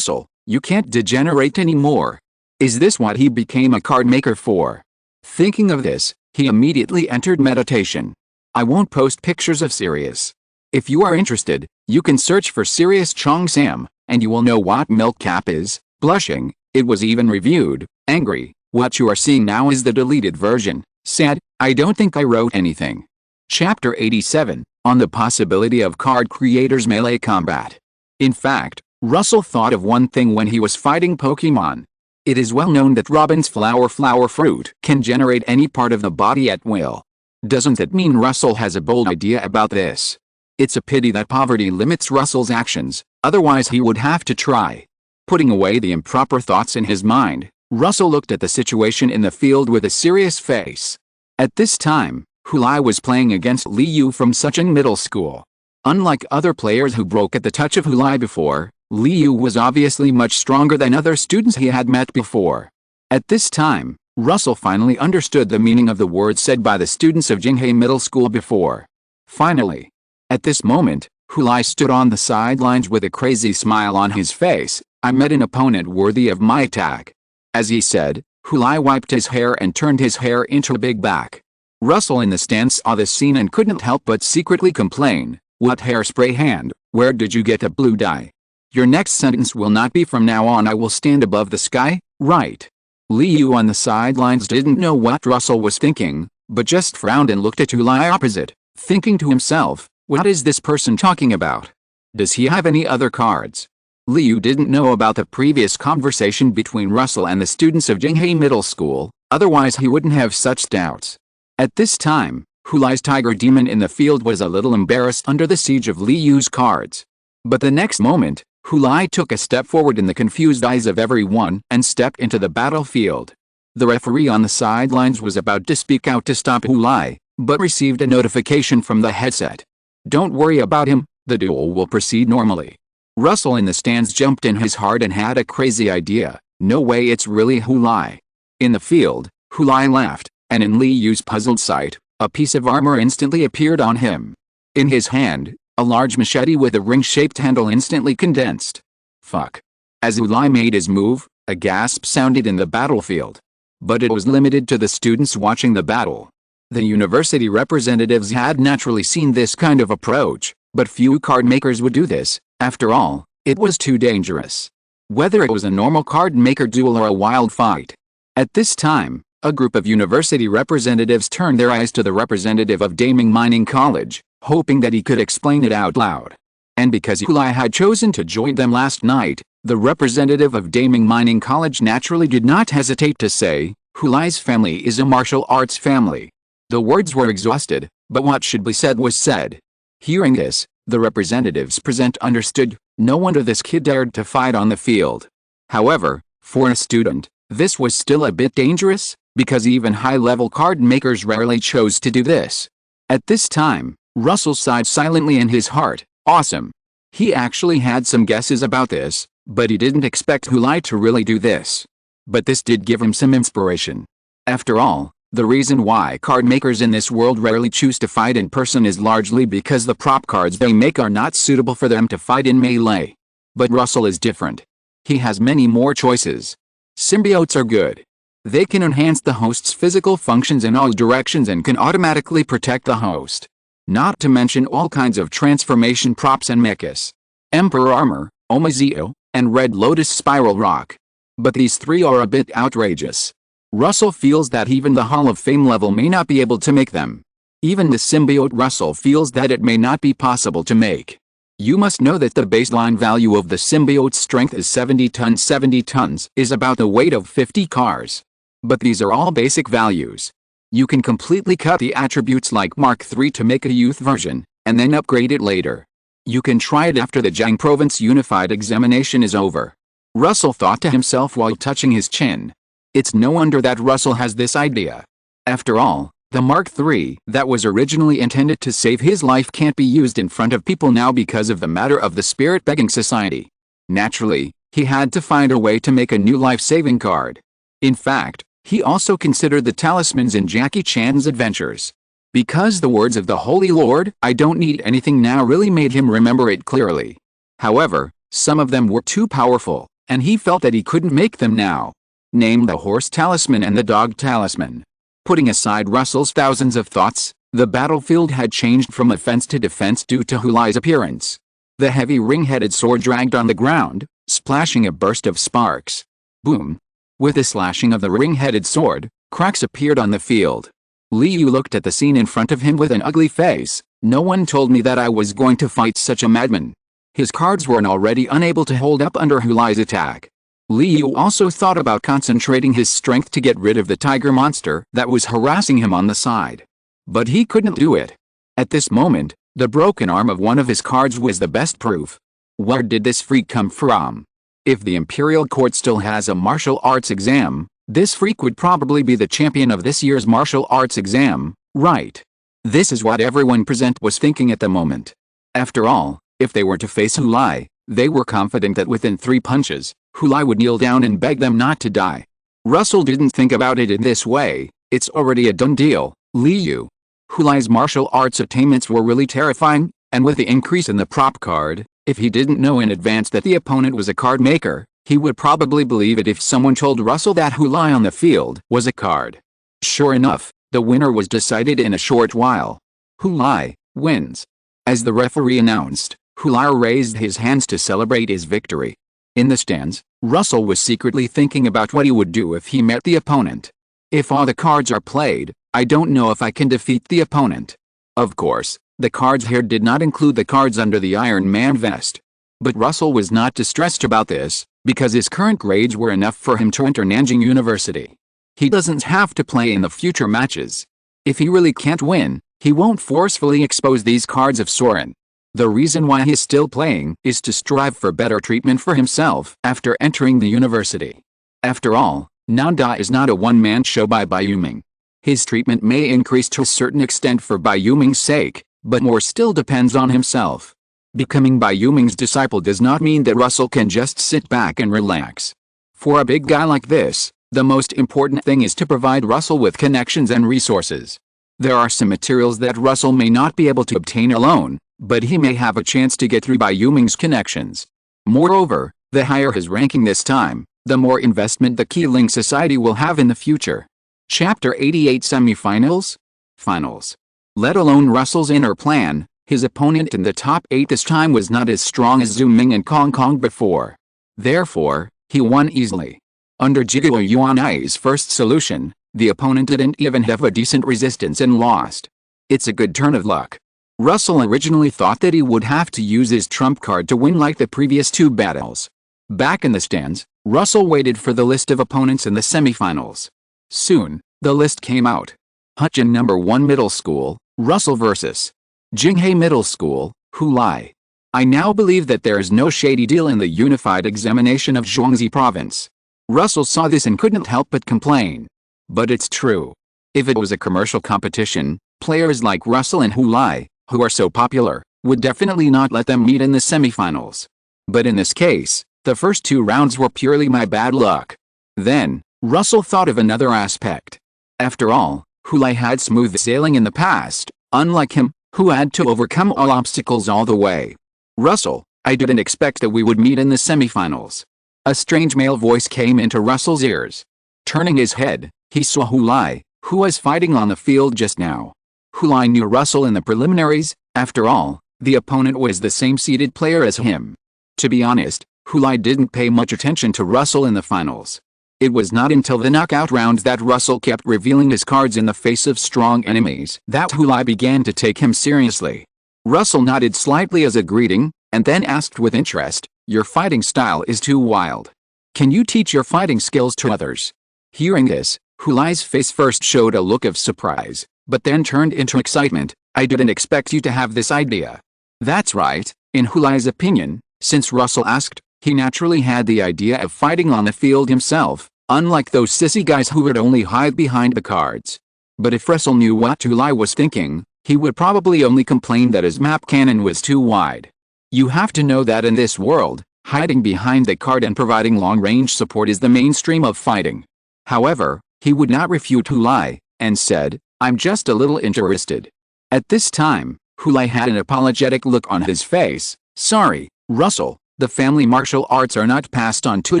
You can't degenerate anymore. Is this what he became a card maker for? Thinking of this, he immediately entered meditation. I won't post pictures of Sirius. If you are interested, you can search for Sirius Cheongsam, and you will know what milk cap is. Blushing, it was even reviewed. Angry, what you are seeing now is the deleted version. Sad, I don't think I wrote anything. Chapter 87, on the possibility of card creators' melee combat. In fact, Russell thought of one thing when he was fighting Pokemon. It is well known that Robin's flower fruit can generate any part of the body at will. Doesn't that mean Russell has a bold idea about this? It's a pity that poverty limits Russell's actions, otherwise he would have to try. Putting away the improper thoughts in his mind, Russell looked at the situation in the field with a serious face. At this time, Hulai was playing against Li Yu from Sucheng Middle School. Unlike other players who broke at the touch of Hulai before, Li Yu was obviously much stronger than other students he had met before. At this time, Russell finally understood the meaning of the words said by the students of Jinghe Middle School before. Finally. At this moment, Hulai stood on the sidelines with a crazy smile on his face. I met an opponent worthy of my attack. As he said, Hulai wiped his hair and turned his hair into a big back. Russell in the stand saw this scene and couldn't help but secretly complain. What hairspray hand, where did you get the blue dye? Your next sentence will not be from now on I will stand above the sky, right? Li Yu on the sidelines didn't know what Russell was thinking, but just frowned and looked at Hulai opposite, thinking to himself, what is this person talking about? Does he have any other cards? Li Yu didn't know about the previous conversation between Russell and the students of Jinghe Middle School, otherwise he wouldn't have such doubts. At this time, Hulai's tiger demon in the field was a little embarrassed under the siege of Li Yu's cards. But the next moment, Hulai took a step forward in the confused eyes of everyone and stepped into the battlefield. The referee on the sidelines was about to speak out to stop Hulai, but received a notification from the headset. Don't worry about him, the duel will proceed normally. Russell in the stands jumped in his heart and had a crazy idea. No way, it's really Hulai. In the field, Hulai laughed, and in Li Yu's puzzled sight, a piece of armor instantly appeared on him. In his hand, a large machete with a ring-shaped handle instantly condensed. Fuck. As Hulai made his move, a gasp sounded in the battlefield. But it was limited to the students watching the battle. The university representatives had naturally seen this kind of approach, but few card makers would do this. After all, it was too dangerous. Whether it was a normal card maker duel or a wild fight. At this time, a group of university representatives turned their eyes to the representative of Daming Mining College, hoping that he could explain it out loud. And because Hulai had chosen to join them last night, the representative of Daming Mining College naturally did not hesitate to say, Hulai's family is a martial arts family. The words were exhausted, but what should be said was said. Hearing this, the representatives present understood, no wonder this kid dared to fight on the field. However, for a student, this was still a bit dangerous, because even high-level card makers rarely chose to do this. At this time, Russell sighed silently in his heart. Awesome. He actually had some guesses about this, but he didn't expect Hulai to really do this. But this did give him some inspiration. After all, the reason why card makers in this world rarely choose to fight in person is largely because the prop cards they make are not suitable for them to fight in melee. But Russell is different. He has many more choices. Symbiotes are good. They can enhance the host's physical functions in all directions and can automatically protect the host. Not to mention all kinds of transformation props and mechas. Emperor Armor, Omazeo, and Red Lotus Spiral Rock. But these three are a bit outrageous. Russell feels that even the Hall of Fame level may not be able to make them. Even the symbiote Russell feels that it may not be possible to make. You must know that the baseline value of the symbiote's strength is 70 tons. 70 tons is about the weight of 50 cars. But these are all basic values. You can completely cut the attributes like Mark III to make a youth version, and then upgrade it later. You can try it after the Jiang Province Unified examination is over. Russell thought to himself while touching his chin. It's no wonder that Russell has this idea. After all, the Mark III that was originally intended to save his life can't be used in front of people now because of the matter of the Spirit Begging Society. Naturally, he had to find a way to make a new life-saving card. In fact, he also considered the talismans in Jackie Chan's adventures. Because the words of the Holy Lord, "I don't need anything now," really made him remember it clearly. However, some of them were too powerful, and he felt that he couldn't make them now. Name the horse talisman and the dog talisman. Putting aside Russell's thousands of thoughts, the battlefield had changed from offense to defense due to Hulai's appearance. The heavy ring-headed sword dragged on the ground, splashing a burst of sparks. Boom! With the slashing of the ring-headed sword, cracks appeared on the field. Liu looked at the scene in front of him with an ugly face. No one told me that I was going to fight such a madman. His cards were already unable to hold up under Hulai's attack. Liu also thought about concentrating his strength to get rid of the tiger monster that was harassing him on the side. But he couldn't do it. At this moment, the broken arm of one of his cards was the best proof. Where did this freak come from? If the Imperial Court still has a martial arts exam, this freak would probably be the champion of this year's martial arts exam, right? This is what everyone present was thinking at the moment. After all, if they were to face Hulai, they were confident that within 3 punches, Hulai would kneel down and beg them not to die. Russell didn't think about it in this way. It's already a done deal, Liu. Hulai's martial arts attainments were really terrifying, and with the increase in the prop card, if he didn't know in advance that the opponent was a card maker, he would probably believe it if someone told Russell that Hulai on the field was a card. Sure enough, the winner was decided in a short while. Hulai wins. As the referee announced, Hulai raised his hands to celebrate his victory. In the stands, Russell was secretly thinking about what he would do if he met the opponent. If all the cards are played, I don't know if I can defeat the opponent. Of course, the cards here did not include the cards under the Iron Man vest. But Russell was not distressed about this, because his current grades were enough for him to enter Nanjing University. He doesn't have to play in the future matches. If he really can't win, he won't forcefully expose these cards of Soren. The reason why he is still playing is to strive for better treatment for himself after entering the university. After all, Nanda is not a one-man show by Bayuming. His treatment may increase to a certain extent for Bayuming's sake, but more still depends on himself. Becoming Bayuming's disciple does not mean that Russell can just sit back and relax. For a big guy like this, the most important thing is to provide Russell with connections and resources. There are some materials that Russell may not be able to obtain alone, but he may have a chance to get through Bayuming's connections. Moreover, the higher his ranking this time, the more investment the Qi Ling Society will have in the future. Chapter 88 Semifinals? Finals. Let alone Russell's inner plan, his opponent in the top 8 this time was not as strong as Zhu Ming and Kong Kong before. Therefore, he won easily. Under Jigao Yuanai's first solution, the opponent didn't even have a decent resistance and lost. It's a good turn of luck. Russell originally thought that he would have to use his trump card to win like the previous 2 battles. Back in the stands, Russell waited for the list of opponents in the semifinals. Soon, the list came out. Hutchin No. 1 Middle School, Russell vs. Jinghe Middle School, Hulai. I now believe that there is no shady deal in the unified examination of Zhuangzi province. Russell saw this and couldn't help but complain. But it's true. If it was a commercial competition, players like Russell and Hulai, who are so popular, would definitely not let them meet in the semifinals. But in this case, the first 2 rounds were purely my bad luck. Then, Russell thought of another aspect. After all, Hulai had smooth sailing in the past, unlike him, who had to overcome all obstacles all the way. Russell, I didn't expect that we would meet in the semifinals. A strange male voice came into Russell's ears. Turning his head, he saw Hulai, who was fighting on the field just now. Hulai knew Russell in the preliminaries. After all, the opponent was the same seeded player as him. To be honest, Hulai didn't pay much attention to Russell in the finals. It was not until the knockout rounds that Russell kept revealing his cards in the face of strong enemies that Hulai began to take him seriously. Russell nodded slightly as a greeting, and then asked with interest, "Your fighting style is too wild. Can you teach your fighting skills to others?" Hearing this, Hulai's face first showed a look of surprise, but then turned into excitement. "I didn't expect you to have this idea." That's right, in Hulai's opinion, since Russell asked, he naturally had the idea of fighting on the field himself, unlike those sissy guys who would only hide behind the cards. But if Russell knew what Hulai was thinking, he would probably only complain that his map cannon was too wide. You have to know that in this world, hiding behind the card and providing long-range support is the mainstream of fighting. However, he would not refute Hulai, and said, "I'm just a little interested." At this time, Hulai had an apologetic look on his face. "Sorry, Russell, The family martial arts are not passed on to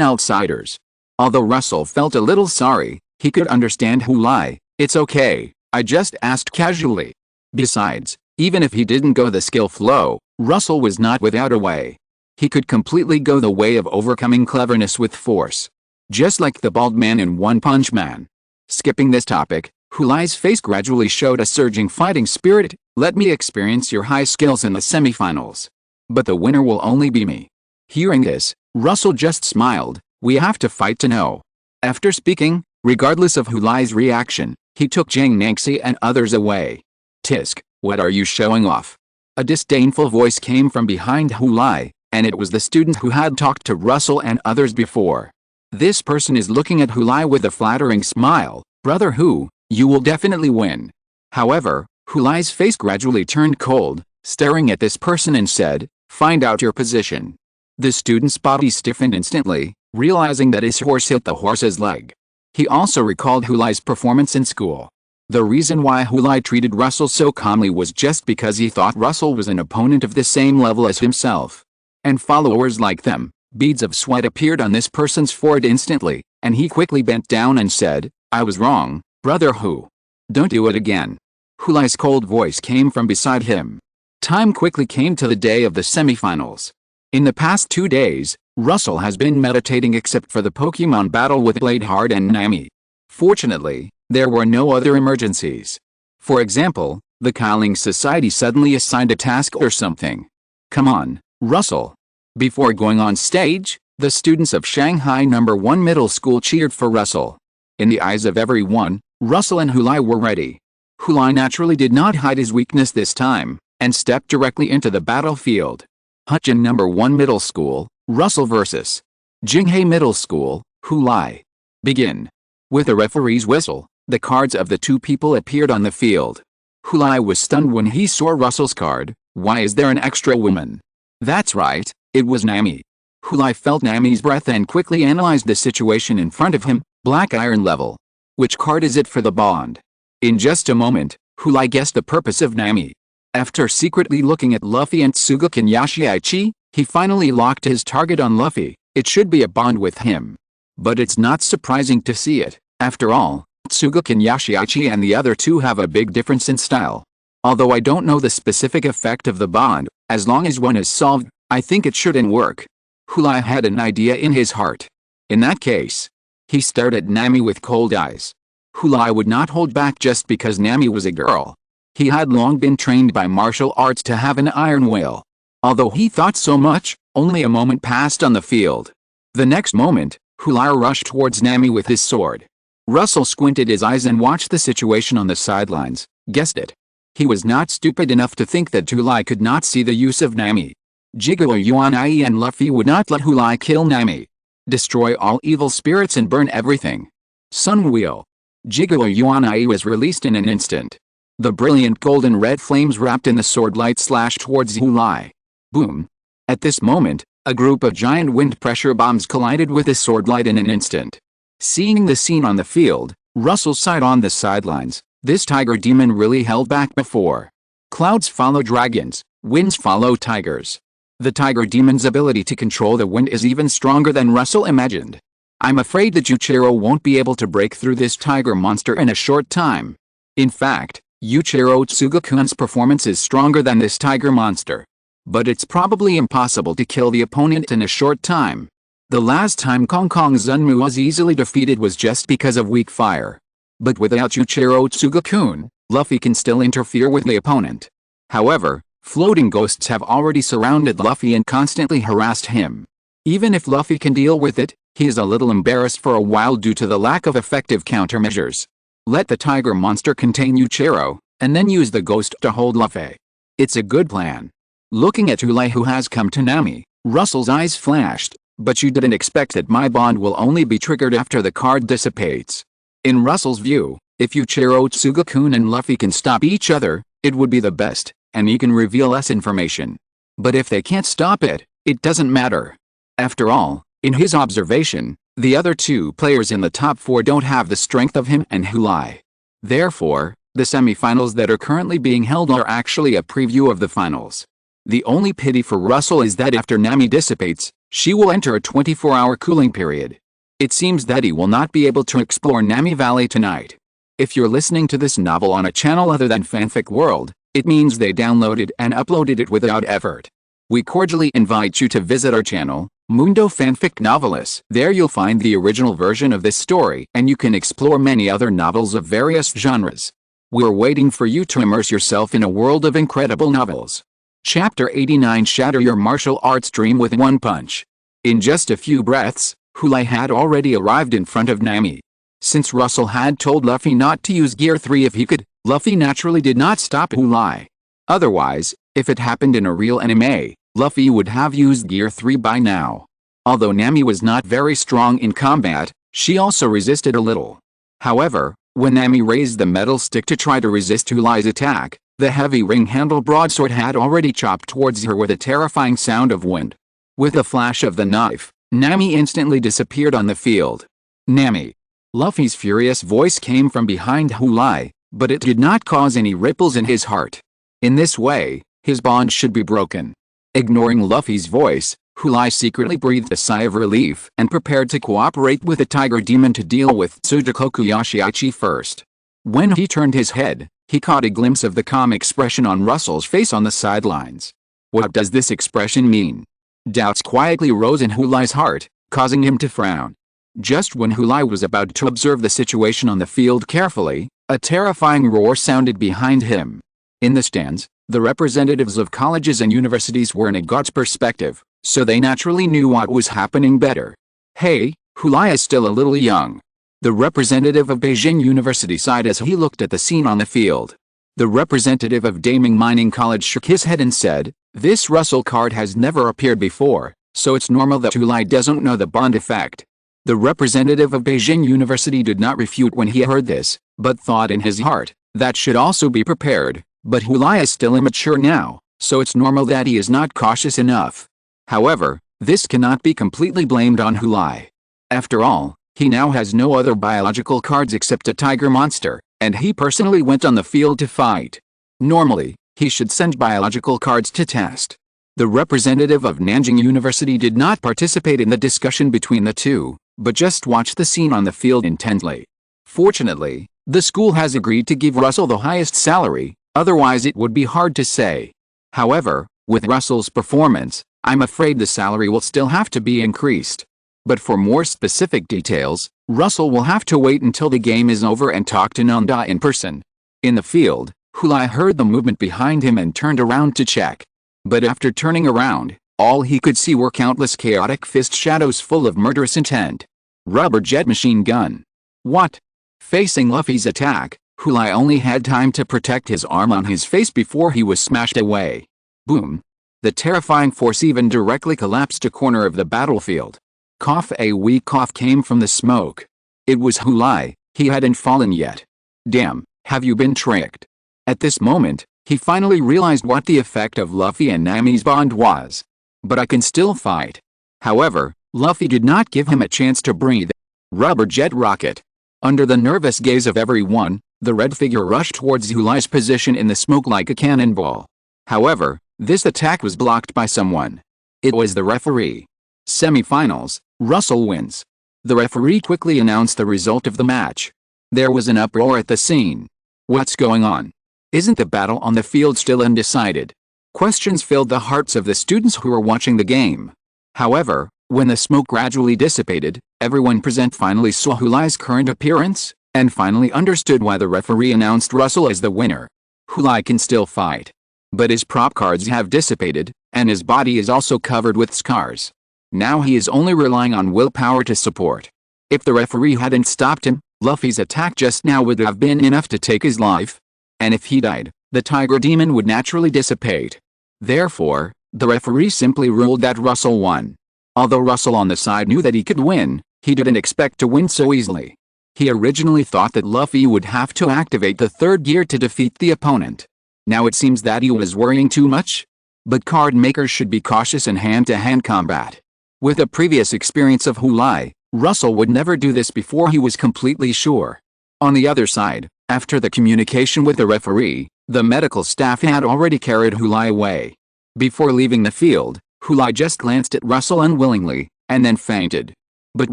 outsiders. Although Russell felt a little sorry, he could understand Hulai. It's okay, I just asked casually. Besides, even if he didn't go the skill flow, Russell was not without a way. He could completely go the way of overcoming cleverness with force. Just like the bald man in One Punch Man. Skipping this topic, Hulai's face gradually showed a surging fighting spirit. Let me experience your high skills in the semifinals. But the winner will only be me. Hearing this, Russell just smiled. We have to fight to know. After speaking, regardless of Hulai's reaction, he took Jiang Naxi and others away. Tisk, what are you showing off? A disdainful voice came from behind Hulai, and it was the student who had talked to Russell and others before. This person is looking at Hulai with a flattering smile. Brother Hu, you will definitely win. However, Hulai's face gradually turned cold, staring at this person and said, find out your position. The student's body stiffened instantly, realizing that his horse hit the horse's leg. He also recalled Hulai's performance in school. The reason why Hulai treated Russell so calmly was just because he thought Russell was an opponent of the same level as himself. And followers like them. Beads of sweat appeared on this person's forehead instantly, and he quickly bent down and said, I was wrong, Brother Hu. Don't do it again. Hulai's cold voice came from beside him. Time quickly came to the day of the semifinals. In the past 2 days, Russell has been meditating except for the Pokemon battle with Bladeheart and Nami. Fortunately, there were no other emergencies. For example, the Qi Ling Society suddenly assigned a task or something. Come on, Russell. Before going on stage, the students of Shanghai No. 1 Middle School cheered for Russell. In the eyes of everyone, Russell and Hulai were ready. Hulai naturally did not hide his weakness this time, and stepped directly into the battlefield. Hutchin No. 1 Middle School, Russell vs. Jinghe Middle School, Hulai. Begin. With a referee's whistle, the cards of the two people appeared on the field. Hulai was stunned when he saw Russell's card. Why is there an extra woman? That's right. It was Nami. Hulai felt Nami's breath and quickly analyzed the situation in front of him. Black iron level. Which card is it for the bond? In just a moment, Hulai guessed the purpose of Nami. After secretly looking at Luffy and Tsugikuni Yoshiichi, he finally locked his target on Luffy. It should be a bond with him. But it's not surprising to see it. After all, Tsugikuni Yoshiichi and the other two have a big difference in style. Although I don't know the specific effect of the bond, as long as one is solved, I think it shouldn't work. Hulai had an idea in his heart. In that case, he stared at Nami with cold eyes. Hulai would not hold back just because Nami was a girl. He had long been trained by martial arts to have an iron will. Although he thought so much, only a moment passed on the field. The next moment, Hulai rushed towards Nami with his sword. Russell squinted his eyes and watched the situation on the sidelines. Guessed it. He was not stupid enough to think that Hulai could not see the use of Nami. Jiggler Yuanai and Luffy would not let Hulai kill Nami. Destroy all evil spirits and burn everything. Sun Wheel. Jiggler Yuanai was released in an instant. The brilliant golden red flames wrapped in the sword light slashed towards Hulai. Boom. At this moment, a group of giant wind pressure bombs collided with the sword light in an instant. Seeing the scene on the field, Russell sighed on the sidelines. This tiger demon really held back before. Clouds follow dragons, winds follow tigers. The tiger demon's ability to control the wind is even stronger than Russell imagined. I'm afraid that Yuichiro won't be able to break through this tiger monster in a short time. In fact, Yoriichi Tsugikuni's performance is stronger than this tiger monster. But it's probably impossible to kill the opponent in a short time. The last time Kong Kong Zunmu was easily defeated was just because of weak fire. But without Yoriichi Tsugikuni, Luffy can still interfere with the opponent. However, floating ghosts have already surrounded Luffy and constantly harassed him. Even if Luffy can deal with it, he is a little embarrassed for a while due to the lack of effective countermeasures. Let the tiger monster contain Yoriichi, and then use the ghost to hold Luffy. It's a good plan. Looking at Hulai who has come to Nami, Russell's eyes flashed. But you didn't expect that my bond will only be triggered after the card dissipates. In Russell's view, if Yoriichi Tsugikuni and Luffy can stop each other, it would be the best, and he can reveal less information. But if they can't stop it, it doesn't matter. After all, in his observation, the other two players in the top 4 don't have the strength of him and Hulai. Therefore, the semifinals that are currently being held are actually a preview of the finals. The only pity for Russell is that after Nami dissipates, she will enter a 24-hour cooling period. It seems that he will not be able to explore Nami Valley tonight. If you're listening to this novel on a channel other than Fanfic World, it means they downloaded and uploaded it without effort. We cordially invite you to visit our channel, Mundo Fanfic Novelis. There you'll find the original version of this story and you can explore many other novels of various genres. We're waiting for you to immerse yourself in a world of incredible novels. Chapter 89 Shatter Your Martial Arts Dream with One Punch. In just a few breaths, Hulai had already arrived in front of Nami. Since Russell had told Luffy not to use Gear 3 if he could, Luffy naturally did not stop Hulai. Otherwise, if it happened in a real anime, Luffy would have used Gear 3 by now. Although Nami was not very strong in combat, she also resisted a little. However, when Nami raised the metal stick to try to resist Hulai's attack, the heavy ring-handled broadsword had already chopped towards her with a terrifying sound of wind. With a flash of the knife, Nami instantly disappeared on the field. Nami! Luffy's furious voice came from behind Hulai, but it did not cause any ripples in his heart. In this way, his bond should be broken. Ignoring Luffy's voice, Hulai secretly breathed a sigh of relief and prepared to cooperate with the Tiger Demon to deal with Tsugikuni Yoshiichi first. When he turned his head, he caught a glimpse of the calm expression on Russell's face on the sidelines. What does this expression mean? Doubts quietly rose in Hulai's heart, causing him to frown. Just when Hulai was about to observe the situation on the field carefully, a terrifying roar sounded behind him. In the stands, the representatives of colleges and universities were in a god's perspective, so they naturally knew what was happening better. Hey, Hulai is still a little young. The representative of Beijing University sighed as he looked at the scene on the field. The representative of Daming Mining College shook his head and said, "This Russell card has never appeared before, so it's normal that Hulai doesn't know the bond effect." The representative of Beijing University did not refute when he heard this, but thought in his heart, that should also be prepared, but Hulai is still immature now, so it's normal that he is not cautious enough. However, this cannot be completely blamed on Hulai. After all, he now has no other biological cards except a tiger monster, and he personally went on the field to fight. Normally, he should send biological cards to test. The representative of Nanjing University did not participate in the discussion between the two, but just watched the scene on the field intently. Fortunately, the school has agreed to give Russell the highest salary, otherwise it would be hard to say. However, with Russell's performance, I'm afraid the salary will still have to be increased. But for more specific details, Russell will have to wait until the game is over and talk to Nanda in person. In the field, Hulai heard the movement behind him and turned around to check. But after turning around, all he could see were countless chaotic fist shadows full of murderous intent. Rubber jet machine gun. What? Facing Luffy's attack, Hulai only had time to protect his arm on his face before he was smashed away. Boom. The terrifying force even directly collapsed a corner of the battlefield. Cough. A weak cough came from the smoke. It was Hulai. He hadn't fallen yet. Damn, have you been tricked? At this moment, he finally realized what the effect of Luffy and Nami's bond was. But I can still fight. However, Luffy did not give him a chance to breathe. Rubber jet rocket. Under the nervous gaze of everyone, the red figure rushed towards Hulai's position in the smoke like a cannonball. However, this attack was blocked by someone. It was the referee. Semi-finals, Russell wins. The referee quickly announced the result of the match. There was an uproar at the scene. What's going on? Isn't the battle on the field still undecided? Questions filled the hearts of the students who were watching the game. However, when the smoke gradually dissipated, everyone present finally saw Hulai's current appearance, and finally understood why the referee announced Russell as the winner. Hulai can still fight. But his prop cards have dissipated, and his body is also covered with scars. Now he is only relying on willpower to support. If the referee hadn't stopped him, Luffy's attack just now would have been enough to take his life. And if he died, the Tiger Demon would naturally dissipate. Therefore, the referee simply ruled that Russell won. Although Russell on the side knew that he could win, he didn't expect to win so easily. He originally thought that Luffy would have to activate the third gear to defeat the opponent. Now it seems that he was worrying too much. But card makers should be cautious in hand-to-hand combat. With a previous experience of Hulai, Russell would never do this before he was completely sure. On the other side, after the communication with the referee, the medical staff had already carried Hulai away. Before leaving the field, Hulai just glanced at Russell unwillingly, and then fainted. But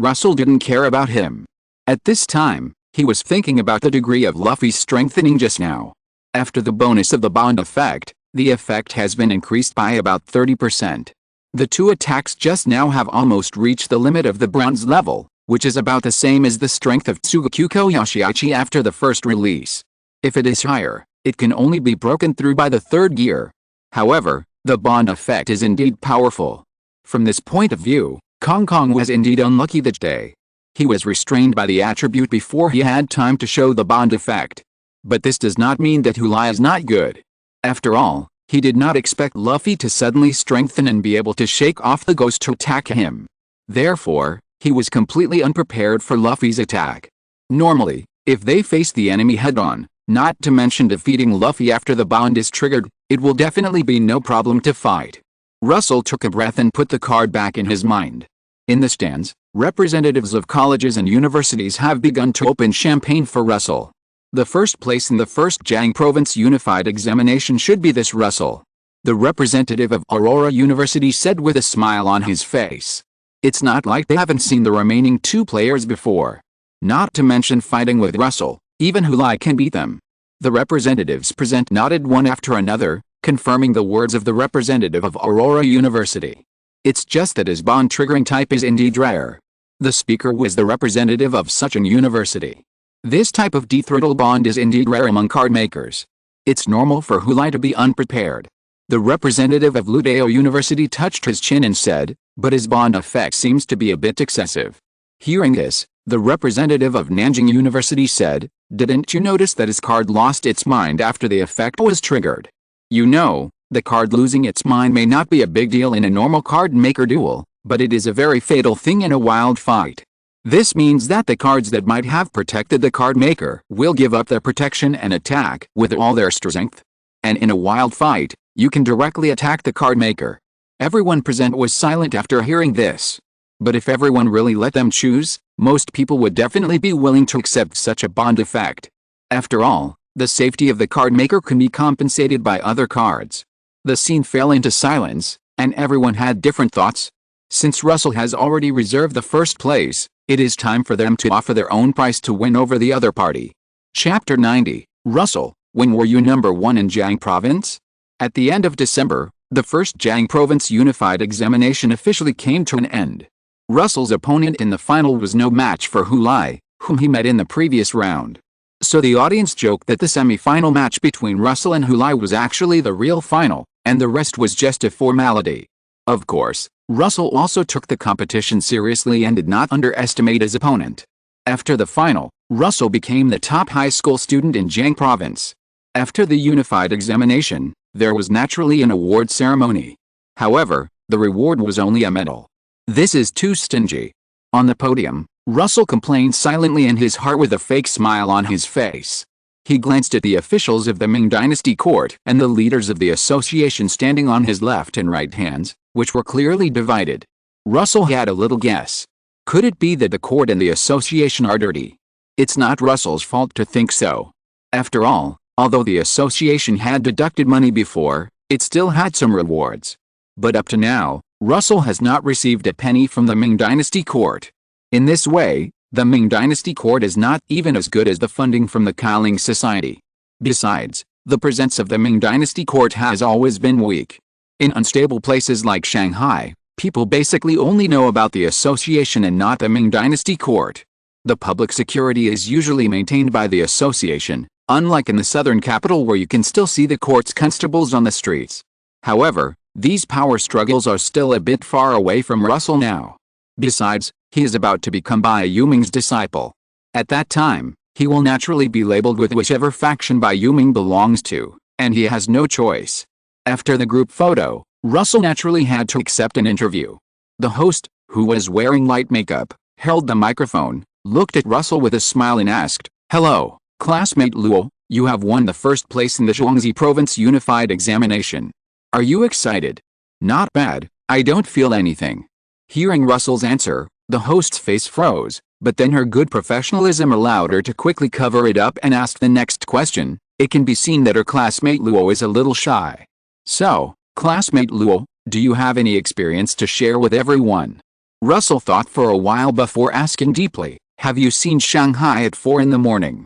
Russell didn't care about him. At this time, he was thinking about the degree of Luffy's strengthening just now. After the bonus of the bond effect, the effect has been increased by about 30%. The two attacks just now have almost reached the limit of the bronze level, which is about the same as the strength of Tsugikuni Yoshiichi after the first release. If it is higher, it can only be broken through by the third gear. However, the bond effect is indeed powerful. From this point of view, Kong Kong was indeed unlucky that day. He was restrained by the attribute before he had time to show the bond effect. But this does not mean that Hulai is not good. After all, he did not expect Luffy to suddenly strengthen and be able to shake off the ghost to attack him. Therefore, he was completely unprepared for Luffy's attack. Normally, if they face the enemy head-on, not to mention defeating Luffy after the bond is triggered, it will definitely be no problem to fight. Russell took a breath and put the card back in his mind. In the stands, representatives of colleges and universities have begun to open champagne for Russell. The first place in the first Jiang Province Unified Examination should be this Russell. The representative of Aurora University said with a smile on his face. It's not like they haven't seen the remaining two players before. Not to mention fighting with Russell, even Hulai can beat them. The representatives present nodded one after another, confirming the words of the representative of Aurora University. It's just that his bond triggering type is indeed rare. The speaker was the representative of such an university. This type of dethrottle bond is indeed rare among card makers. It's normal for Hulai to be unprepared. The representative of Ludeo University touched his chin and said, but his bond effect seems to be a bit excessive. Hearing this, the representative of Nanjing University said, didn't you notice that his card lost its mind after the effect was triggered? You know, the card losing its mind may not be a big deal in a normal card maker duel, but it is a very fatal thing in a wild fight. This means that the cards that might have protected the card maker will give up their protection and attack with all their strength. And in a wild fight, you can directly attack the card maker. Everyone present was silent after hearing this. But if everyone really let them choose, most people would definitely be willing to accept such a bond effect. After all, the safety of the card maker can be compensated by other cards. The scene fell into silence, and everyone had different thoughts. Since Russell has already reserved the first place, it is time for them to offer their own price to win over the other party. Chapter 90, Russell, when were you number 1 in Jiang Province? At the end of December, the first Jiang Province Unified Examination officially came to an end. Russell's opponent in the final was no match for Hulai, whom he met in the previous round. So the audience joked that the semi-final match between Russell and Hulai was actually the real final, and the rest was just a formality. Of course, Russell also took the competition seriously and did not underestimate his opponent. After the final, Russell became the top high school student in Jiang Province. After the unified examination, there was naturally an award ceremony. However, the reward was only a medal. This is too stingy. On the podium, Russell complained silently in his heart with a fake smile on his face. He glanced at the officials of the Ming Dynasty court and the leaders of the association standing on his left and right hands, which were clearly divided. Russell had a little guess. Could it be that the court and the association are dirty? It's not Russell's fault to think so. After all, although the association had deducted money before, it still had some rewards. But up to now, Russell has not received a penny from the Ming Dynasty court. In this way, the Ming Dynasty court is not even as good as the funding from the Qi Ling Society. Besides, the presence of the Ming Dynasty court has always been weak. In unstable places like Shanghai, people basically only know about the association and not the Ming Dynasty court. The public security is usually maintained by the association, unlike in the southern capital where you can still see the court's constables on the streets. However, these power struggles are still a bit far away from Russell now. Besides, he is about to become Bai Yuming's disciple. At that time, he will naturally be labeled with whichever faction Bai Yuming belongs to, and he has no choice. After the group photo, Russell naturally had to accept an interview. The host, who was wearing light makeup, held the microphone, looked at Russell with a smile and asked, "Hello, classmate Luo, you have won the first place in the Zhuangzi Province Unified Examination. Are you excited?" "Not bad, I don't feel anything." Hearing Russell's answer, the host's face froze, but then her good professionalism allowed her to quickly cover it up and ask the next question. It can be seen that her classmate Luo is a little shy. "So, Classmate Luo, do you have any experience to share with everyone? Russell thought for a while before asking deeply, have you seen Shanghai at 4 in the morning?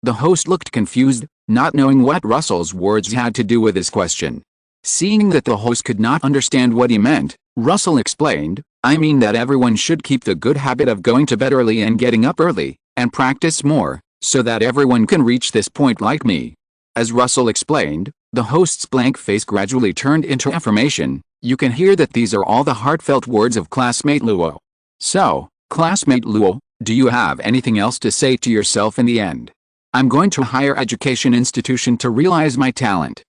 The host looked confused, not knowing what Russell's words had to do with his question. Seeing that the host could not understand what he meant, Russell explained, I mean that everyone should keep the good habit of going to bed early and getting up early, and practice more, so that everyone can reach this point like me. As Russell explained, the host's blank face gradually turned into affirmation. You can hear that these are all the heartfelt words of classmate Luo. So, classmate Luo, do you have anything else to say to yourself in the end? I'm going to a higher education institution to realize my talent.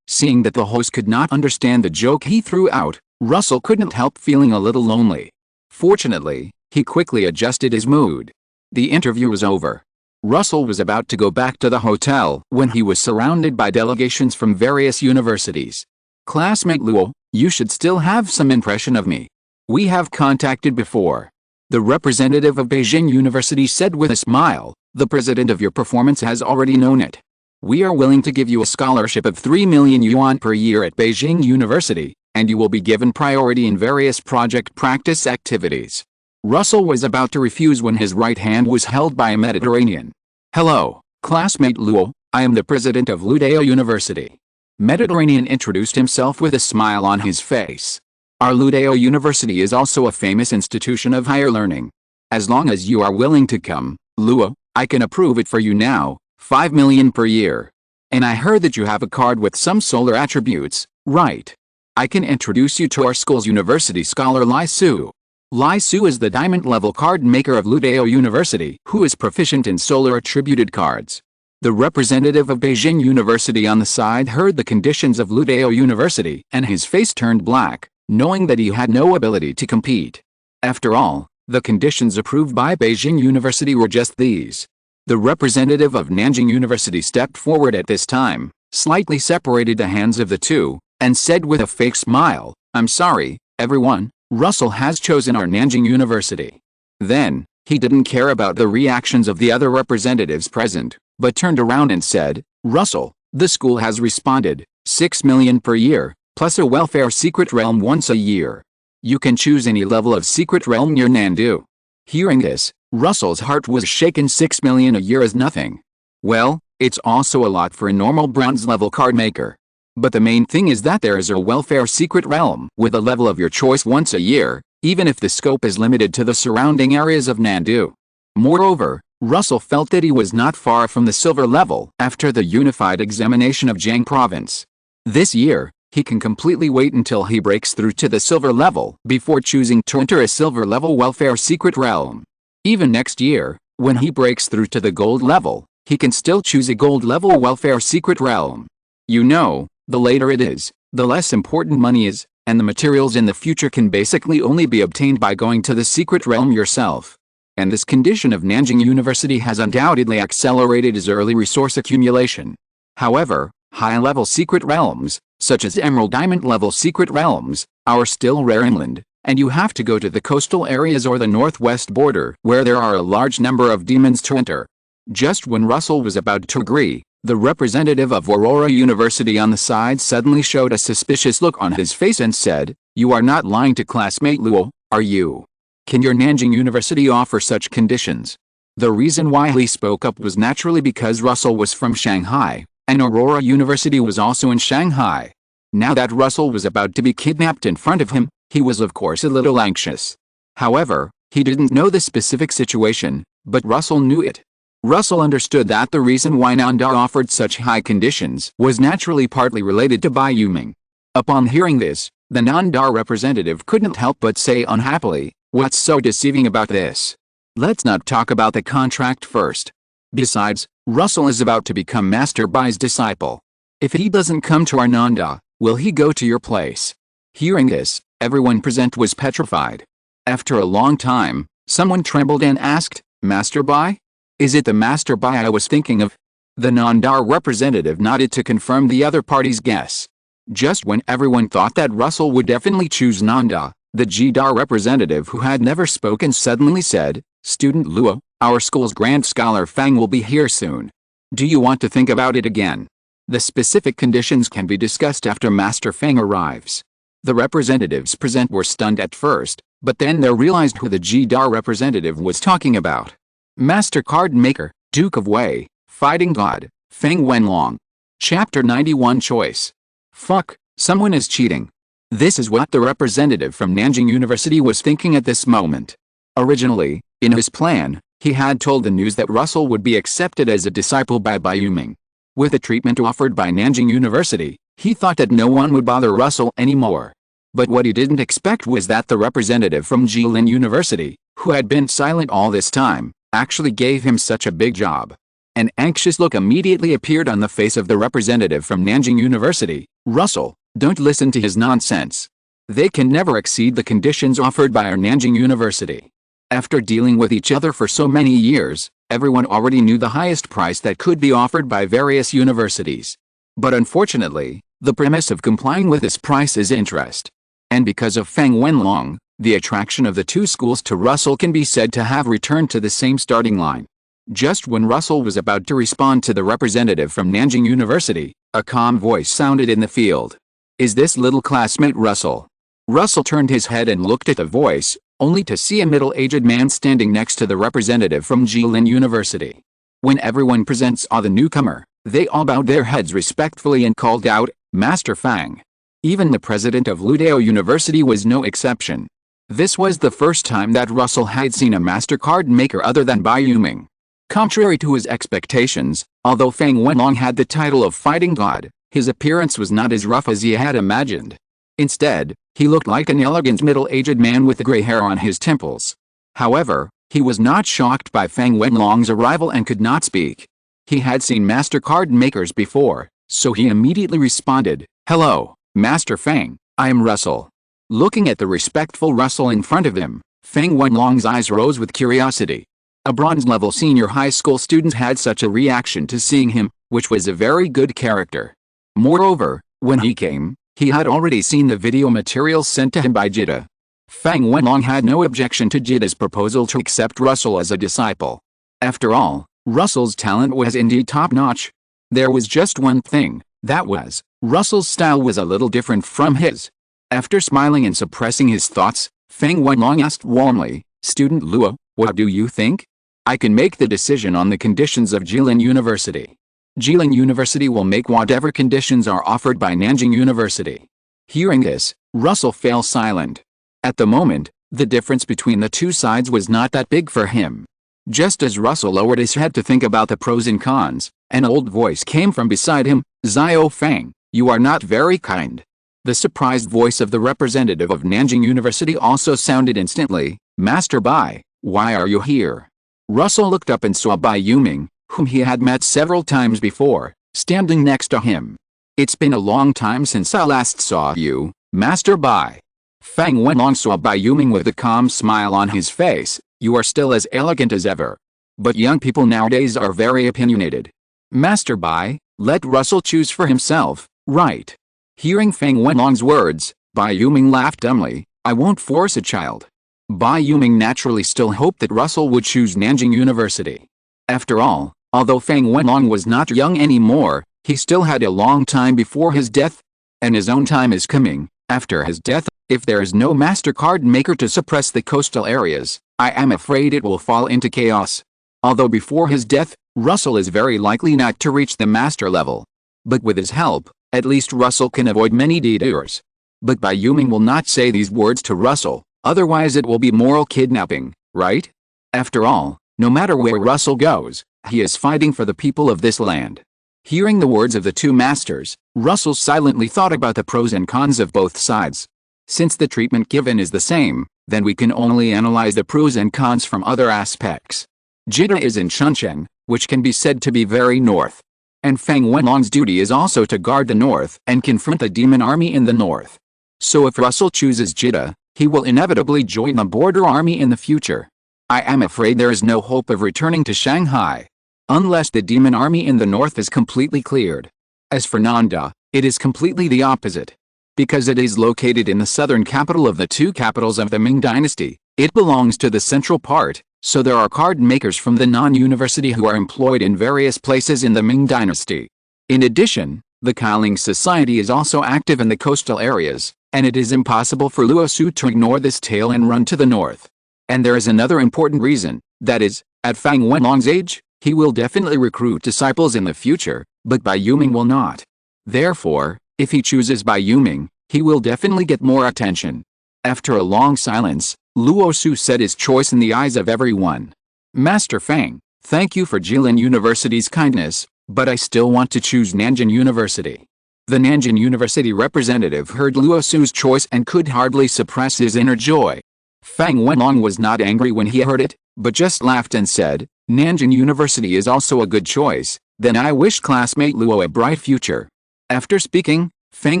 Seeing that the host could not understand the joke he threw out, Russell couldn't help feeling a little lonely. Fortunately, he quickly adjusted his mood. The interview was over. Russell was about to go back to the hotel when he was surrounded by delegations from various universities. Classmate Luo, you should still have some impression of me. We have contacted before. The representative of Beijing University said with a smile, the president of your performance has already known it. We are willing to give you a scholarship of 3 million yuan per year at Beijing University, and you will be given priority in various project practice activities. Russell was about to refuse when his right hand was held by a Mediterranean. Hello, classmate Luo, I am the president of Ludeo University. Mediterranean introduced himself with a smile on his face. Our Ludeo University is also a famous institution of higher learning. As long as you are willing to come, Luo, I can approve it for you now, 5 million per year. And I heard that you have a card with some solar attributes, right? I can introduce you to our school's university scholar Lai Su. Lai Su is the diamond-level card maker of Ludeo University who is proficient in solar-attributed cards. The representative of Beijing University on the side heard the conditions of Ludeo University and his face turned black, knowing that he had no ability to compete. After all, the conditions approved by Beijing University were just these. The representative of Nanjing University stepped forward at this time, slightly separated the hands of the two, and said with a fake smile, I'm sorry, everyone, Russell has chosen our Nanjing University. Then, he didn't care about the reactions of the other representatives present, but turned around and said, Russell, the school has responded, 6 million per year, plus a welfare secret realm once a year. You can choose any level of secret realm near Nandu. Hearing this, Russell's heart was shaken. 6 million a year is nothing. Well, it's also a lot for a normal bronze-level card maker. But the main thing is that there is a welfare secret realm with a level of your choice once a year, even if the scope is limited to the surrounding areas of Nandu. Moreover, Russell felt that he was not far from the silver level after the unified examination of Jiang province. This year, he can completely wait until he breaks through to the silver level before choosing to enter a silver level welfare secret realm. Even next year, when he breaks through to the gold level, he can still choose a gold level welfare secret realm. You know, the later it is, the less important money is, and the materials in the future can basically only be obtained by going to the secret realm yourself. And this condition of Nanjing University has undoubtedly accelerated his early resource accumulation. However, high-level secret realms, such as Emerald Diamond-level secret realms, are still rare inland, and you have to go to the coastal areas or the northwest border where there are a large number of demons to enter. Just when Russell was about to agree, the representative of Aurora University on the side suddenly showed a suspicious look on his face and said, You are not lying to classmate Luo, are you? Can your Nanjing University offer such conditions? The reason why he spoke up was naturally because Russell was from Shanghai, and Aurora University was also in Shanghai. Now that Russell was about to be kidnapped in front of him, he was of course a little anxious. However, he didn't know the specific situation, but Russell knew it. Russell understood that the reason why Nanda offered such high conditions was naturally partly related to Bai Yuming. Upon hearing this, the Nanda representative couldn't help but say unhappily, What's so deceiving about this? Let's not talk about the contract first. Besides, Russell is about to become Master Bai's disciple. If he doesn't come to our Nanda, will he go to your place? Hearing this, everyone present was petrified. After a long time, someone trembled and asked, Master Bai? Is it the Master Bai I was thinking of? The Nanda representative nodded to confirm the other party's guess. Just when everyone thought that Russell would definitely choose Nanda, the Jida representative who had never spoken suddenly said, Student Luo, our school's grand scholar Fang will be here soon. Do you want to think about it again? The specific conditions can be discussed after Master Fang arrives. The representatives present were stunned at first, but then they realized who the Jidar representative was talking about. Master Card Maker, Duke of Wei, Fighting God, Feng Wenlong. Chapter 91 Choice. Fuck, someone is cheating. This is what the representative from Nanjing University was thinking at this moment. Originally, in his plan, he had told the news that Russell would be accepted as a disciple by Yuming. With the treatment offered by Nanjing University, he thought that no one would bother Russell anymore. But what he didn't expect was that the representative from Qi Ling University, who had been silent all this time, actually gave him such a big job. An anxious look immediately appeared on the face of the representative from Nanjing University. Russell, don't listen to his nonsense. They can never exceed the conditions offered by our Nanjing University. After dealing with each other for so many years, everyone already knew the highest price that could be offered by various universities. But unfortunately, the premise of complying with this price is interest. And because of Feng Wenlong, the attraction of the two schools to Russell can be said to have returned to the same starting line. Just when Russell was about to respond to the representative from Nanjing University, a calm voice sounded in the field. Is this little classmate Russell? Russell turned his head and looked at the voice, only to see a middle-aged man standing next to the representative from Qi Ling University. When everyone present saw the newcomer, they all bowed their heads respectfully and called out, Master Fang. Even the president of Ludao University was no exception. This was the first time that Russell had seen a master card maker other than Bai Yuming. Contrary to his expectations, although Feng Wenlong had the title of Fighting God, his appearance was not as rough as he had imagined. Instead, he looked like an elegant middle-aged man with gray hair on his temples. However, he was not shocked by Feng Wenlong's arrival and could not speak. He had seen master card makers before, so he immediately responded, Hello, Master Feng, I am Russell. Looking at the respectful Russell in front of him, Feng Wenlong's eyes rose with curiosity. A bronze-level senior high school student had such a reaction to seeing him, which was a very good character. Moreover, when he came, he had already seen the video materials sent to him by Jida. Feng Wenlong had no objection to Jida's proposal to accept Russell as a disciple. After all, Russell's talent was indeed top-notch. There was just one thing, that was, Russell's style was a little different from his. After smiling and suppressing his thoughts, Feng Wenlong asked warmly, Student Luo, what do you think? I can make the decision on the conditions of Qi Ling University. Qi Ling University will make whatever conditions are offered by Nanjing University. Hearing this, Russell fell silent. At the moment, the difference between the two sides was not that big for him. Just as Russell lowered his head to think about the pros and cons, an old voice came from beside him, Xiao Fang, you are not very kind. The surprised voice of the representative of Nanjing University also sounded instantly, Master Bai, why are you here? Russell looked up and saw Bai Yuming, whom he had met several times before, standing next to him. It's been a long time since I last saw you, Master Bai. Feng Wenlong saw Bai Yuming with a calm smile on his face, you are still as elegant as ever. But young people nowadays are very opinionated. Master Bai, let Russell choose for himself, right? Hearing Feng Wenlong's words, Bai Yuming laughed dumbly, I won't force a child. Bai Yuming naturally still hoped that Russell would choose Nanjing University. After all, although Feng Wenlong was not young anymore, he still had a long time before his death. And his own time is coming, after his death, if there is no master card maker to suppress the coastal areas, I am afraid it will fall into chaos. Although before his death, Russell is very likely not to reach the master level. But with his help, at least Russell can avoid many detours. But Bai Yuming will not say these words to Russell, otherwise it will be moral kidnapping, right? After all, no matter where Russell goes, he is fighting for the people of this land. Hearing the words of the two masters, Russell silently thought about the pros and cons of both sides. Since the treatment given is the same, then we can only analyze the pros and cons from other aspects. Jida is in Chuncheon, which can be said to be very north. And Feng Wenlong's duty is also to guard the north and confront the demon army in the north. So if Russell chooses Jida, he will inevitably join the border army in the future. I am afraid there is no hope of returning to Shanghai, unless the demon army in the north is completely cleared. As for Nanda, it is completely the opposite. Because it is located in the southern capital of the two capitals of the Ming dynasty, it belongs to the central part, so there are card makers from the non-university who are employed in various places in the Ming dynasty. In addition, the Qi Ling Society is also active in the coastal areas, and it is impossible for Luo Su to ignore this tale and run to the north. And there is another important reason, that is, at Fang Wenlong's age, he will definitely recruit disciples in the future, but Bai Yuming will not. Therefore, if he chooses Bai Yuming, he will definitely get more attention. After a long silence, Luo Su said his choice in the eyes of everyone. Master Fang, thank you for Jilin University's kindness, but I still want to choose Nanjing University. The Nanjing University representative heard Luo Su's choice and could hardly suppress his inner joy. Fang Wenlong was not angry when he heard it, but just laughed and said, Nanjing University is also a good choice, then I wish classmate Luo a bright future. After speaking, Fang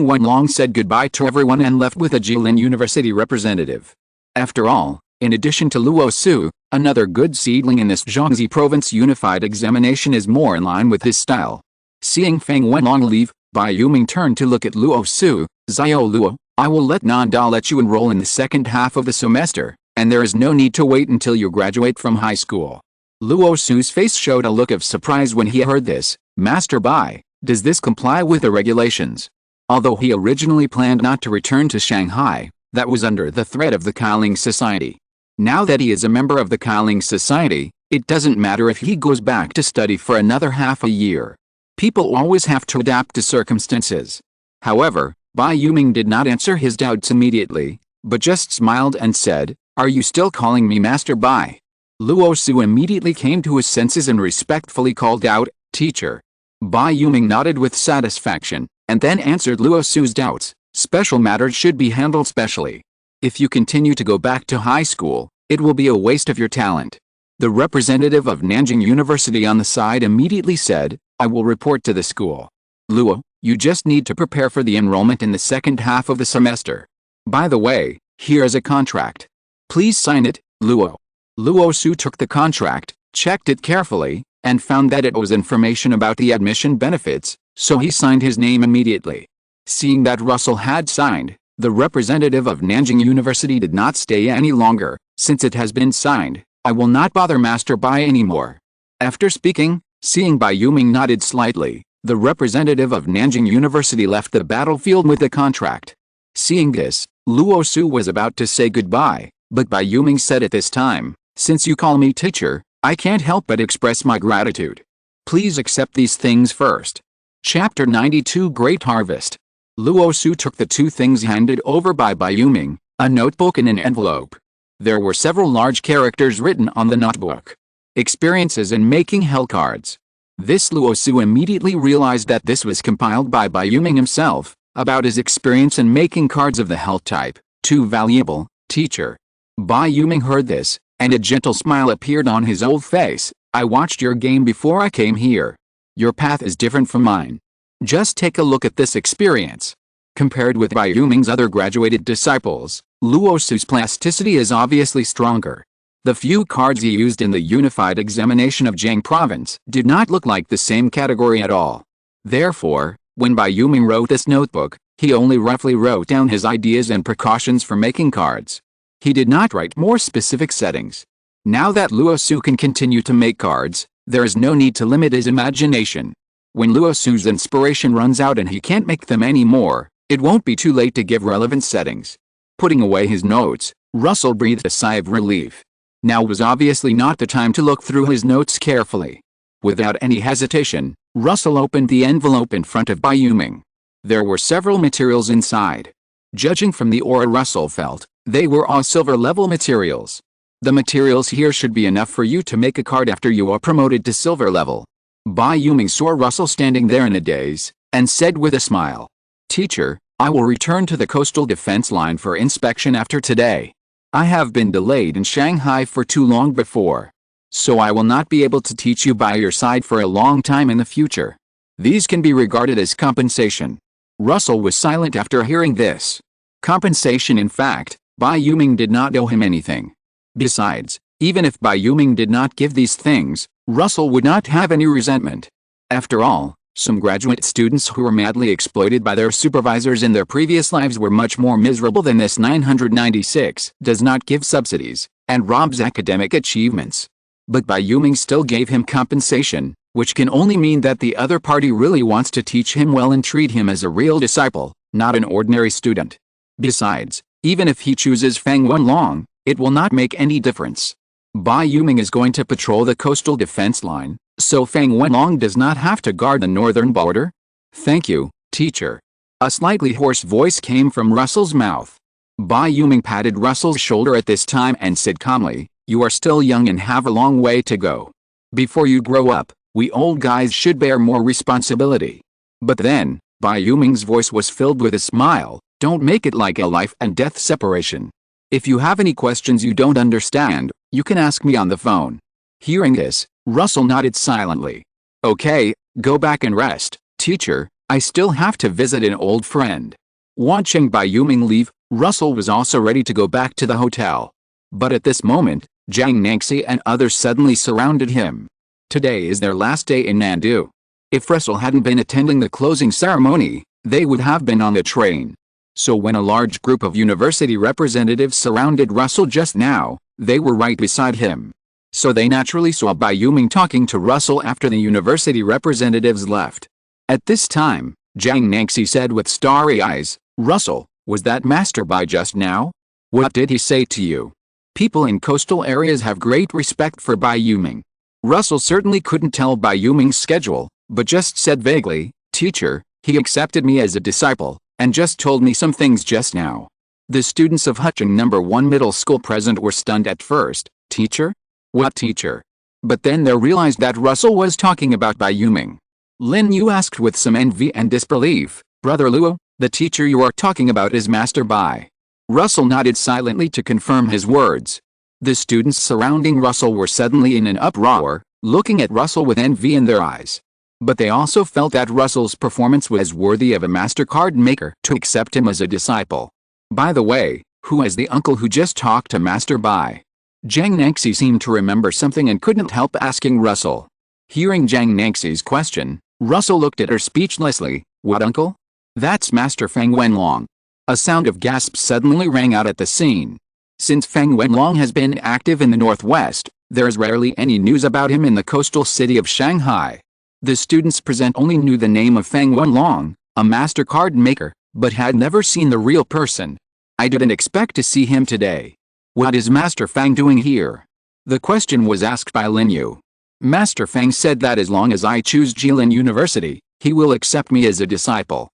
Wenlong said goodbye to everyone and left with a Jilin University representative. After all, in addition to Luo Su, another good seedling in this Jiangxi province unified examination is more in line with his style. Seeing Fang Wenlong leave, Bai Yuming turned to look at Luo Su. Xiao Luo, I will let Nanda let you enroll in the second half of the semester, and there is no need to wait until you graduate from high school. Luo Su's face showed a look of surprise when he heard this. Master Bai, does this comply with the regulations? Although he originally planned not to return to Shanghai, that was under the threat of the Qi Ling Society. Now that he is a member of the Qi Ling Society, it doesn't matter if he goes back to study for another half a year. People always have to adapt to circumstances. However, Bai Yuming did not answer his doubts immediately, but just smiled and said, Are you still calling me Master Bai? Luo Su immediately came to his senses and respectfully called out, Teacher. Bai Yuming nodded with satisfaction, and then answered Luo Su's doubts. Special matters should be handled specially. If you continue to go back to high school, it will be a waste of your talent. The representative of Nanjing University on the side immediately said, I will report to the school. Luo, you just need to prepare for the enrollment in the second half of the semester. By the way, here is a contract. Please sign it, Luo. Luo Su took the contract, checked it carefully, and found that it was information about the admission benefits, so he signed his name immediately. Seeing that Russell had signed, the representative of Nanjing University did not stay any longer. Since it has been signed, I will not bother Master Bai anymore. After speaking, seeing Bai Yuming nodded slightly, the representative of Nanjing University left the battlefield with the contract. Seeing this, Luo Su was about to say goodbye, but Bai Yuming said at this time, Since you call me teacher, I can't help but express my gratitude. Please accept these things first. Chapter 92 Great Harvest. Luo Su took the two things handed over by Bai Yuming, a notebook and an envelope. There were several large characters written on the notebook. Experiences in making hell cards. This Luo Su immediately realized that this was compiled by Bai Yuming himself, about his experience in making cards of the hell type. Too valuable, teacher. Bai Yuming heard this, and a gentle smile appeared on his old face. I watched your game before I came here. Your path is different from mine. Just take a look at this experience. Compared with Bai Yuming's other graduated disciples, Luo Su's plasticity is obviously stronger. The few cards he used in the unified examination of Jiang province did not look like the same category at all. Therefore, when Bai Yuming wrote this notebook, he only roughly wrote down his ideas and precautions for making cards. He did not write more specific settings. Now that Luo Su can continue to make cards, there is no need to limit his imagination. When Luo Su's inspiration runs out and he can't make them anymore, it won't be too late to give relevant settings. Putting away his notes, Russell breathed a sigh of relief. Now was obviously not the time to look through his notes carefully. Without any hesitation, Russell opened the envelope in front of Bai Yuming. There were several materials inside. Judging from the aura Russell felt, they were all silver-level materials. The materials here should be enough for you to make a card after you are promoted to silver level. Bai Yuming saw Russell standing there in a daze, and said with a smile, Teacher, I will return to the coastal defense line for inspection after today. I have been delayed in Shanghai for too long before. So I will not be able to teach you by your side for a long time in the future. These can be regarded as compensation. Russell was silent after hearing this. Compensation. In fact, Bai Yuming did not owe him anything. Besides, even if Bai Yuming did not give these things, Russell would not have any resentment. After all, some graduate students who were madly exploited by their supervisors in their previous lives were much more miserable than this. 996 does not give subsidies, and robs academic achievements. But Bai Yuming still gave him compensation, which can only mean that the other party really wants to teach him well and treat him as a real disciple, not an ordinary student. Besides, even if he chooses Fang Wenlong, it will not make any difference. Bai Yuming is going to patrol the coastal defense line, so Fang Wenlong does not have to guard the northern border. Thank you, teacher. A slightly hoarse voice came from Russell's mouth. Bai Yuming patted Russell's shoulder at this time and said calmly, "You are still young and have a long way to go. Before you grow up, we old guys should bear more responsibility." But then, Bai Yuming's voice was filled with a smile. "Don't make it like a life and death separation. If you have any questions you don't understand, you can ask me on the phone." Hearing this, Russell nodded silently. "Okay, go back and rest, teacher. I still have to visit an old friend." Watching Bai Yuming leave, Russell was also ready to go back to the hotel. But at this moment, Jiang Nangxi and others suddenly surrounded him. Today is their last day in Nandu. If Russell hadn't been attending the closing ceremony, they would have been on the train. So when a large group of university representatives surrounded Russell just now, they were right beside him. So they naturally saw Bai Yuming talking to Russell after the university representatives left. At this time, Jiang Nangxi said with starry eyes, "Russell, was that Master Bai just now? What did he say to you?" People in coastal areas have great respect for Bai Yuming. Russell certainly couldn't tell Bai Yuming's schedule, but just said vaguely, "Teacher, he accepted me as a disciple, and just told me some things just now." The students of Hucheng No. 1 Middle School present were stunned at first. "Teacher? What teacher?" But then they realized that Russell was talking about Bai Yuming. Lin Yu asked with some envy and disbelief, "Brother Luo, the teacher you are talking about is Master Bai." Russell nodded silently to confirm his words. The students surrounding Russell were suddenly in an uproar, looking at Russell with envy in their eyes. But they also felt that Russell's performance was worthy of a master card maker to accept him as a disciple. By the way, who is the uncle who just talked to Master Bai? Jiang Nangxi seemed to remember something and couldn't help asking Russell. Hearing Jiang Nangxi's question, Russell looked at her speechlessly. "What uncle?" "That's Master Fang Wenlong." A sound of gasps suddenly rang out at the scene. Since Fang Wenlong has been active in the northwest, there is rarely any news about him in the coastal city of Shanghai. The students present only knew the name of Fang Wenlong, a master card maker, but had never seen the real person. "I didn't expect to see him today. What is Master Fang doing here?" The question was asked by Lin Yu. Master Fang said that as long as I choose Jilin University, he will accept me as a disciple.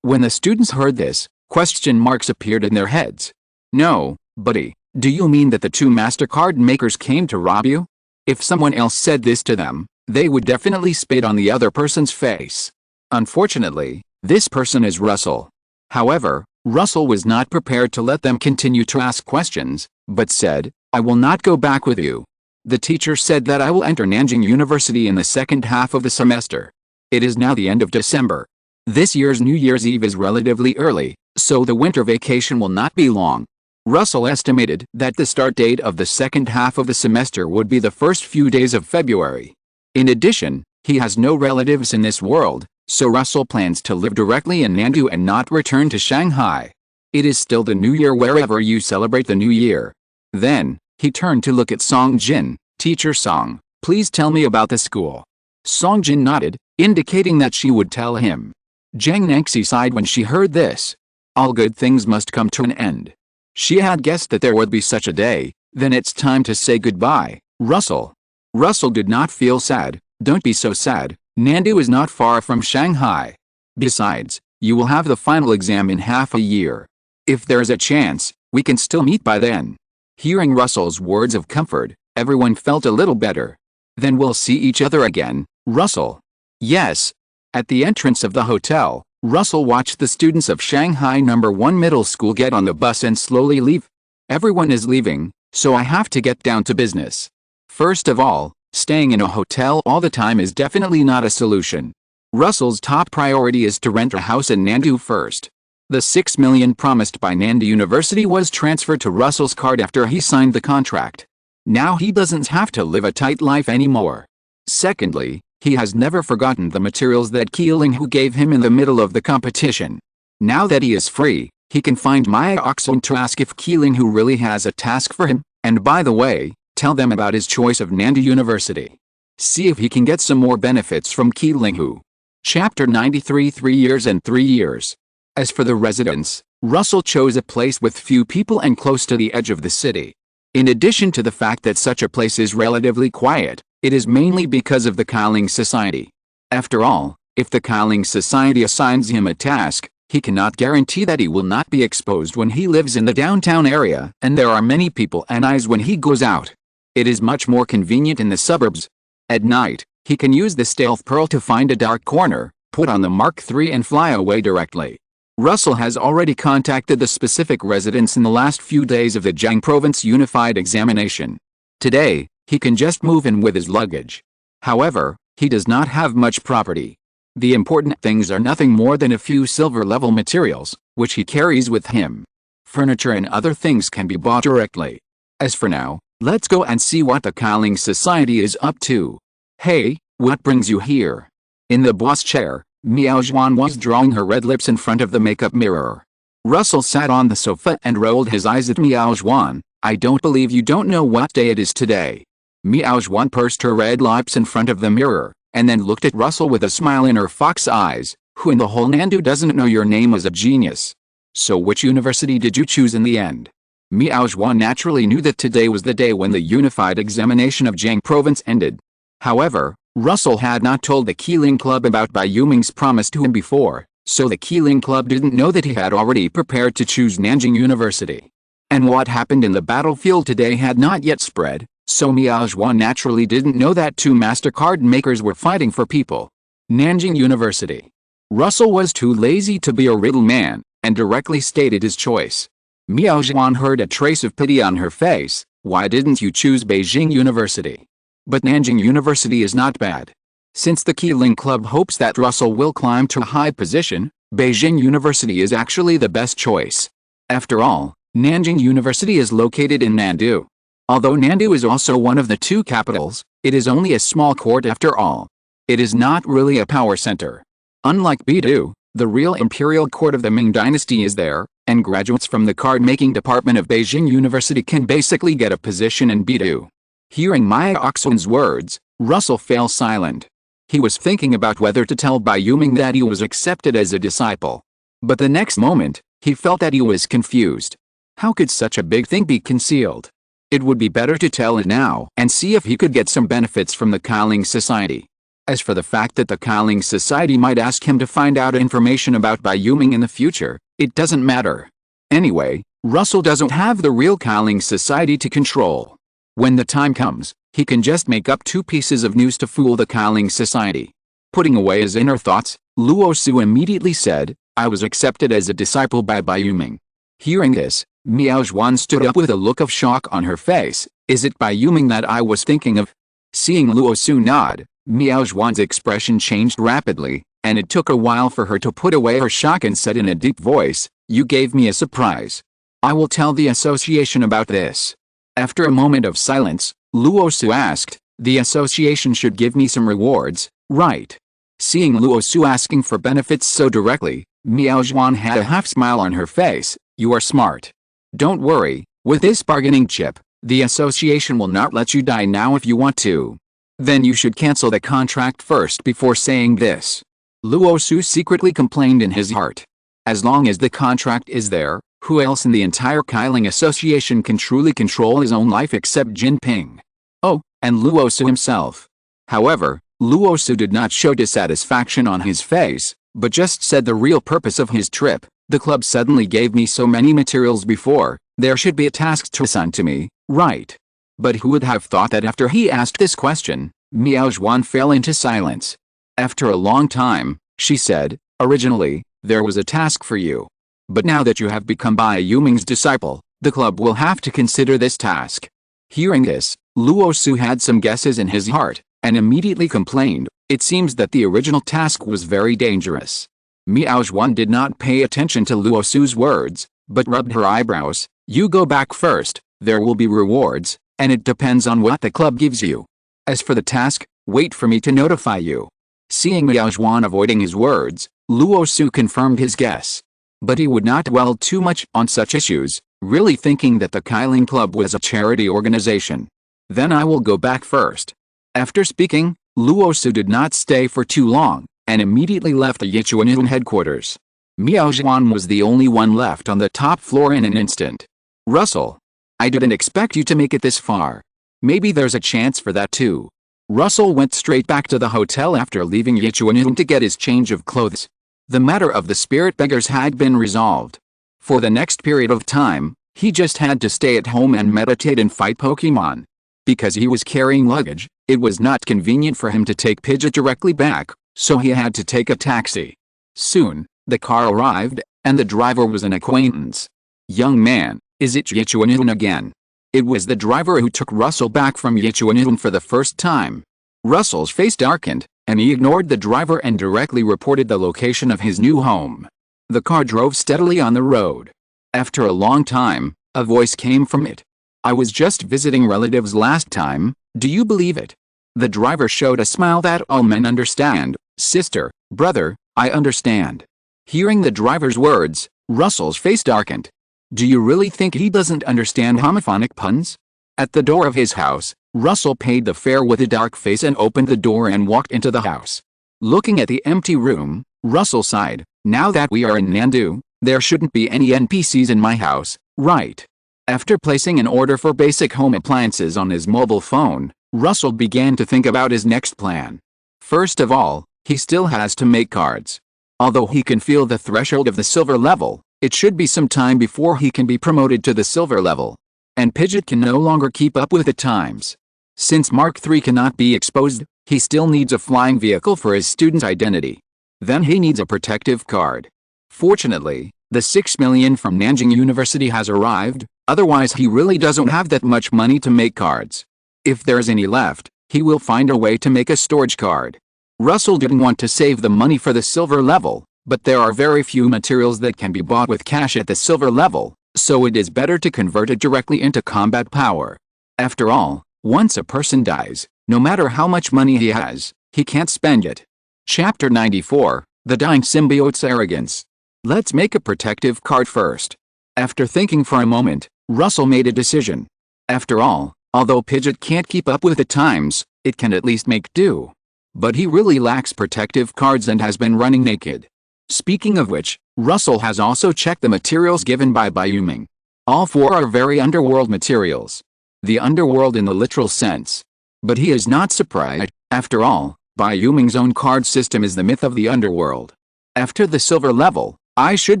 When the students heard this, question marks appeared in their heads. "No, buddy, do you mean that the two MasterCard makers came to rob you?" If someone else said this to them, they would definitely spit on the other person's face. Unfortunately, this person is Russell. However, Russell was not prepared to let them continue to ask questions, but said, "I will not go back with you. The teacher said that I will enter Nanjing University in the second half of the semester. It is now the end of December. This year's New Year's Eve is relatively early, so the winter vacation will not be long." Russell estimated that the start date of the second half of the semester would be the first few days of February. In addition, he has no relatives in this world, so Russell plans to live directly in Nandu and not return to Shanghai. It is still the New Year wherever you celebrate the New Year. Then, he turned to look at Song Jin. "Teacher Song, please tell me about the school." Song Jin nodded, indicating that she would tell him. Jiang Nangxi sighed when she heard this. All good things must come to an end. She had guessed that there would be such a day. Then it's time to say goodbye, Russell. Russell did not feel sad. "Don't be so sad, Nandu is not far from Shanghai. Besides, you will have the final exam in half a year. If there is a chance, we can still meet by then." Hearing Russell's words of comfort, everyone felt a little better. "Then we'll see each other again, Russell." "Yes." At the entrance of the hotel, Russell watched the students of Shanghai No. 1 Middle School get on the bus and slowly leave. "Everyone is leaving, so I have to get down to business. First of all, staying in a hotel all the time is definitely not a solution. Russell's top priority is to rent a house in Nandu first. The $6 million promised by Nandu University was transferred to Russell's card after he signed the contract. Now he doesn't have to live a tight life anymore. Secondly, he has never forgotten the materials that Qi Ling gave him in the middle of the competition. Now that he is free, he can find Maya Oxlin to ask if Qi Ling really has a task for him, and by the way, tell them about his choice of Nandu University. See if he can get some more benefits from Qi Ling. Chapter 93 3 Years and 3 Years. As for the residence, Russell chose a place with few people and close to the edge of the city. In addition to the fact that such a place is relatively quiet, it is mainly because of the Qi Ling Society. After all, if the Qi Ling Society assigns him a task, he cannot guarantee that he will not be exposed when he lives in the downtown area and there are many people and eyes when he goes out. It is much more convenient in the suburbs. At night, he can use the stealth pearl to find a dark corner, put on the Mark III and fly away directly. Russell has already contacted the specific residents in the last few days of the Jiang Province Unified Examination. Today, he can just move in with his luggage. However, he does not have much property. The important things are nothing more than a few silver-level materials, which he carries with him. Furniture and other things can be bought directly. As for now, let's go and see what the Qi Ling Society is up to. Hey, what brings you here? In the boss chair, Miao Zhuan was drawing her red lips in front of the makeup mirror. Russell sat on the sofa and rolled his eyes at Miao Zhuan. I don't believe you don't know what day it is today. Miao Zhuan pursed her red lips in front of the mirror, and then looked at Russell with a smile in her fox eyes. Who in the whole Nandu doesn't know your name as a genius? So which university did you choose in the end? Miao Zhuan naturally knew that today was the day when the unified examination of Jiang Province ended. However, Russell had not told the Qi Ling Club about Bai Yuming's promise to him before, so the Qi Ling Club didn't know that he had already prepared to choose Nanjing University. And what happened in the battlefield today had not yet spread, so Miao Zhuan naturally didn't know that two MasterCard makers were fighting for people. Nanjing University. Russell was too lazy to be a riddle man, and directly stated his choice. Miao Zhuan heard a trace of pity on her face. Why didn't you choose Beijing University? But Nanjing University is not bad. Since the Qi Ling Club hopes that Russell will climb to a high position, Beijing University is actually the best choice. After all, Nanjing University is located in Nandu. Although Nandu is also one of the two capitals, it is only a small court after all. It is not really a power center. Unlike Beidou, the real imperial court of the Ming dynasty is there, and graduates from the card-making department of Beijing University can basically get a position in Beidou. Hearing Maya Oxuan's words, Russell fell silent. He was thinking about whether to tell Bai Yuming that he was accepted as a disciple. But the next moment, he felt that he was confused. How could such a big thing be concealed? It would be better to tell it now and see if he could get some benefits from the Qi Ling Society. As for the fact that the Qi Ling Society might ask him to find out information about Bai Yuming in the future, it doesn't matter. Anyway, Russell doesn't have the real Qi Ling Society to control. When the time comes, he can just make up two pieces of news to fool the Qi Ling Society. Putting away his inner thoughts, Luo Su immediately said, I was accepted as a disciple by Bai Yuming. Hearing this, Miao Zhuan stood up with a look of shock on her face. Is it Bai Yuming that I was thinking of? Seeing Luo Su nod, Miao Zhuan's expression changed rapidly, and it took a while for her to put away her shock and said in a deep voice, You gave me a surprise. I will tell the association about this. After a moment of silence, Luo Su asked, The association should give me some rewards, right? Seeing Luo Su asking for benefits so directly, Miao Zhuan had a half smile on her face. You are smart. Don't worry, with this bargaining chip, the association will not let you die now if you want to. Then you should cancel the contract first before saying this. Luo Su secretly complained in his heart. As long as the contract is there, who else in the entire Qi Ling Association can truly control his own life except Jinping? Oh, and Luo Su himself. However, Luo Su did not show dissatisfaction on his face, but just said the real purpose of his trip. The club suddenly gave me so many materials before, there should be a task to assign to me, right? But who would have thought that after he asked this question, Miao Zhuan fell into silence. After a long time, she said, Originally, there was a task for you. But now that you have become Bai Yuming's disciple, the club will have to consider this task. Hearing this, Luo Su had some guesses in his heart, and immediately complained, It seems that the original task was very dangerous. Miao Zhuan did not pay attention to Luo Su's words, but rubbed her eyebrows. You go back first, there will be rewards, and it depends on what the club gives you. As for the task, wait for me to notify you. Seeing Miao Zhuan avoiding his words, Luo Su confirmed his guess. But he would not dwell too much on such issues, really thinking that the Qi Ling Club was a charity organization. Then I will go back first. After speaking, Luosu did not stay for too long, and immediately left the Yichuan headquarters. Miao Zhuan was the only one left on the top floor in an instant. Russell. I didn't expect you to make it this far. Maybe there's a chance for that too. Russell went straight back to the hotel after leaving Yichuan to get his change of clothes. The matter of the spirit beggars had been resolved. For the next period of time, he just had to stay at home and meditate and fight Pokemon. Because he was carrying luggage, it was not convenient for him to take Pidgeot directly back, so he had to take a taxi. Soon, the car arrived, and the driver was an acquaintance. Young man, is it Yichuan again? It was the driver who took Russell back from Yichuan for the first time. Russell's face darkened, and he ignored the driver and directly reported the location of his new home. The car drove steadily on the road. After a long time, a voice came from it. I was just visiting relatives last time, do you believe it? The driver showed a smile that all men understand. Sister, brother, I understand. Hearing the driver's words, Russell's face darkened. Do you really think he doesn't understand homophonic puns? At the door of his house, Russell paid the fare with a dark face and opened the door and walked into the house. Looking at the empty room, Russell sighed. Now that we are in Nandu, there shouldn't be any NPCs in my house, right? After placing an order for basic home appliances on his mobile phone, Russell began to think about his next plan. First of all, he still has to make cards. Although he can feel the threshold of the silver level, it should be some time before he can be promoted to the silver level. And Pidgeot can no longer keep up with the times. Since Mark III cannot be exposed, he still needs a flying vehicle for his student's identity. Then he needs a protective card. Fortunately, the 6 million from Nanjing University has arrived, otherwise he really doesn't have that much money to make cards. If there's any left, he will find a way to make a storage card. Russell didn't want to save the money for the silver level, but there are very few materials that can be bought with cash at the silver level, so it is better to convert it directly into combat power. After all, once a person dies, no matter how much money he has, he can't spend it. Chapter 94, The Dying Symbiote's Arrogance. Let's make a protective card first. After thinking for a moment, Russell made a decision. After all, although Pidgeot can't keep up with the times, it can at least make do. But he really lacks protective cards and has been running naked. Speaking of which, Russell has also checked the materials given by Bayuming. All four are very underworld materials. The underworld in the literal sense. But he is not surprised, after all, Bayuming's own card system is the myth of the underworld. After the silver level, I should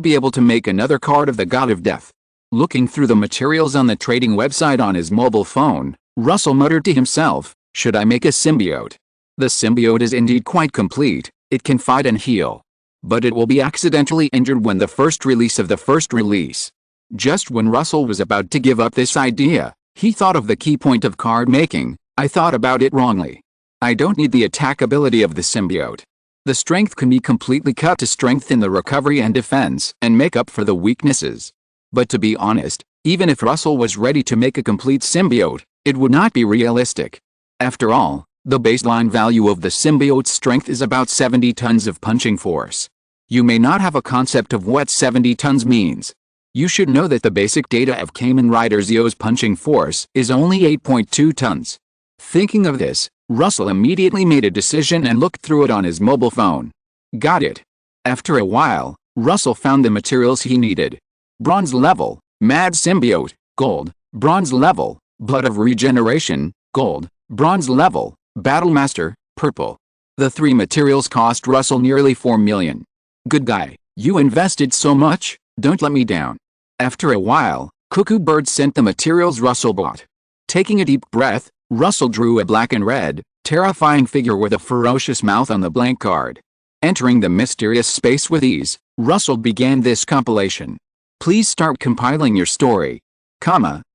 be able to make another card of the God of Death. Looking through the materials on the trading website on his mobile phone, Russell muttered to himself, should I make a symbiote? The symbiote is indeed quite complete, it can fight and heal. But it will be accidentally injured when the first release of the first release. Just when Russell was about to give up this idea, he thought of the key point of card making. I thought about it wrongly. I don't need the attack ability of the symbiote. The strength can be completely cut to strengthen the recovery and defense and make up for the weaknesses. But to be honest, even if Russell was ready to make a complete symbiote, it would not be realistic. After all, the baseline value of the symbiote's strength is about 70 tons of punching force. You may not have a concept of what 70 tons means. You should know that the basic data of Kamen Rider Zeo's punching force is only 8.2 tons. Thinking of this, Russell immediately made a decision and looked through it on his mobile phone. Got it. After a while, Russell found the materials he needed. Bronze level, Mad Symbiote, gold. Bronze level, Blood of Regeneration, gold. Bronze level, Battle Master, purple. The three materials cost Russell nearly 4 million. Good guy, you invested so much, don't let me down. After a while, Cuckoo Bird sent the materials Russell bought. Taking a deep breath, Russell drew a black and red, terrifying figure with a ferocious mouth on the blank card. Entering the mysterious space with ease, Russell began this compilation. Please start compiling your story.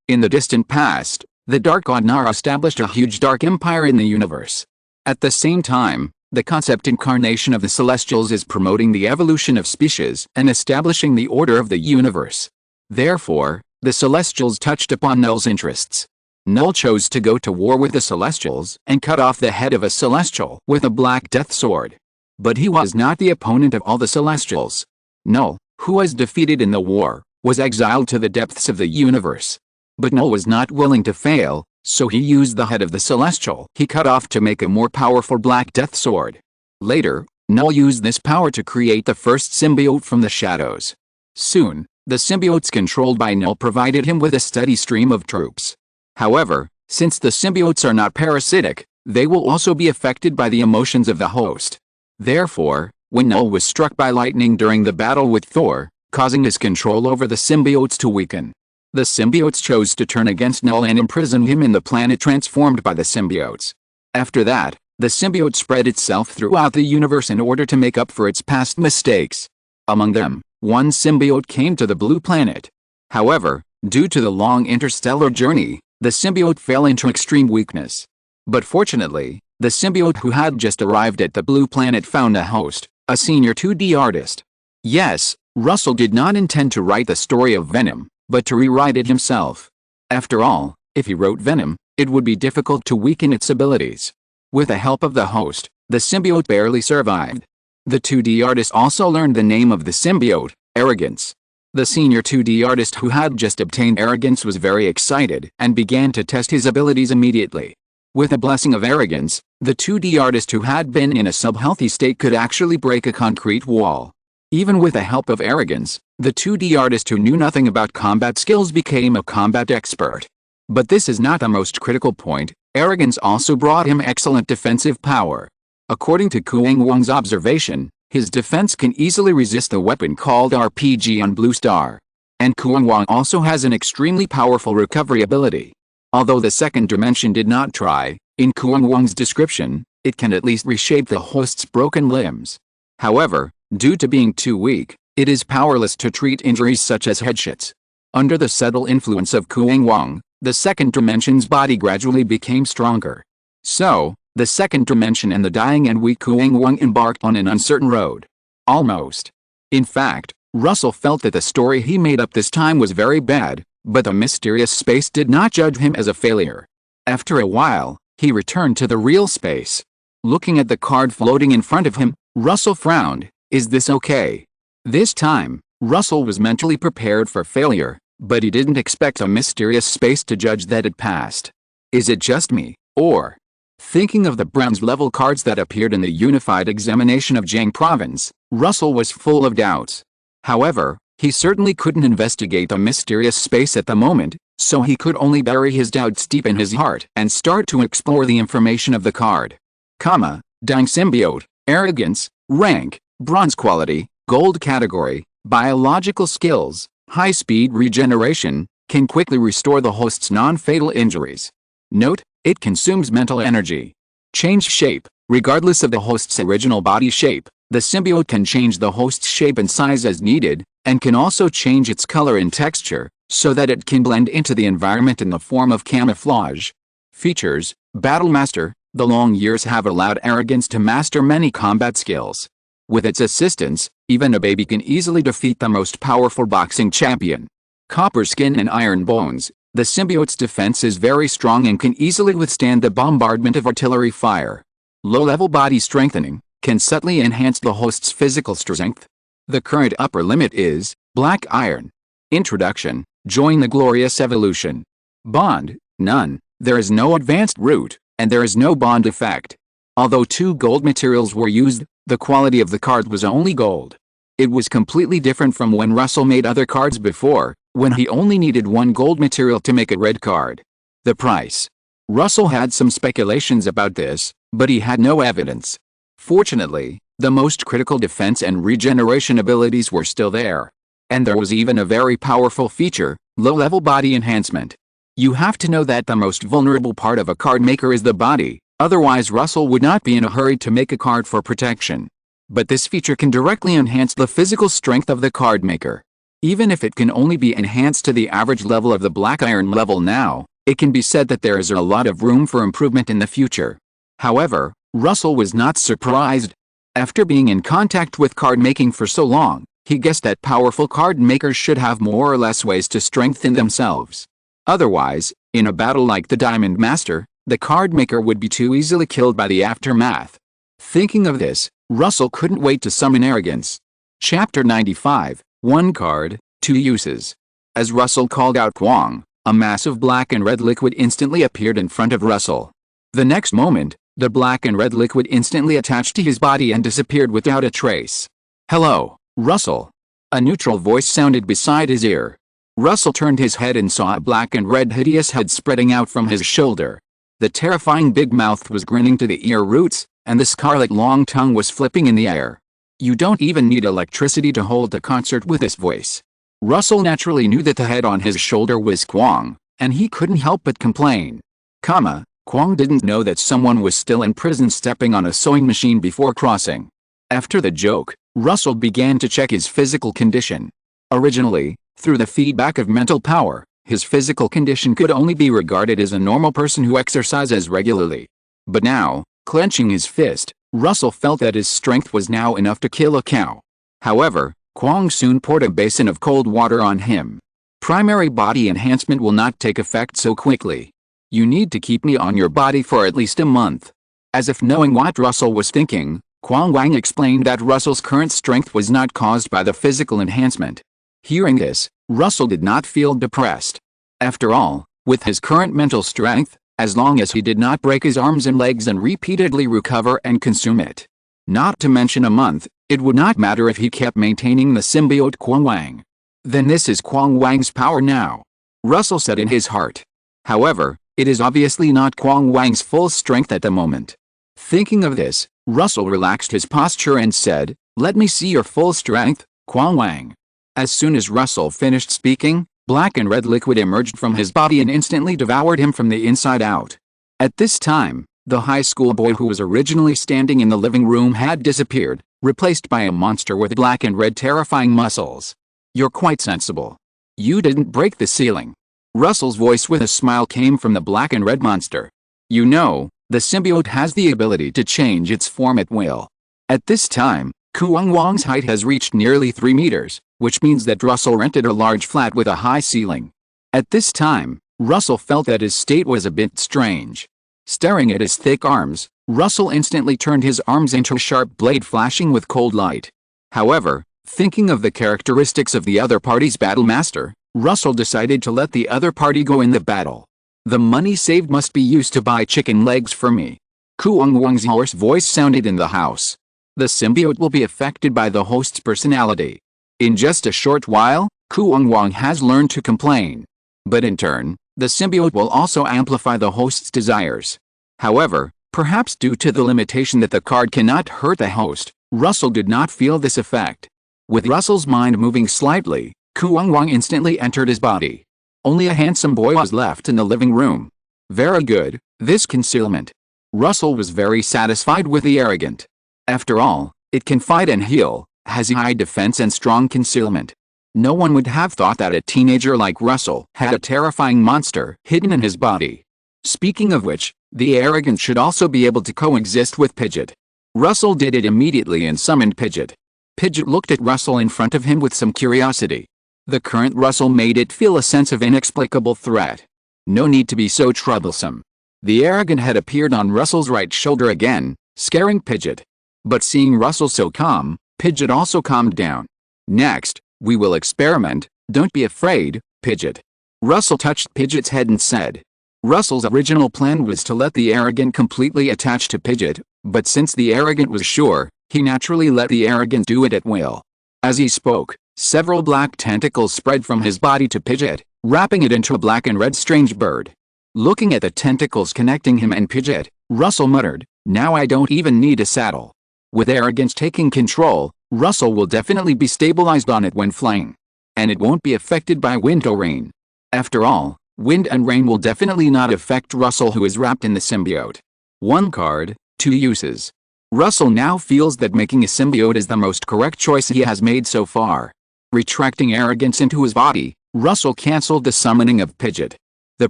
In the distant past, the Dark God Nara established a huge dark empire in the universe. At the same time, the concept incarnation of the Celestials is promoting the evolution of species and establishing the order of the universe. Therefore, the Celestials touched upon Null's interests. Null chose to go to war with the Celestials and cut off the head of a Celestial with a black death sword. But he was not the opponent of all the Celestials. Null, who was defeated in the war, was exiled to the depths of the universe. But Null was not willing to fail, So he used the head of the celestial he cut off to make a more powerful Black Death sword. Later, Null used this power to create the first symbiote from the shadows. Soon, the symbiotes controlled by Null provided him with a steady stream of troops. However, since the symbiotes are not parasitic, they will also be affected by the emotions of the host. Therefore, when Null was struck by lightning during the battle with Thor, causing his control over the symbiotes to weaken, the symbiotes chose to turn against Null and imprison him in the planet transformed by the symbiotes. After that, the symbiote spread itself throughout the universe in order to make up for its past mistakes. Among them, one symbiote came to the blue planet. However, due to the long interstellar journey, the symbiote fell into extreme weakness. But fortunately, the symbiote who had just arrived at the blue planet found a host, a senior 2D artist. Yes, Russell did not intend to write the story of Venom, but to rewrite it himself. After all, if he wrote Venom, it would be difficult to weaken its abilities. With the help of the host, the symbiote barely survived. The 2D artist also learned the name of the symbiote, Arrogance. The senior 2D artist who had just obtained Arrogance was very excited and began to test his abilities immediately. With the blessing of Arrogance, the 2D artist who had been in a sub-healthy state could actually break a concrete wall. Even with the help of Arrogance, the 2D artist who knew nothing about combat skills became a combat expert. But this is not the most critical point. Arrogance also brought him excellent defensive power. According to Kuang Wang's observation, his defense can easily resist the weapon called RPG on Blue Star. And Kuang Wang also has an extremely powerful recovery ability. Although the second dimension did not try, in Kuang Wang's description, it can at least reshape the host's broken limbs. However, due to being too weak, it is powerless to treat injuries such as headshots. Under the subtle influence of Kuang Wang, the second dimension's body gradually became stronger. So, the second dimension and the dying and weak Kuang Wang embarked on an uncertain road. Almost. In fact, Russell felt that the story he made up this time was very bad, but the mysterious space did not judge him as a failure. After a while, he returned to the real space. Looking at the card floating in front of him, Russell frowned. Is this okay? This time, Russell was mentally prepared for failure, but he didn't expect a mysterious space to judge that it passed. Is it just me, or? Thinking of the bronze-level cards that appeared in the unified examination of Jiang Province, Russell was full of doubts. However, he certainly couldn't investigate the mysterious space at the moment, so he could only bury his doubts deep in his heart and start to explore the information of the card. Dying symbiote, arrogance, rank, bronze quality, gold category, biological skills, high-speed regeneration, can quickly restore the host's non-fatal injuries. Note, it consumes mental energy. Change shape. Regardless of the host's original body shape, the symbiote can change the host's shape and size as needed, and can also change its color and texture, so that it can blend into the environment in the form of camouflage. Features: Battle Master. The long years have allowed Arrogance to master many combat skills. With its assistance, even a baby can easily defeat the most powerful boxing champion. Copper skin and iron bones. The symbiote's defense is very strong and can easily withstand the bombardment of artillery fire. Low-level body strengthening can subtly enhance the host's physical strength. The current upper limit is black iron. Introduction: join the glorious evolution. Bond: none. There is no advanced route, and there is no bond effect. Although 2 gold materials were used, the quality of the card was only gold. It was completely different from when Russell made other cards before, when he only needed 1 gold material to make a red card. The price. Russell had some speculations about this, but he had no evidence. Fortunately, the most critical defense and regeneration abilities were still there. And there was even a very powerful feature, low-level body enhancement. You have to know that the most vulnerable part of a card maker is the body, otherwise Russell would not be in a hurry to make a card for protection. But this feature can directly enhance the physical strength of the card maker. Even if it can only be enhanced to the average level of the black iron level now, it can be said that there is a lot of room for improvement in the future. However, Russell was not surprised. After being in contact with card making for so long, he guessed that powerful card makers should have more or less ways to strengthen themselves. Otherwise, in a battle like the Diamond Master, the card maker would be too easily killed by the aftermath. Thinking of this, Russell couldn't wait to summon Arrogance. Chapter 95, 1 card, 2 uses. As Russell called out Kwang, A massive black and red liquid instantly appeared in front of Russell. The next moment, the black and red liquid instantly attached to his body and disappeared without a trace. "Hello, Russell." A neutral voice sounded beside his ear. Russell turned his head and saw a black and red hideous head spreading out from his shoulder. The terrifying big mouth was grinning to the ear roots, and the scarlet long tongue was flipping in the air. You don't even need electricity to hold a concert with this voice. Russell naturally knew that the head on his shoulder was Kwong, and he couldn't help but complain. Kwong didn't know that someone was still in prison stepping on a sewing machine before crossing. After the joke, Russell began to check his physical condition. Originally, through the feedback of mental power, his physical condition could only be regarded as a normal person who exercises regularly. But now, clenching his fist, Russell felt that his strength was now enough to kill a cow. However, Kwong soon poured a basin of cold water on him. "Primary body enhancement will not take effect so quickly. You need to keep me on your body for at least a month." As if knowing what Russell was thinking, Kwong Wang explained that Russell's current strength was not caused by the physical enhancement. Hearing this, Russell did not feel depressed. After all, with his current mental strength, as long as he did not break his arms and legs and repeatedly recover and consume it, not to mention a month, it would not matter if he kept maintaining the symbiote Kwong Wang. Then this is Kwong Wang's power now, Russell said in his heart. However, it is obviously not Kwong Wang's full strength at the moment. Thinking of this, Russell relaxed his posture and said, "Let me see your full strength, Kwong Wang." As soon as Russell finished speaking, black and red liquid emerged from his body and instantly devoured him from the inside out. At this time, the high school boy who was originally standing in the living room had disappeared, replaced by a monster with black and red terrifying muscles. "You're quite sensible. You didn't break the ceiling." Russell's voice with a smile came from the black and red monster. "You know, the symbiote has the ability to change its form at will." At this time, Kwong Wang's height has reached nearly 3 meters, which means that Russell rented a large flat with a high ceiling. At this time, Russell felt that his state was a bit strange. Staring at his thick arms, Russell instantly turned his arms into a sharp blade flashing with cold light. However, thinking of the characteristics of the other party's battle master, Russell decided to let the other party go in the battle. "The money saved must be used to buy chicken legs for me." Kwong Wang's hoarse voice sounded in the house. "The symbiote will be affected by the host's personality. In just a short while, Kwong Wang has learned to complain. But in turn, the symbiote will also amplify the host's desires." However, perhaps due to the limitation that the card cannot hurt the host, Russell did not feel this effect. With Russell's mind moving slightly, Kwong Wang instantly entered his body. Only a handsome boy was left in the living room. Very good, this concealment. Russell was very satisfied with the arrogant. After all, it can fight and heal, has high defense and strong concealment. No one would have thought that a teenager like Russell had a terrifying monster hidden in his body. Speaking of which, the arrogant should also be able to coexist with Pidgeot. Russell did it immediately and summoned Pidgeot. Pidgeot looked at Russell in front of him with some curiosity. The current Russell made it feel a sense of inexplicable threat. No need to be so troublesome. The arrogant had appeared on Russell's right shoulder again, scaring Pidgeot. But seeing Russell so calm, Pidgeot also calmed down. "Next, we will experiment, don't be afraid, Pidgeot." Russell touched Pidgeot's head and said. Russell's original plan was to let the arrogant completely attach to Pidgeot, but since the arrogant was sure, he naturally let the arrogant do it at will. As he spoke, several black tentacles spread from his body to Pidgeot, wrapping it into a black and red strange bird. Looking at the tentacles connecting him and Pidgeot, Russell muttered, "Now I don't even need a saddle." With arrogance taking control, Russell will definitely be stabilized on it when flying. And it won't be affected by wind or rain. After all, wind and rain will definitely not affect Russell, who is wrapped in the symbiote. 1 card, 2 uses. Russell now feels that making a symbiote is the most correct choice he has made so far. Retracting arrogance into his body, Russell cancelled the summoning of Pidgeot. The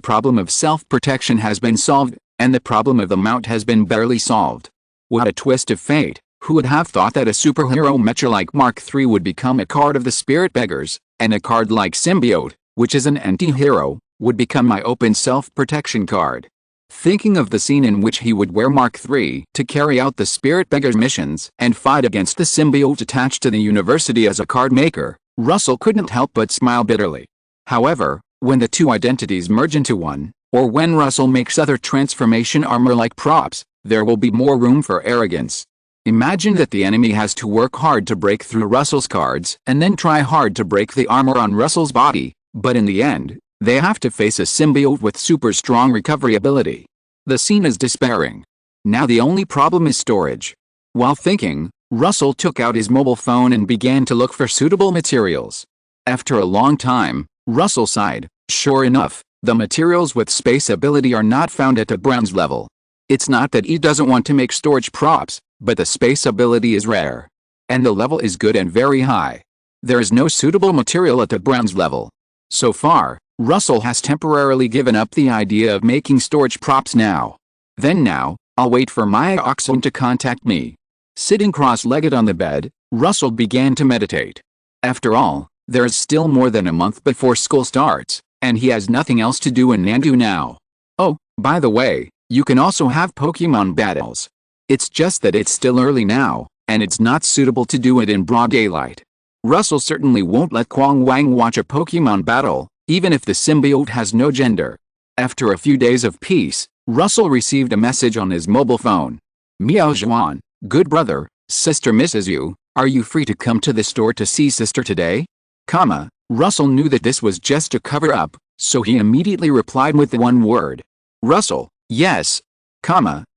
problem of self-protection has been solved, and the problem of the mount has been barely solved. What a twist of fate! Who would have thought that a superhero mecha like Mark III would become a card of the Spirit Beggars, and a card like Symbiote, which is an anti-hero, would become my open self-protection card. Thinking of the scene in which he would wear Mark III to carry out the Spirit Beggars missions and fight against the symbiote attached to the university as a card maker, Russell couldn't help but smile bitterly. However, When the two identities merge into one, or when Russell makes other transformation armor like props, there will be more room for arrogance. Imagine that the enemy has to work hard to break through Russell's cards and then try hard to break the armor on Russell's body, but in the end, they have to face a symbiote with super strong recovery ability. The scene is despairing. Now the only problem is storage. While thinking, Russell took out his mobile phone and began to look for suitable materials. After a long time, Russell sighed. Sure enough, the materials with space ability are not found at a bronze level. It's not that he doesn't want to make storage props, but the space ability is rare. And the level is good and very high. There is no suitable material at the bronze level. So far, Russell has temporarily given up the idea of making storage props now. Then now, I'll wait for Maya-Oxun to contact me. Sitting cross-legged on the bed, Russell began to meditate. After all, there is still more than a month before school starts, and he has nothing else to do in Nandu now. Oh, by the way, you can also have Pokemon battles. It's just that it's still early now, and it's not suitable to do it in broad daylight. Russell certainly won't let Kwang Wang watch a Pokemon battle, even if the symbiote has no gender. After a few days of peace, Russell received a message on his mobile phone. Miao Zhuan, good brother, sister misses you, are you free to come to the store to see sister today? Russell knew that this was just a cover-up, so he immediately replied with the one word. Russell, yes.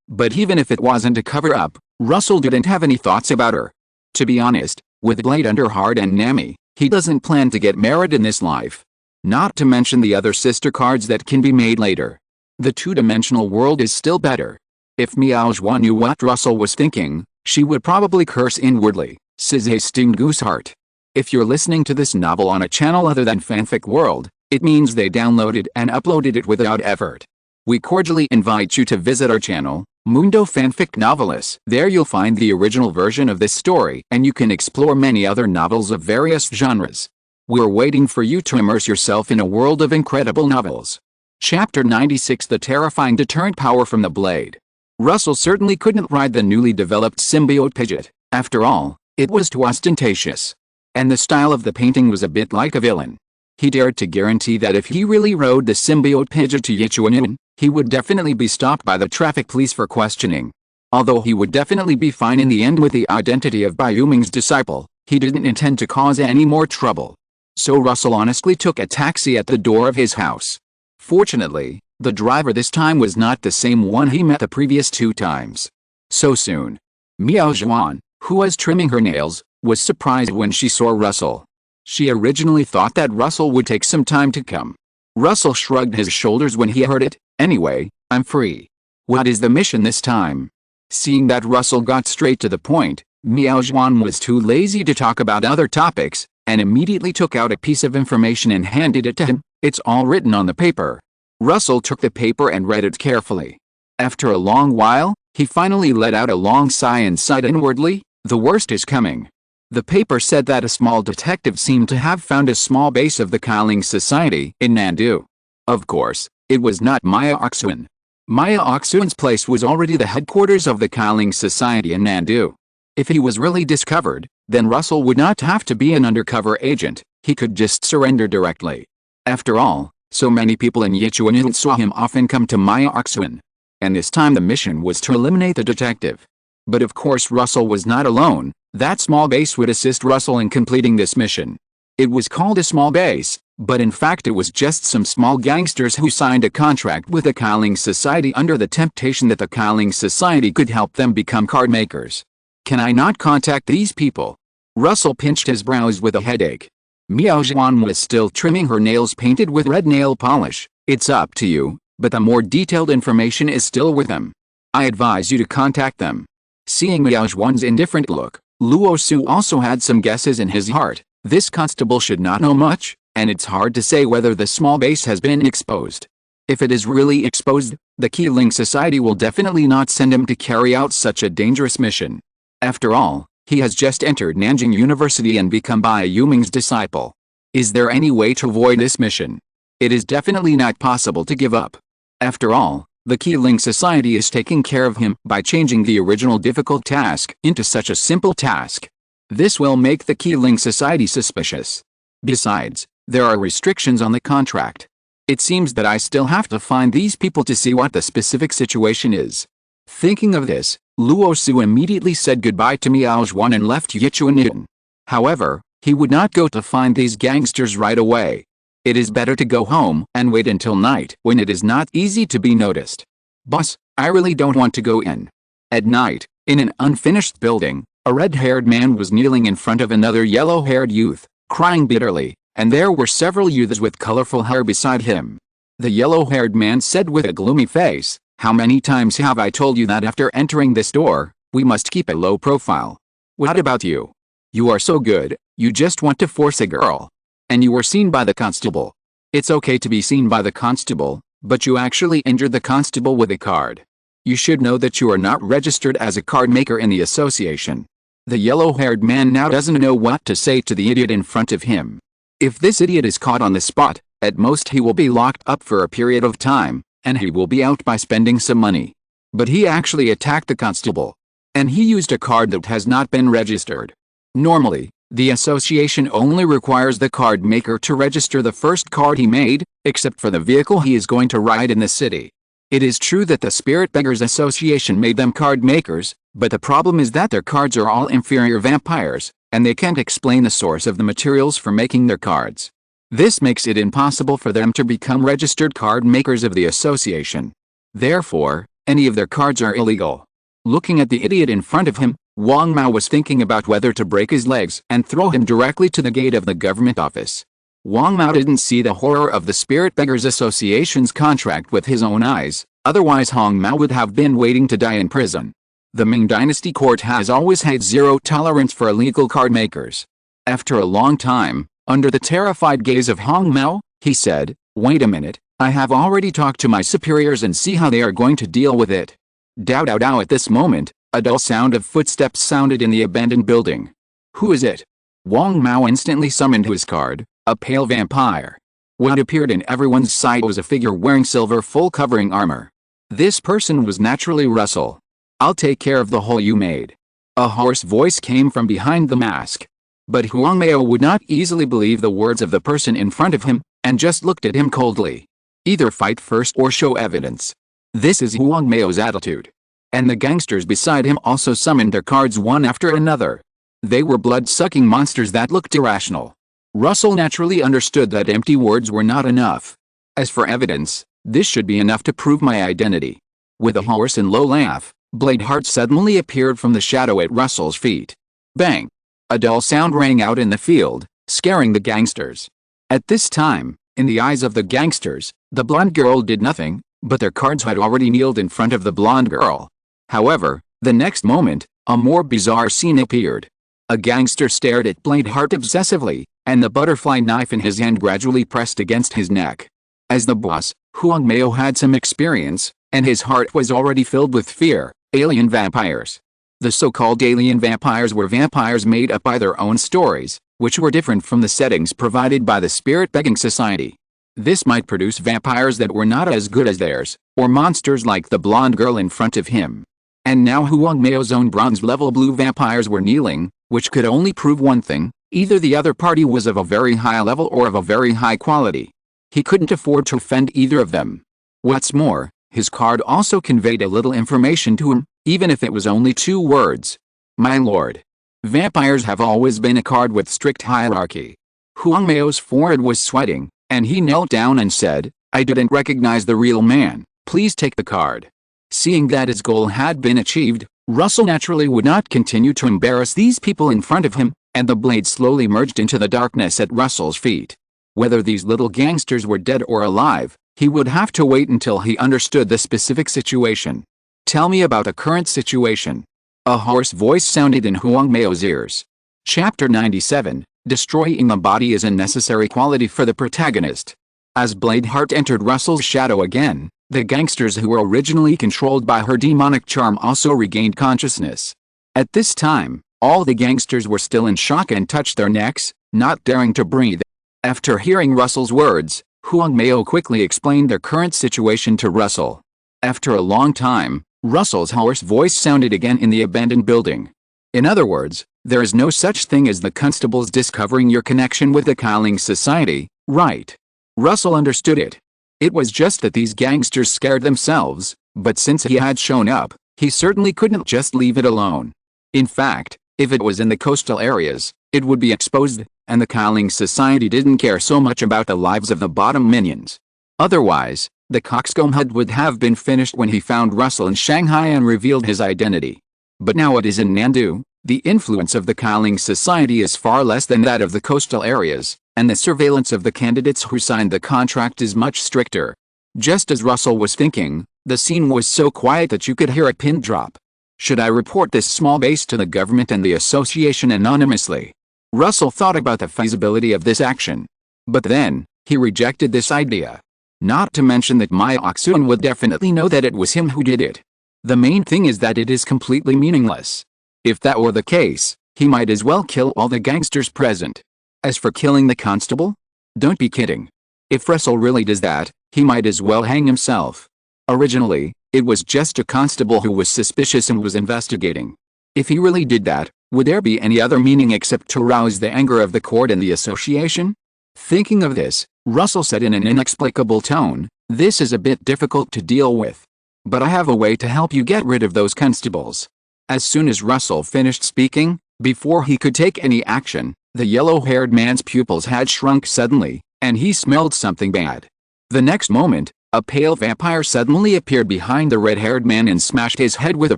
But even if it wasn't a cover-up, Russell didn't have any thoughts about her. To be honest, with Blade Underheart and Nami, he doesn't plan to get married in this life. Not to mention the other sister cards that can be made later. The two-dimensional world is still better. If Miao Zhuan knew what Russell was thinking, she would probably curse inwardly, says a sting goose heart. If you're listening to this novel on a channel other than Fanfic World, it means they downloaded and uploaded it without effort. We cordially invite you to visit our channel, Mundo Fanfic Novelists. There you'll find the original version of this story and you can explore many other novels of various genres. We're waiting for you to immerse yourself in a world of incredible novels. Chapter 96 The Terrifying Deterrent Power from the Blade. Russell certainly couldn't ride the newly developed symbiote Pidgeot. After all, it was too ostentatious. And the style of the painting was a bit like a villain. He dared to guarantee that if he really rode the symbiote Pidgeot to Yichuanin, he would definitely be stopped by the traffic police for questioning. Although he would definitely be fine in the end with the identity of Bai Yuming's disciple, he didn't intend to cause any more trouble. So Russell honestly took a taxi at the door of his house. Fortunately, the driver this time was not the same one he met the previous 2 times. So soon. Miao Zhuan, who was trimming her nails, was surprised when she saw Russell. She originally thought that Russell would take some time to come. Russell shrugged his shoulders when he heard it. Anyway, I'm free. What is the mission this time? Seeing that Russell got straight to the point, Miao Zhuan was too lazy to talk about other topics, and immediately took out a piece of information and handed it to him. It's all written on the paper. Russell took the paper and read it carefully. After a long while, he finally let out a long sigh and sighed inwardly. The worst is coming. The paper said that a small detective seemed to have found a small base of the Qi Ling Society in Nandu. Of course, it was not Maya-Oxun. Maya-Oxun's place was already the headquarters of the Qi Ling Society in Nandu. If he was really discovered, then Russell would not have to be an undercover agent, he could just surrender directly. After all, so many people in Yichuanin saw him often come to Maya-Oxun. And this time the mission was to eliminate the detective. But of course Russell was not alone. That small base would assist Russell in completing this mission. It was called a small base, but in fact it was just some small gangsters who signed a contract with the Qi Ling Society under the temptation that the Qi Ling Society could help them become card makers. Can I not contact these people? Russell pinched his brows with a headache. Miao Zhuan was still trimming her nails painted with red nail polish. It's up to you, but the more detailed information is still with them. I advise you to contact them. Seeing Miao Zhuan's indifferent look, Luo Su also had some guesses in his heart. This constable should not know much, and it's hard to say whether the small base has been exposed. If it is really exposed, the Qi Ling Society will definitely not send him to carry out such a dangerous mission. After all, he has just entered Nanjing University and become Bai Yuming's disciple. Is there any way to avoid this mission? It is definitely not possible to give up. After all, the Qi Ling Society is taking care of him by changing the original difficult task into such a simple task. This will make the Qi Ling Society suspicious. Besides, there are restrictions on the contract. It seems that I still have to find these people to see what the specific situation is. Thinking of this, Luo Su immediately said goodbye to Miao Zhuan and left Yichuan. However, he would not go to find these gangsters right away. It is better to go home and wait until night when it is not easy to be noticed. Boss, I really don't want to go in. At night, in an unfinished building, a red-haired man was kneeling in front of another yellow-haired youth, crying bitterly, and there were several youths with colorful hair beside him. The yellow-haired man said with a gloomy face, "How many times have I told you that after entering this door, we must keep a low profile? What about you? You are so good, you just want to force a girl. And you were seen by the constable. It's okay to be seen by the constable, but you actually injured the constable with a card. You should know that you are not registered as a card maker in the association." The yellow-haired man now doesn't know what to say to the idiot in front of him. If this idiot is caught on the spot, at most he will be locked up for a period of time, and he will be out by spending some money. But he actually attacked the constable. And he used a card that has not been registered. Normally, the association only requires the card maker to register the first card he made, except for the vehicle he is going to ride in the city. It is true that the Spirit Beggars Association made them card makers, but the problem is that their cards are all inferior vampires, and they can't explain the source of the materials for making their cards. This makes it impossible for them to become registered card makers of the association. Therefore, any of their cards are illegal. Looking at the idiot in front of him, Wang Mao was thinking about whether to break his legs and throw him directly to the gate of the government office. Wang Mao didn't see the horror of the Spirit Beggars Association's contract with his own eyes, otherwise Hong Mao would have been waiting to die in prison. The Ming Dynasty court has always had zero tolerance for illegal card makers. After a long time, under the terrified gaze of Hong Mao, he said, "Wait a minute, I have already talked to my superiors and see how they are going to deal with it." Dow dow dow. At this moment, a dull sound of footsteps sounded in the abandoned building. Who is it? Wang Mao instantly summoned his card, a pale vampire. What appeared in everyone's sight was a figure wearing silver full-covering armor. This person was naturally Russell. "I'll take care of the hole you made." A hoarse voice came from behind the mask. But Huang Mao would not easily believe the words of the person in front of him, and just looked at him coldly. Either fight first or show evidence. This is Huang Mao's attitude. And the gangsters beside him also summoned their cards one after another. They were blood-sucking monsters that looked irrational. Russell naturally understood that empty words were not enough. As for evidence, this should be enough to prove my identity. With a hoarse and low laugh, Bladeheart suddenly appeared from the shadow at Russell's feet. Bang! A dull sound rang out in the field, scaring the gangsters. At this time, in the eyes of the gangsters, the blonde girl did nothing, but their cards had already kneeled in front of the blonde girl. However, the next moment, a more bizarre scene appeared. A gangster stared at Bladeheart obsessively, and the butterfly knife in his hand gradually pressed against his neck. As the boss, Huang Mao had some experience, and his heart was already filled with fear. Alien vampires. The so-called alien vampires were vampires made up by their own stories, which were different from the settings provided by the Spirit Begging Society. This might produce vampires that were not as good as theirs, or monsters like the blonde girl in front of him. And now Huang Mao's own bronze-level blue vampires were kneeling, which could only prove one thing: either the other party was of a very high level or of a very high quality. He couldn't afford to offend either of them. What's more, his card also conveyed a little information to him, even if it was only 2 words. "My lord." Vampires have always been a card with strict hierarchy. Huang Mao's forehead was sweating, and he knelt down and said, "I didn't recognize the real man, please take the card." Seeing that his goal had been achieved, Russell naturally would not continue to embarrass these people in front of him, and the blade slowly merged into the darkness at Russell's feet. Whether these little gangsters were dead or alive, he would have to wait until he understood the specific situation. "Tell me about the current situation." A hoarse voice sounded in Huang Mao's ears. Chapter 97, Destroying the Body is a necessary quality for the protagonist. As Bladeheart entered Russell's shadow again, the gangsters who were originally controlled by her demonic charm also regained consciousness. At this time, all the gangsters were still in shock and touched their necks, not daring to breathe. After hearing Russell's words, Huang Mao quickly explained their current situation to Russell. After a long time, Russell's hoarse voice sounded again in the abandoned building. "In other words, there is no such thing as the constables discovering your connection with the Qi Ling Society, right?" Russell understood it. It was just that these gangsters scared themselves, but since he had shown up, he certainly couldn't just leave it alone. In fact, if it was in the coastal areas, it would be exposed, and the Qi Ling Society didn't care so much about the lives of the bottom minions. Otherwise, the coxcomb head would have been finished when he found Russell in Shanghai and revealed his identity. But now it is in Nandu. The influence of the Qi Ling Society is far less than that of the coastal areas, and the surveillance of the candidates who signed the contract is much stricter. Just as Russell was thinking, the scene was so quiet that you could hear a pin drop. Should I report this small base to the government and the association anonymously? Russell thought about the feasibility of this action. But then, he rejected this idea. Not to mention that Myoxun would definitely know that it was him who did it. The main thing is that it is completely meaningless. If that were the case, he might as well kill all the gangsters present. As for killing the constable? Don't be kidding. If Russell really does that, he might as well hang himself. Originally, it was just a constable who was suspicious and was investigating. If he really did that, would there be any other meaning except to rouse the anger of the court and the association? Thinking of this, Russell said in an inexplicable tone, "This is a bit difficult to deal with. But I have a way to help you get rid of those constables." As soon as Russell finished speaking, before he could take any action, the yellow-haired man's pupils had shrunk suddenly, and he smelled something bad. The next moment, a pale vampire suddenly appeared behind the red-haired man and smashed his head with a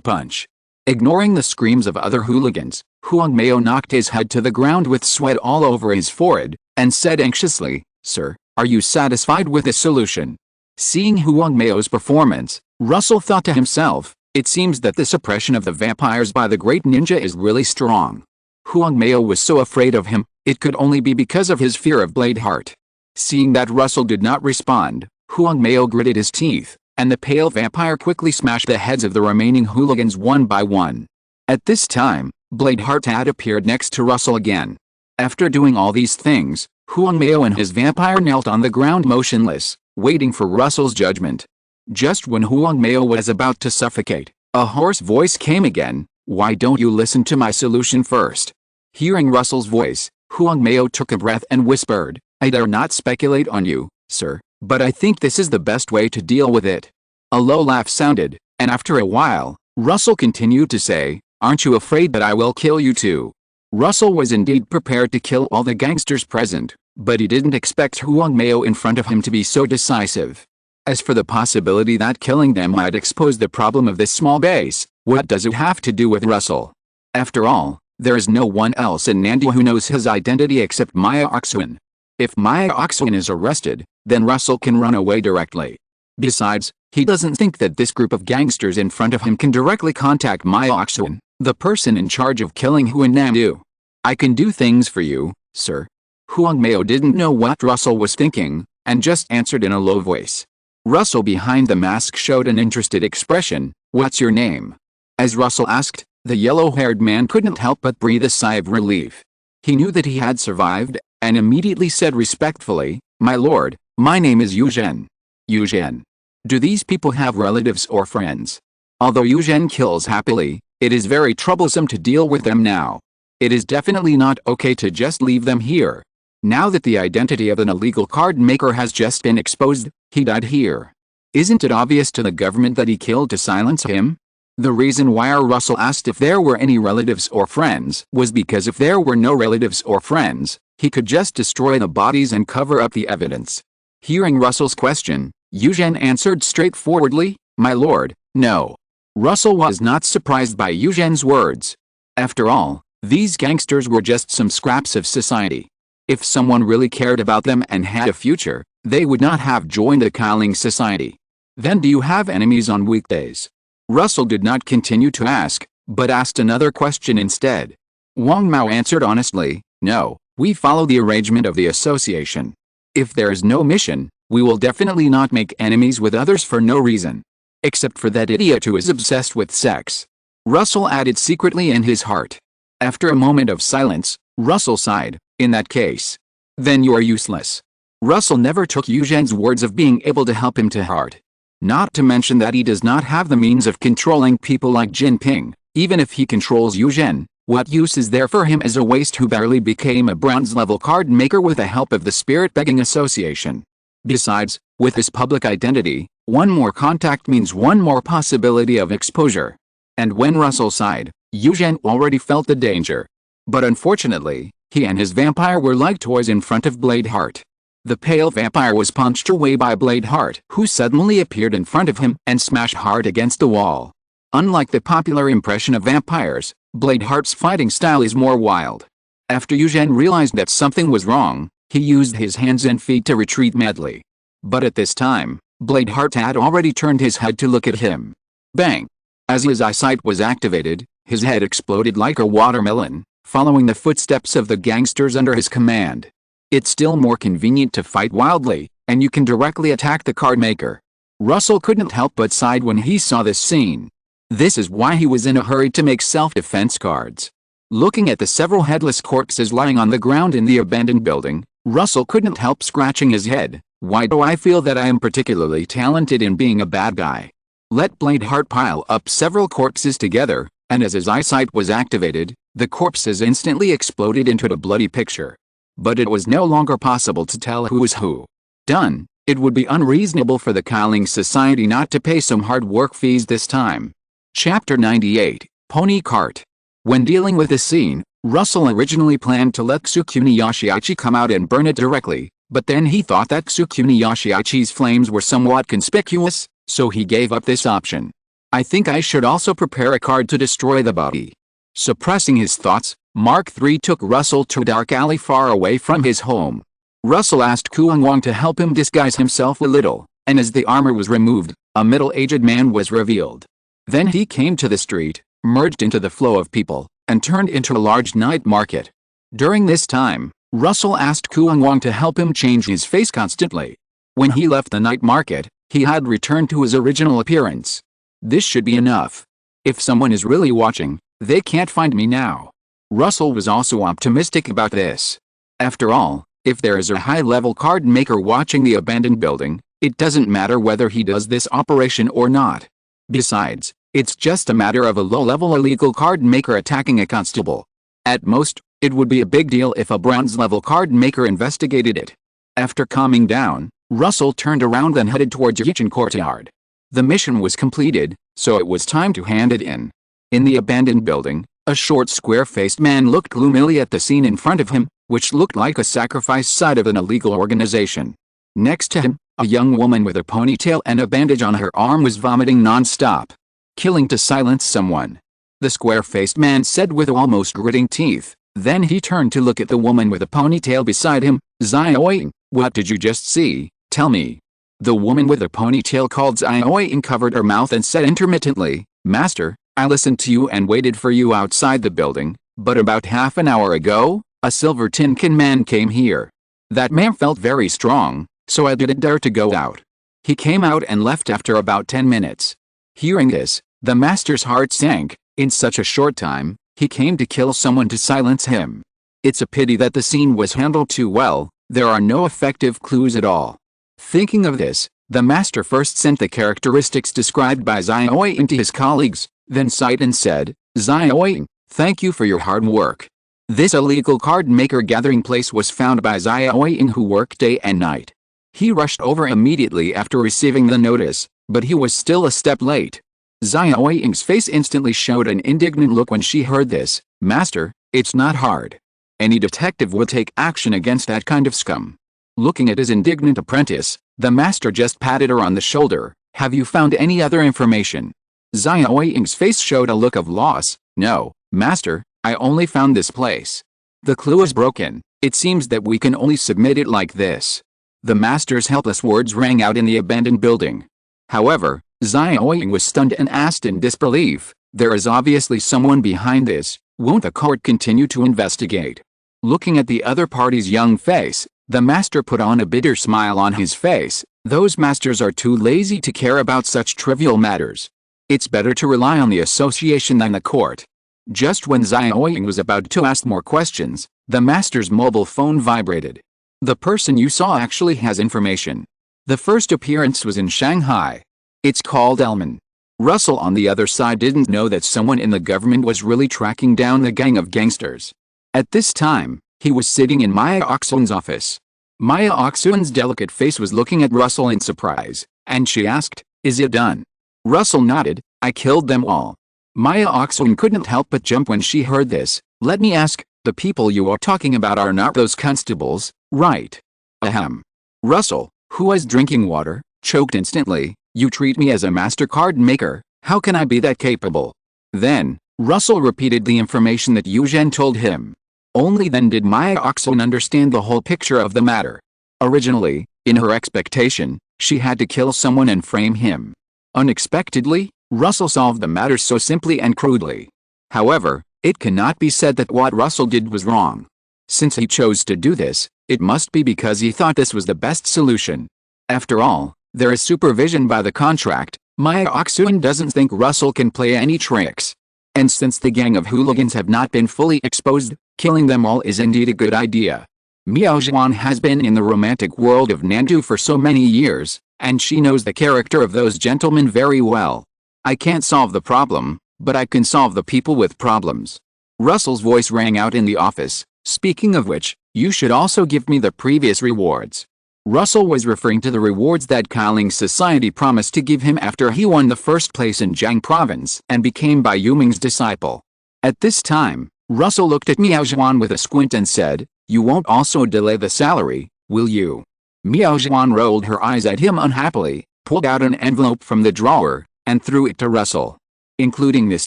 punch. Ignoring the screams of other hooligans, Huang Mao knocked his head to the ground with sweat all over his forehead, and said anxiously, "Sir, are you satisfied with this solution?" Seeing Huang Mao's performance, Russell thought to himself, it seems that the suppression of the vampires by the great ninja is really strong. Huang Mao was so afraid of him, it could only be because of his fear of Bladeheart. Seeing that Russell did not respond, Huang Mao gritted his teeth, and the pale vampire quickly smashed the heads of the remaining hooligans one by one. At this time, Bladeheart had appeared next to Russell again. After doing all these things, Huang Mao and his vampire knelt on the ground motionless, waiting for Russell's judgment. Just when Huang Mao was about to suffocate, a hoarse voice came again, "Why don't you listen to my solution first?" Hearing Russell's voice, Huang Mao took a breath and whispered, "I dare not speculate on you, sir, but I think this is the best way to deal with it." A low laugh sounded, and after a while, Russell continued to say, "Aren't you afraid that I will kill you too?" Russell was indeed prepared to kill all the gangsters present, but he didn't expect Huang Mao in front of him to be so decisive. As for the possibility that killing them might expose the problem of this small base, what does it have to do with Russell? After all, there is no one else in Nandu who knows his identity except Myoxun. If Myoxun is arrested, then Russell can run away directly. Besides, he doesn't think that this group of gangsters in front of him can directly contact Myoxun, the person in charge of killing Hu in Nandu. "I can do things for you, sir." Huang Mao didn't know what Russell was thinking, and just answered in a low voice. Russell behind the mask showed an interested expression. "What's your name?" As Russell asked, the yellow-haired man couldn't help but breathe a sigh of relief. He knew that he had survived, and immediately said respectfully, "My lord, my name is Yuzhen." Yuzhen. Do these people have relatives or friends? Although Yuzhen kills happily, it is very troublesome to deal with them now. It is definitely not okay to just leave them here. Now that the identity of an illegal card maker has just been exposed, he died here. Isn't it obvious to the government that he killed to silence him? The reason why Russell asked if there were any relatives or friends was because if there were no relatives or friends, he could just destroy the bodies and cover up the evidence. Hearing Russell's question, Yuzhen answered straightforwardly, "My lord, no." Russell was not surprised by Yuzhen's words. After all, these gangsters were just some scraps of society. If someone really cared about them and had a future, they would not have joined the Qi Ling Society. "Then do you have enemies on weekdays?" Russell did not continue to ask, but asked another question instead. Wang Mao answered honestly, "No, we follow the arrangement of the association. If there is no mission, we will definitely not make enemies with others for no reason. Except for that idiot who is obsessed with sex." Russell added secretly in his heart. After a moment of silence, Russell sighed, "In that case, then you are useless." Russell never took Yuzhen's words of being able to help him to heart. Not to mention that he does not have the means of controlling people like Jinping. Even if he controls Yuzhen, what use is there for him as a waste who barely became a bronze-level card maker with the help of the Spirit Begging Association? Besides, with his public identity, one more contact means one more possibility of exposure. And when Russell sighed, Eugen already felt the danger. But unfortunately, he and his vampire were like toys in front of Bladeheart. The pale vampire was punched away by Bladeheart, who suddenly appeared in front of him and smashed hard against the wall. Unlike the popular impression of vampires, Bladeheart's fighting style is more wild. After Eugen realized that something was wrong, he used his hands and feet to retreat madly. But at this time, Bladeheart had already turned his head to look at him. Bang! As his eyesight was activated, his head exploded like a watermelon, following the footsteps of the gangsters under his command. It's still more convenient to fight wildly, and you can directly attack the card maker. Russell couldn't help but sigh when he saw this scene. This is why he was in a hurry to make self-defense cards. Looking at the several headless corpses lying on the ground in the abandoned building, Russell couldn't help scratching his head. Why do I feel that I am particularly talented in being a bad guy? Let Bladeheart pile up several corpses together, and as his eyesight was activated, the corpses instantly exploded into a bloody picture. But it was no longer possible to tell who was who. Done. It would be unreasonable for the Qi Ling Society not to pay some hard work fees this time. Chapter 98, Pony Cart. When dealing with this scene, Russell originally planned to let Tsugikuni Yoshiichi come out and burn it directly, but then he thought that Tsugikuni Yoshiichi's flames were somewhat conspicuous, so he gave up this option. I think I should also prepare a card to destroy the body. Suppressing his thoughts, Mark III took Russell to a dark alley far away from his home. Russell asked Kuang to help him disguise himself a little, and as the armor was removed, a middle-aged man was revealed. Then he came to the street, merged into the flow of people, and turned into a large night market. During this time, Russell asked Kuang to help him change his face constantly. When he left the night market, he had returned to his original appearance. This should be enough. If someone is really watching, they can't find me now. Russell was also optimistic about this. After all, if there is a high-level card maker watching the abandoned building, it doesn't matter whether he does this operation or not. Besides, it's just a matter of a low-level illegal card maker attacking a constable. At most, it would be a big deal if a bronze-level card maker investigated it. After calming down, Russell turned around and headed towards Yichin Courtyard. The mission was completed, so it was time to hand it in. In the abandoned building, a short square-faced man looked gloomily at the scene in front of him, which looked like a sacrifice site of an illegal organization. Next to him, a young woman with a ponytail and a bandage on her arm was vomiting non-stop. Killing to silence someone. The square-faced man said with almost gritting teeth. Then he turned to look at the woman with a ponytail beside him. Xiaoying, what did you just see? Tell me. The woman with a ponytail called Xiaoying covered her mouth and said intermittently, Master, I listened to you and waited for you outside the building, but about half an hour ago, a silver tin can man came here. That man felt very strong, so I didn't dare to go out. He came out and left after about 10 minutes. Hearing this, the master's heart sank. In such a short time, he came to kill someone to silence him. It's a pity that the scene was handled too well. There are no effective clues at all. Thinking of this, the master first sent the characteristics described by Xiaoying to his colleagues, then sighed and said, Xiaoying, thank you for your hard work. This illegal card maker gathering place was found by Xiaoying, who worked day and night. He rushed over immediately after receiving the notice, but he was still a step late. Xiaoying's face instantly showed an indignant look when she heard this. Master, it's not hard. Any detective would take action against that kind of scum. Looking at his indignant apprentice, the master just patted her on the shoulder. Have you found any other information? Xiaoying's face showed a look of loss. No, master, I only found this place. The clue is broken. It seems that we can only submit it like this. The master's helpless words rang out in the abandoned building. However, Xiaoying was stunned and asked in disbelief, there is obviously someone behind this. Won't the court continue to investigate? Looking at the other party's young face, the master put on a bitter smile on his face. Those masters are too lazy to care about such trivial matters. It's better to rely on the association than the court. Just when Xiaoying was about to ask more questions, the master's mobile phone vibrated. The person you saw actually has information. The first appearance was in Shanghai. It's called Elman. Russell on the other side didn't know that someone in the government was really tracking down the gang of gangsters. At this time, he was sitting in Maya Oxon's office. Maya Oxuan's delicate face was looking at Russell in surprise, and she asked, "Is it done?" Russell nodded, "I killed them all." Maya Oxuan couldn't help but jump when she heard this. "Let me ask, the people you are talking about are not those constables, right?" Ahem. Russell, who was drinking water, choked instantly. "You treat me as a master card maker, how can I be that capable?" Then, Russell repeated the information that Yu Zhen told him. Only then did Maya Oxuan understand the whole picture of the matter. Originally, in her expectation, she had to kill someone and frame him. Unexpectedly, Russell solved the matter so simply and crudely. However, it cannot be said that what Russell did was wrong. Since he chose to do this, it must be because he thought this was the best solution. After all, there is supervision by the contract. Maya Oxuan doesn't think Russell can play any tricks. And since the gang of hooligans have not been fully exposed, killing them all is indeed a good idea. Miao Zhuan has been in the romantic world of Nandu for so many years, and she knows the character of those gentlemen very well. "I can't solve the problem, but I can solve the people with problems." Russell's voice rang out in the office. "Speaking of which, you should also give me the previous rewards." Russell was referring to the rewards that Qi Ling Society promised to give him after he won the first place in Jiang Province and became Bai Yuming's disciple. At this time, Russell looked at Miao Zhuan with a squint and said, "You won't also delay the salary, will you?" Miao Zhuan rolled her eyes at him unhappily, pulled out an envelope from the drawer, and threw it to Russell. "Including this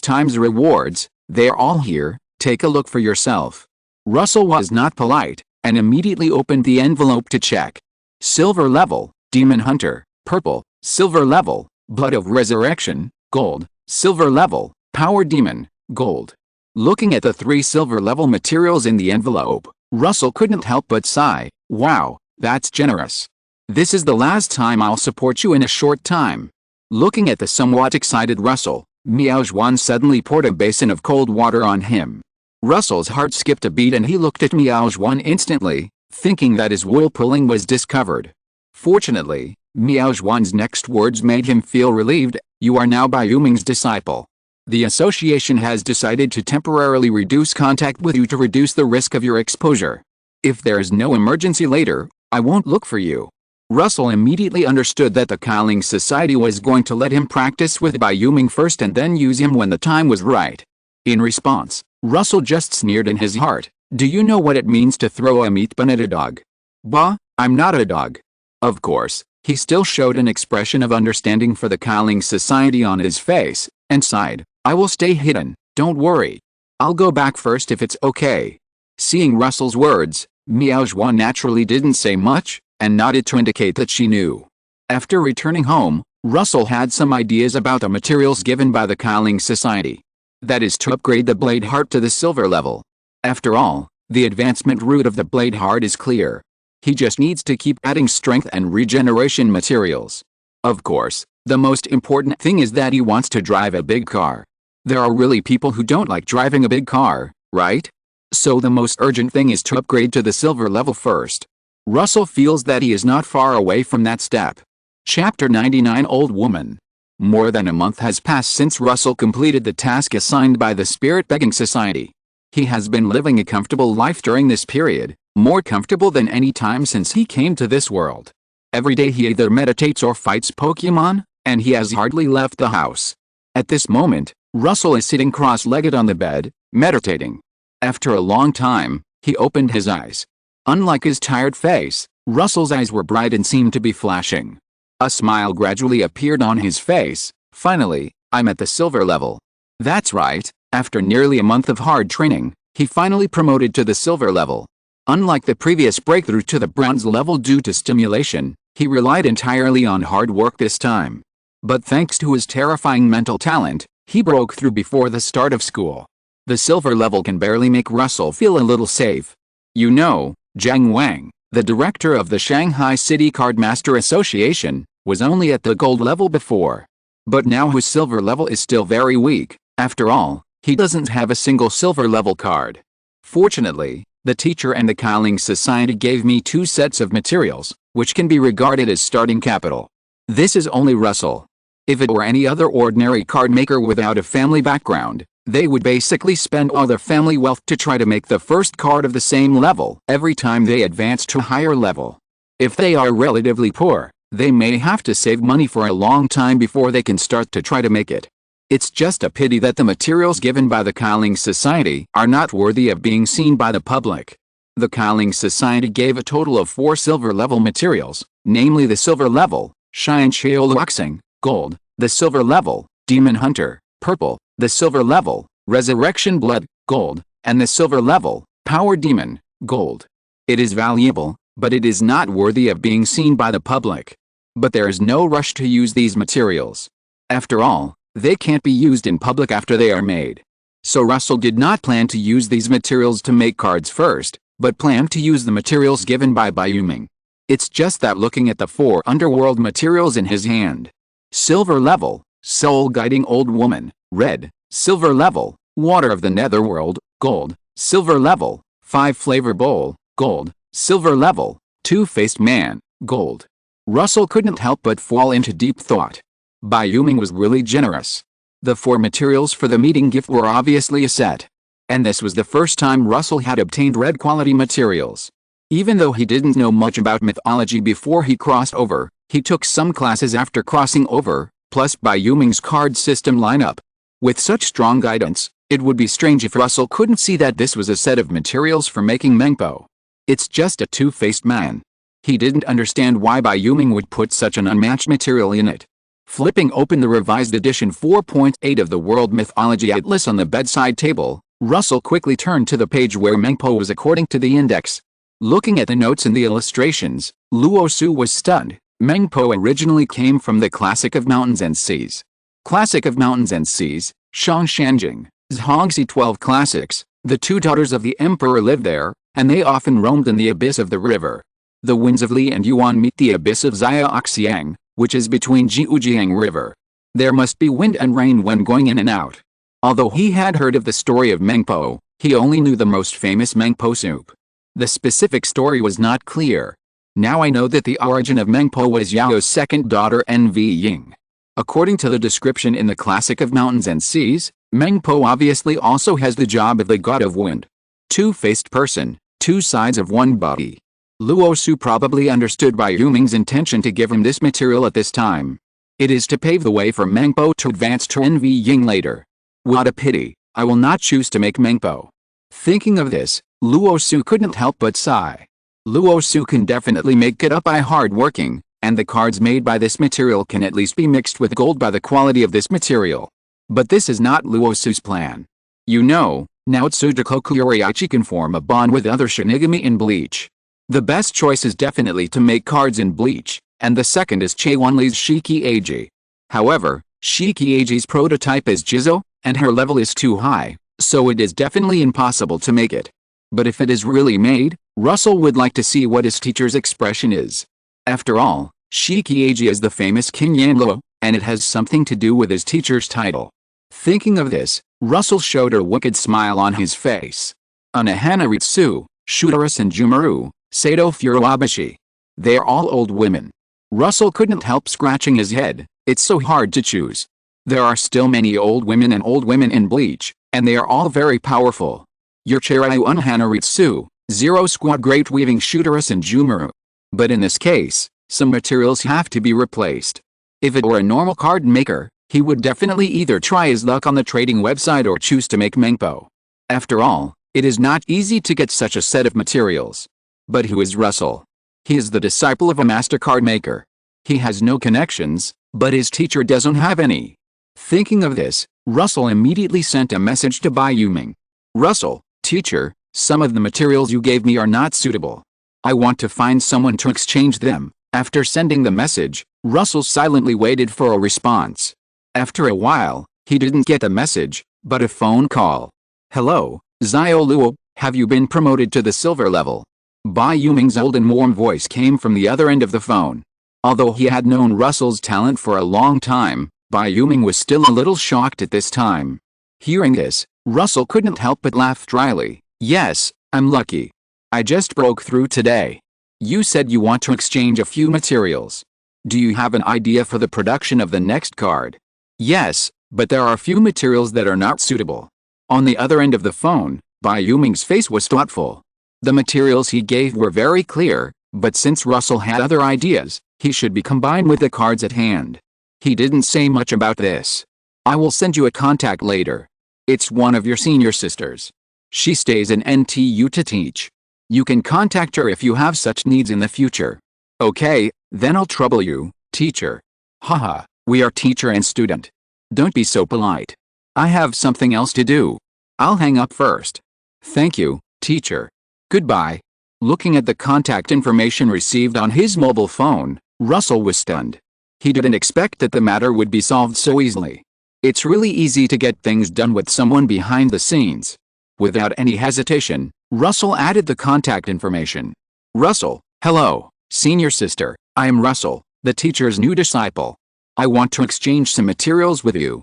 time's rewards, they're all here, take a look for yourself." Russell was not polite, and immediately opened the envelope to check. Silver level, Demon Hunter, purple. Silver level, Blood of Resurrection, gold. Silver level, Power Demon, gold. Looking at the 3 silver level materials in the envelope, Russell couldn't help but sigh. "Wow, that's generous. This is the last time I'll support you in a short time." Looking at the somewhat excited Russell, Miao Zhuan suddenly poured a basin of cold water on him. Russell's heart skipped a beat and he looked at Miao Zhuan instantly, thinking that his wool pulling was discovered. Fortunately, Miao Zhuan's next words made him feel relieved. "You are now Bai Yuming's disciple. The association has decided to temporarily reduce contact with you to reduce the risk of your exposure. If there is no emergency later, I won't look for you." Russell immediately understood that the Qi Ling Society was going to let him practice with Bai Yuming first and then use him when the time was right. In response, Russell just sneered in his heart, "Do you know what it means to throw a meat bun at a dog? Bah, I'm not a dog." Of course, he still showed an expression of understanding for the Qi Ling Society on his face, and sighed, "I will stay hidden, don't worry. I'll go back first if it's okay." Seeing Russell's words, Miao Zhuan naturally didn't say much, and nodded to indicate that she knew. After returning home, Russell had some ideas about the materials given by the Qi Ling Society. That is to upgrade the blade heart to the silver level. After all, the advancement route of the blade heart is clear. He just needs to keep adding strength and regeneration materials. Of course, the most important thing is that he wants to drive a big car. There are really people who don't like driving a big car, right? So the most urgent thing is to upgrade to the silver level first. Russell feels that he is not far away from that step. Chapter 99 Old Woman. More than a month has passed since Russell completed the task assigned by the Spirit Begging Society. He has been living a comfortable life during this period, more comfortable than any time since he came to this world. Every day he either meditates or fights Pokemon, and he has hardly left the house. At this moment, Russell is sitting cross-legged on the bed, meditating. After a long time, he opened his eyes. Unlike his tired face, Russell's eyes were bright and seemed to be flashing. A smile gradually appeared on his face. "Finally, I'm at the silver level." That's right, after nearly a month of hard training, he finally promoted to the silver level. Unlike the previous breakthrough to the bronze level due to stimulation, he relied entirely on hard work this time. But thanks to his terrifying mental talent, he broke through before the start of school. The silver level can barely make Russell feel a little safe. You know, Zhang Wang, the director of the Shanghai City Cardmaster Association, was only at the gold level before. But now his silver level is still very weak. After all, he doesn't have a single silver level card. Fortunately, the teacher and the Qi Ling Society gave me 2 sets of materials, which can be regarded as starting capital. This is only Russell. If it were any other ordinary card maker without a family background, they would basically spend all their family wealth to try to make the first card of the same level every time they advance to a higher level. If they are relatively poor, they may have to save money for a long time before they can start to try to make it. It's just a pity that the materials given by the Qi Ling Society are not worthy of being seen by the public. The Qi Ling Society gave a total of 4 silver-level materials, namely the silver level, Shine Cheoluxing, gold, the silver level, Demon Hunter, purple, the silver level, Resurrection Blood, gold, and the silver level, Power Demon, gold. It is valuable, but it is not worthy of being seen by the public. But there is no rush to use these materials. After all, they can't be used in public after they are made. So Russell did not plan to use these materials to make cards first, but planned to use the materials given by Bayuming. It's just that looking at the 4 underworld materials in his hand. Silver level, Soul Guiding Old Woman, red. Silver level, Water of the Netherworld, gold. Silver level, 5 Flavor Bowl, gold. Silver level, Two-Faced Man, gold. Russell couldn't help but fall into deep thought. Bayuming was really generous. The 4 materials for the meeting gift were obviously a set. And this was the first time Russell had obtained red quality materials. Even though he didn't know much about mythology before he crossed over, he took some classes after crossing over, plus Bayuming's card system lineup. With such strong guidance, it would be strange if Russell couldn't see that this was a set of materials for making Mengpo. It's just a two-faced man. He didn't understand why Bayuming would put such an unmatched material in it. Flipping open the revised edition 4.8 of the World Mythology Atlas on the bedside table, Russell quickly turned to the page where Mengpo was according to the index. Looking at the notes and the illustrations, Luo Su was stunned. Mengpo originally came from the Classic of Mountains and Seas. Classic of Mountains and Seas, Shongshanjing, Zhongxi 12 Classics, the 2 daughters of the emperor lived there, and they often roamed in the abyss of the river. The winds of Li and Yuan meet the abyss of Xiaoxiang, which is between Jiujiang River. There must be wind and rain when going in and out. Although he had heard of the story of Mengpo, he only knew the most famous Mengpo soup. The specific story was not clear. Now I know that the origin of Mengpo was Yao's second daughter Nv Ying. According to the description in the Classic of Mountains and Seas, Mengpo obviously also has the job of the god of wind. Two-faced person, 2 sides of one body. Luo Su probably understood Bayuming's intention to give him this material at this time. It is to pave the way for Mengpo to advance to Nv Ying later. What a pity, I will not choose to make Mengpo. Thinking of this, Luo Su couldn't help but sigh. Luo Su can definitely make it up by hard working, and the cards made by this material can at least be mixed with gold by the quality of this material. But this is not Luo Su's plan. You know, Naotsu Dakoku Yoriichi can form a bond with other Shinigami in Bleach. The best choice is definitely to make cards in Bleach, and the second is Chewanli's Shiki Eiji. However, Shiki Eiji's prototype is Jizo, and her level is too high, so it is definitely impossible to make it. But if it is really made, Russell would like to see what his teacher's expression is. After all, Shiki Eiji is the famous King Yanluo, and it has something to do with his teacher's title. Thinking of this, Russell showed a wicked smile on his face. Unohana Ritsu, Shutara Senjumaru, Sato Furuabashi. They are all old women. Russell couldn't help scratching his head. It's so hard to choose. There are still many old women in Bleach, and they are all very powerful. Yoriichi Unohana Ritsu, Zero Squad Great Weaving Shutara Senjumaru. But in this case, some materials have to be replaced. If it were a normal card maker, he would definitely either try his luck on the trading website or choose to make Mengpo. After all, it is not easy to get such a set of materials. But who is Russell? He is the disciple of a master card maker. He has no connections, but his teacher doesn't have any. Thinking of this, Russell immediately sent a message to Bayuming. Russell, teacher, some of the materials you gave me are not suitable. I want to find someone to exchange them. After sending the message, Russell silently waited for a response. After a while, he didn't get a message, but a phone call. Hello, Zio Luo, have you been promoted to the silver level? Bayuming's old and warm voice came from the other end of the phone. Although he had known Russell's talent for a long time, Bayuming was still a little shocked at this time. Hearing this, Russell couldn't help but laugh dryly. Yes, I'm lucky. I just broke through today. You said you want to exchange a few materials. Do you have an idea for the production of the next card? Yes, but there are a few materials that are not suitable. On the other end of the phone, Bayuming's face was thoughtful. The materials he gave were very clear, But since Russell had other ideas, he should be combined with the cards at hand. He didn't say much about this. I will send you a contact later. It's one of your senior sisters. She stays in NTU to teach. You can contact her if you have such needs in the future. Okay, then I'll trouble you, teacher. Haha, we are teacher and student. Don't be so polite. I have something else to do. I'll hang up first. Thank you, teacher. Goodbye. Looking at the contact information received on his mobile phone, Russell was stunned. He didn't expect that the matter would be solved so easily. It's really easy to get things done with someone behind the scenes. Without any hesitation, Russell added the contact information. Russell, hello, senior sister, I am Russell, the teacher's new disciple. I want to exchange some materials with you.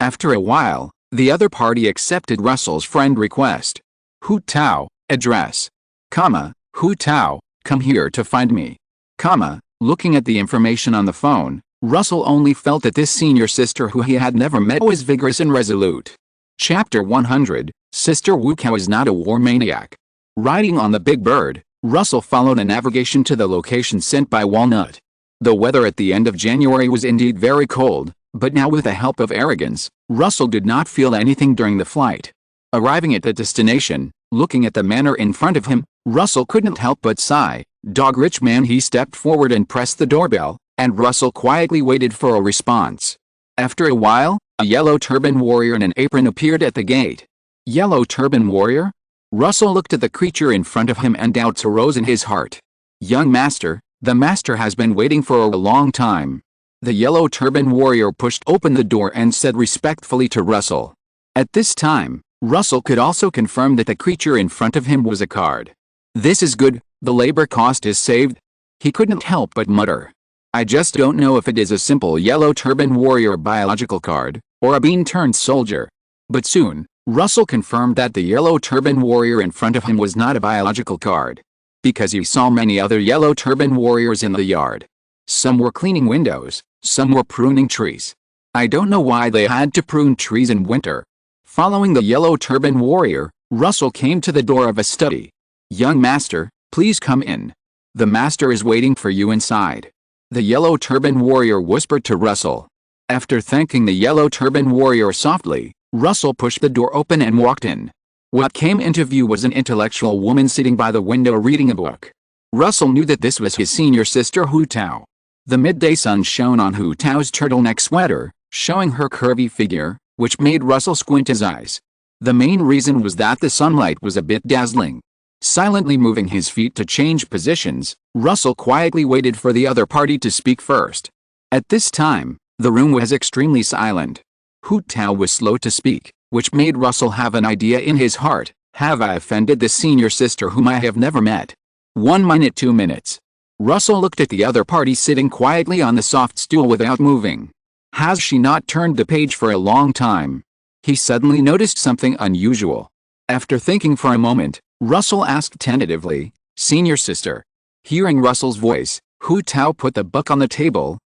After a while, the other party accepted Russell's friend request. Hu Tao, address. Hu Tao, come here to find me. Looking at the information on the phone, Russell only felt that this senior sister who he had never met was vigorous and resolute. Chapter 100, Sister Wu Kao is not a war maniac. Riding on the Big Bird, Russell followed a navigation to the location sent by Walnut. The weather at the end of January was indeed very cold, but now with the help of arrogance, Russell did not feel anything during the flight. Arriving at the destination, looking at the manor in front of him, Russell couldn't help but sigh. Dog-rich man. He stepped forward and pressed the doorbell, and Russell quietly waited for a response. After a while, a yellow turban warrior in an apron appeared at the gate. Yellow turban warrior? Russell looked at the creature in front of him and doubts arose in his heart. Young master, the master has been waiting for a long time. The yellow turban warrior pushed open the door and said respectfully to Russell. At this time, Russell could also confirm that the creature in front of him was a card. This is good, the labor cost is saved. He couldn't help but mutter. I just don't know if it is a simple yellow turban warrior biological card, or a bean-turned soldier. But soon, Russell confirmed that the yellow turban warrior in front of him was not a biological card. Because he saw many other yellow turban warriors in the yard. Some were cleaning windows, some were pruning trees. I don't know why they had to prune trees in winter. Following the yellow turban warrior, Russell came to the door of a study. Young master, please come in. The master is waiting for you inside. The yellow turban warrior whispered to Russell. After thanking the yellow turban warrior softly, Russell pushed the door open and walked in. What came into view was an intellectual woman sitting by the window reading a book. Russell knew that this was his senior sister Hu Tao. The midday sun shone on Hu Tao's turtleneck sweater, showing her curvy figure, which made Russell squint his eyes. The main reason was that the sunlight was a bit dazzling. Silently moving his feet to change positions, Russell quietly waited for the other party to speak first. At this time, the room was extremely silent. Hu Tao was slow to speak, which made Russell have an idea in his heart. Have I offended this senior sister whom I have never met? 1 minute, 2 minutes. Russell looked at the other party sitting quietly on the soft stool without moving. Has she not turned the page for a long time? He suddenly noticed something unusual. After thinking for a moment, Russell asked tentatively, Senior sister. Hearing Russell's voice, Hu Tao put the book on the table.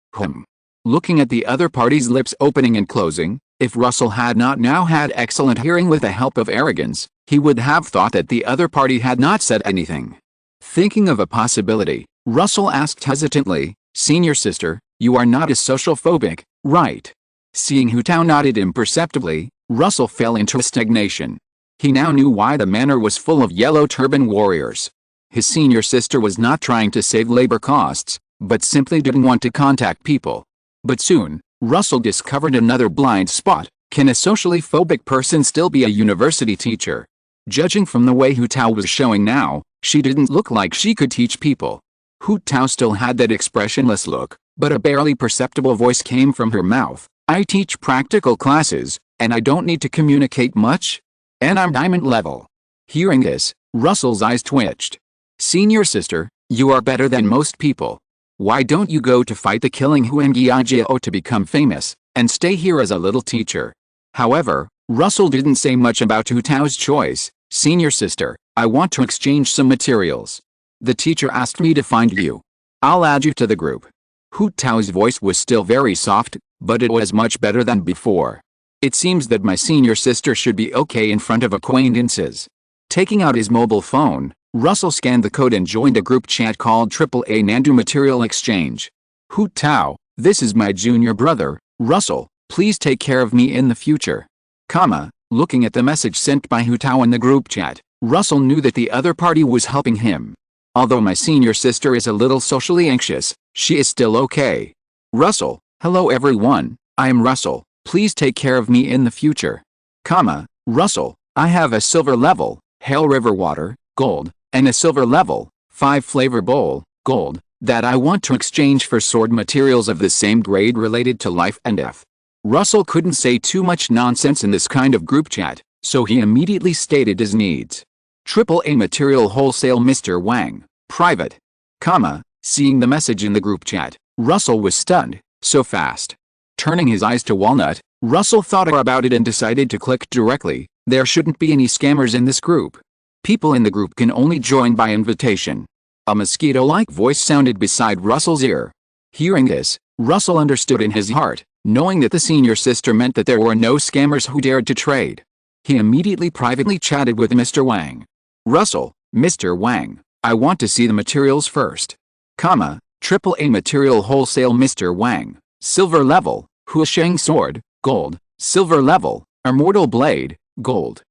Looking at the other party's lips opening and closing, if Russell had not now had excellent hearing with the help of arrogance, he would have thought that the other party had not said anything. Thinking of a possibility, Russell asked hesitantly, Senior sister, you are not a social phobic, right? Seeing Hu Tao nodded imperceptibly, Russell fell into stagnation. He now knew why the manor was full of yellow turban warriors. His senior sister was not trying to save labor costs, but simply didn't want to contact people. But soon, Russell discovered another blind spot. Can a socially phobic person still be a university teacher? Judging from the way Hu Tao was showing now, she didn't look like she could teach people. Hu Tao still had that expressionless look, but a barely perceptible voice came from her mouth. I teach practical classes, and I don't need to communicate much. And I'm diamond level. Hearing this, Russell's eyes twitched. Senior sister, you are better than most people. Why don't you go to fight the killing Huangjiao to become famous, and stay here as a little teacher? However, Russell didn't say much about Hu Tao's choice. Senior sister, I want to exchange some materials. The teacher asked me to find you. I'll add you to the group. Hu Tao's voice was still very soft, but it was much better than before. It seems that my senior sister should be okay in front of acquaintances. Taking out his mobile phone, Russell scanned the code and joined a group chat called AAA Nandu Material Exchange. Hu Tao, this is my junior brother, Russell, please take care of me in the future. Looking at the message sent by Hu Tao in the group chat, Russell knew that the other party was helping him. Although my senior sister is a little socially anxious, she is still okay. Russell, hello everyone, I am Russell, please take care of me in the future. Russell, I have a silver level, Hail River water, gold, and a silver level, 5 flavor bowl, gold, that I want to exchange for sword materials of the same grade related to life and death. Russell couldn't say too much nonsense in this kind of group chat, so he immediately stated his needs. AAA Material Wholesale Mr. Wang, private. Seeing the message in the group chat, Russell was stunned, so fast. Turning his eyes to Walnut, Russell thought about it and decided to click directly. There shouldn't be any scammers in this group. People in the group can only join by invitation. A mosquito-like voice sounded beside Russell's ear. Hearing this, Russell understood in his heart, knowing that the senior sister meant that there were no scammers who dared to trade. He immediately privately chatted with Mr. Wang. Russell, Mr. Wang, I want to see the materials first. AAA Material Wholesale Mr. Wang, silver level, Huasheng sword, gold, silver level, immortal blade, gold.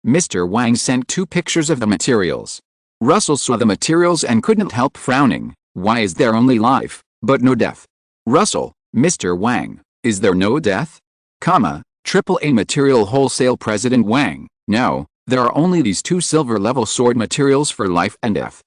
Mr. Wang sent 2 pictures of the materials. Russell saw the materials and couldn't help frowning. Why is there only life, but no death? Russell, Mr. Wang, is there no death? AAA Material Wholesale President Wang, no, there are only these 2 silver level sword materials for life and death.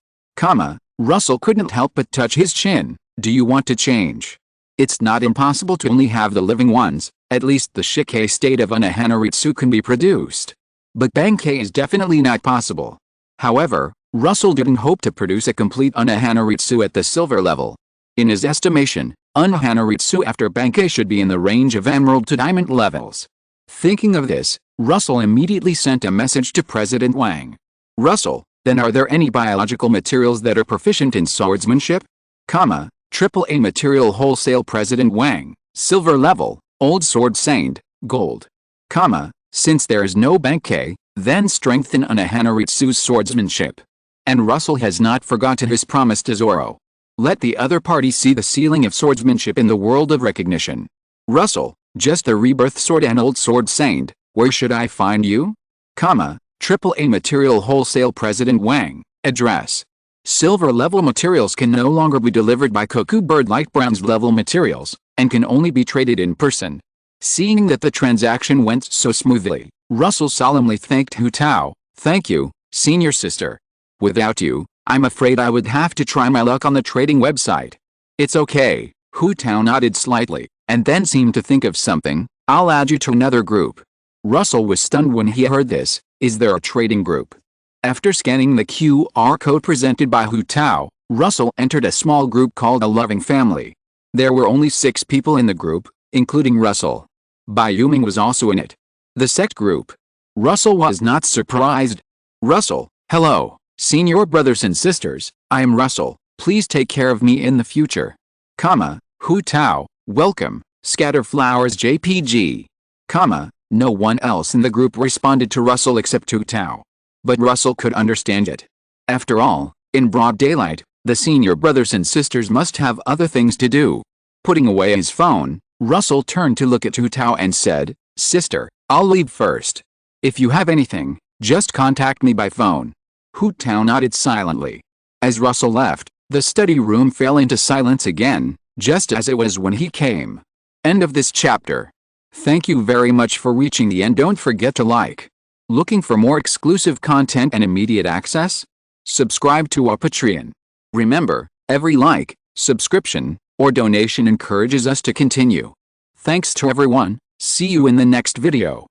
Russell couldn't help but touch his chin. Do you want to change? It's not impossible to only have the living ones, at least the Shikei state of Unohanaritsu can be produced. But Bankei is definitely not possible. However, Russell didn't hope to produce a complete Unohanaritsu at the silver level. In his estimation, Unohanaritsu after Bankei should be in the range of emerald to diamond levels. Thinking of this, Russell immediately sent a message to President Wang. Russell, then are there any biological materials that are proficient in swordsmanship? AAA Material Wholesale President Wang, silver level, old sword saint, gold. Since there is no Bankei, then strengthen Unohanaritsu's swordsmanship. And Russell has not forgotten his promise to Zoro. Let the other party see the ceiling of swordsmanship in the world of recognition. Russell, just the rebirth sword and old sword saint, where should I find you? AAA Material Wholesale President Wang, address. Silver level materials can no longer be delivered by Koku Bird light bronze level materials, and can only be traded in person. Seeing that the transaction went so smoothly, Russell solemnly thanked Hu Tao. Thank you, senior sister. Without you, I'm afraid I would have to try my luck on the trading website. It's okay, Hu Tao nodded slightly, and then seemed to think of something. I'll add you to another group. Russell was stunned when he heard this. Is there a trading group? After scanning the QR code presented by Hu Tao, Russell entered a small group called A Loving Family. There were only 6 people in the group, including Russell. Bai Yuming was also in it. The sect group. Russell was not surprised. Russell, hello, senior brothers and sisters, I am Russell, please take care of me in the future. Hu Tao, welcome, Scatter Flowers JPG. No one else in the group responded to Russell except Hu Tao. But Russell could understand it. After all, in broad daylight, the senior brothers and sisters must have other things to do. Putting away his phone, Russell turned to look at Hu Tao and said, Sister, I'll leave first. If you have anything, just contact me by phone. Hu Tao nodded silently. As Russell left, the study room fell into silence again, just as it was when he came. End of this chapter. Thank you very much for reaching the end. Don't forget to like. Looking for more exclusive content and immediate access? Subscribe to our Patreon. Remember, every like, subscription, or donation encourages us to continue. Thanks to everyone. See you in the next video.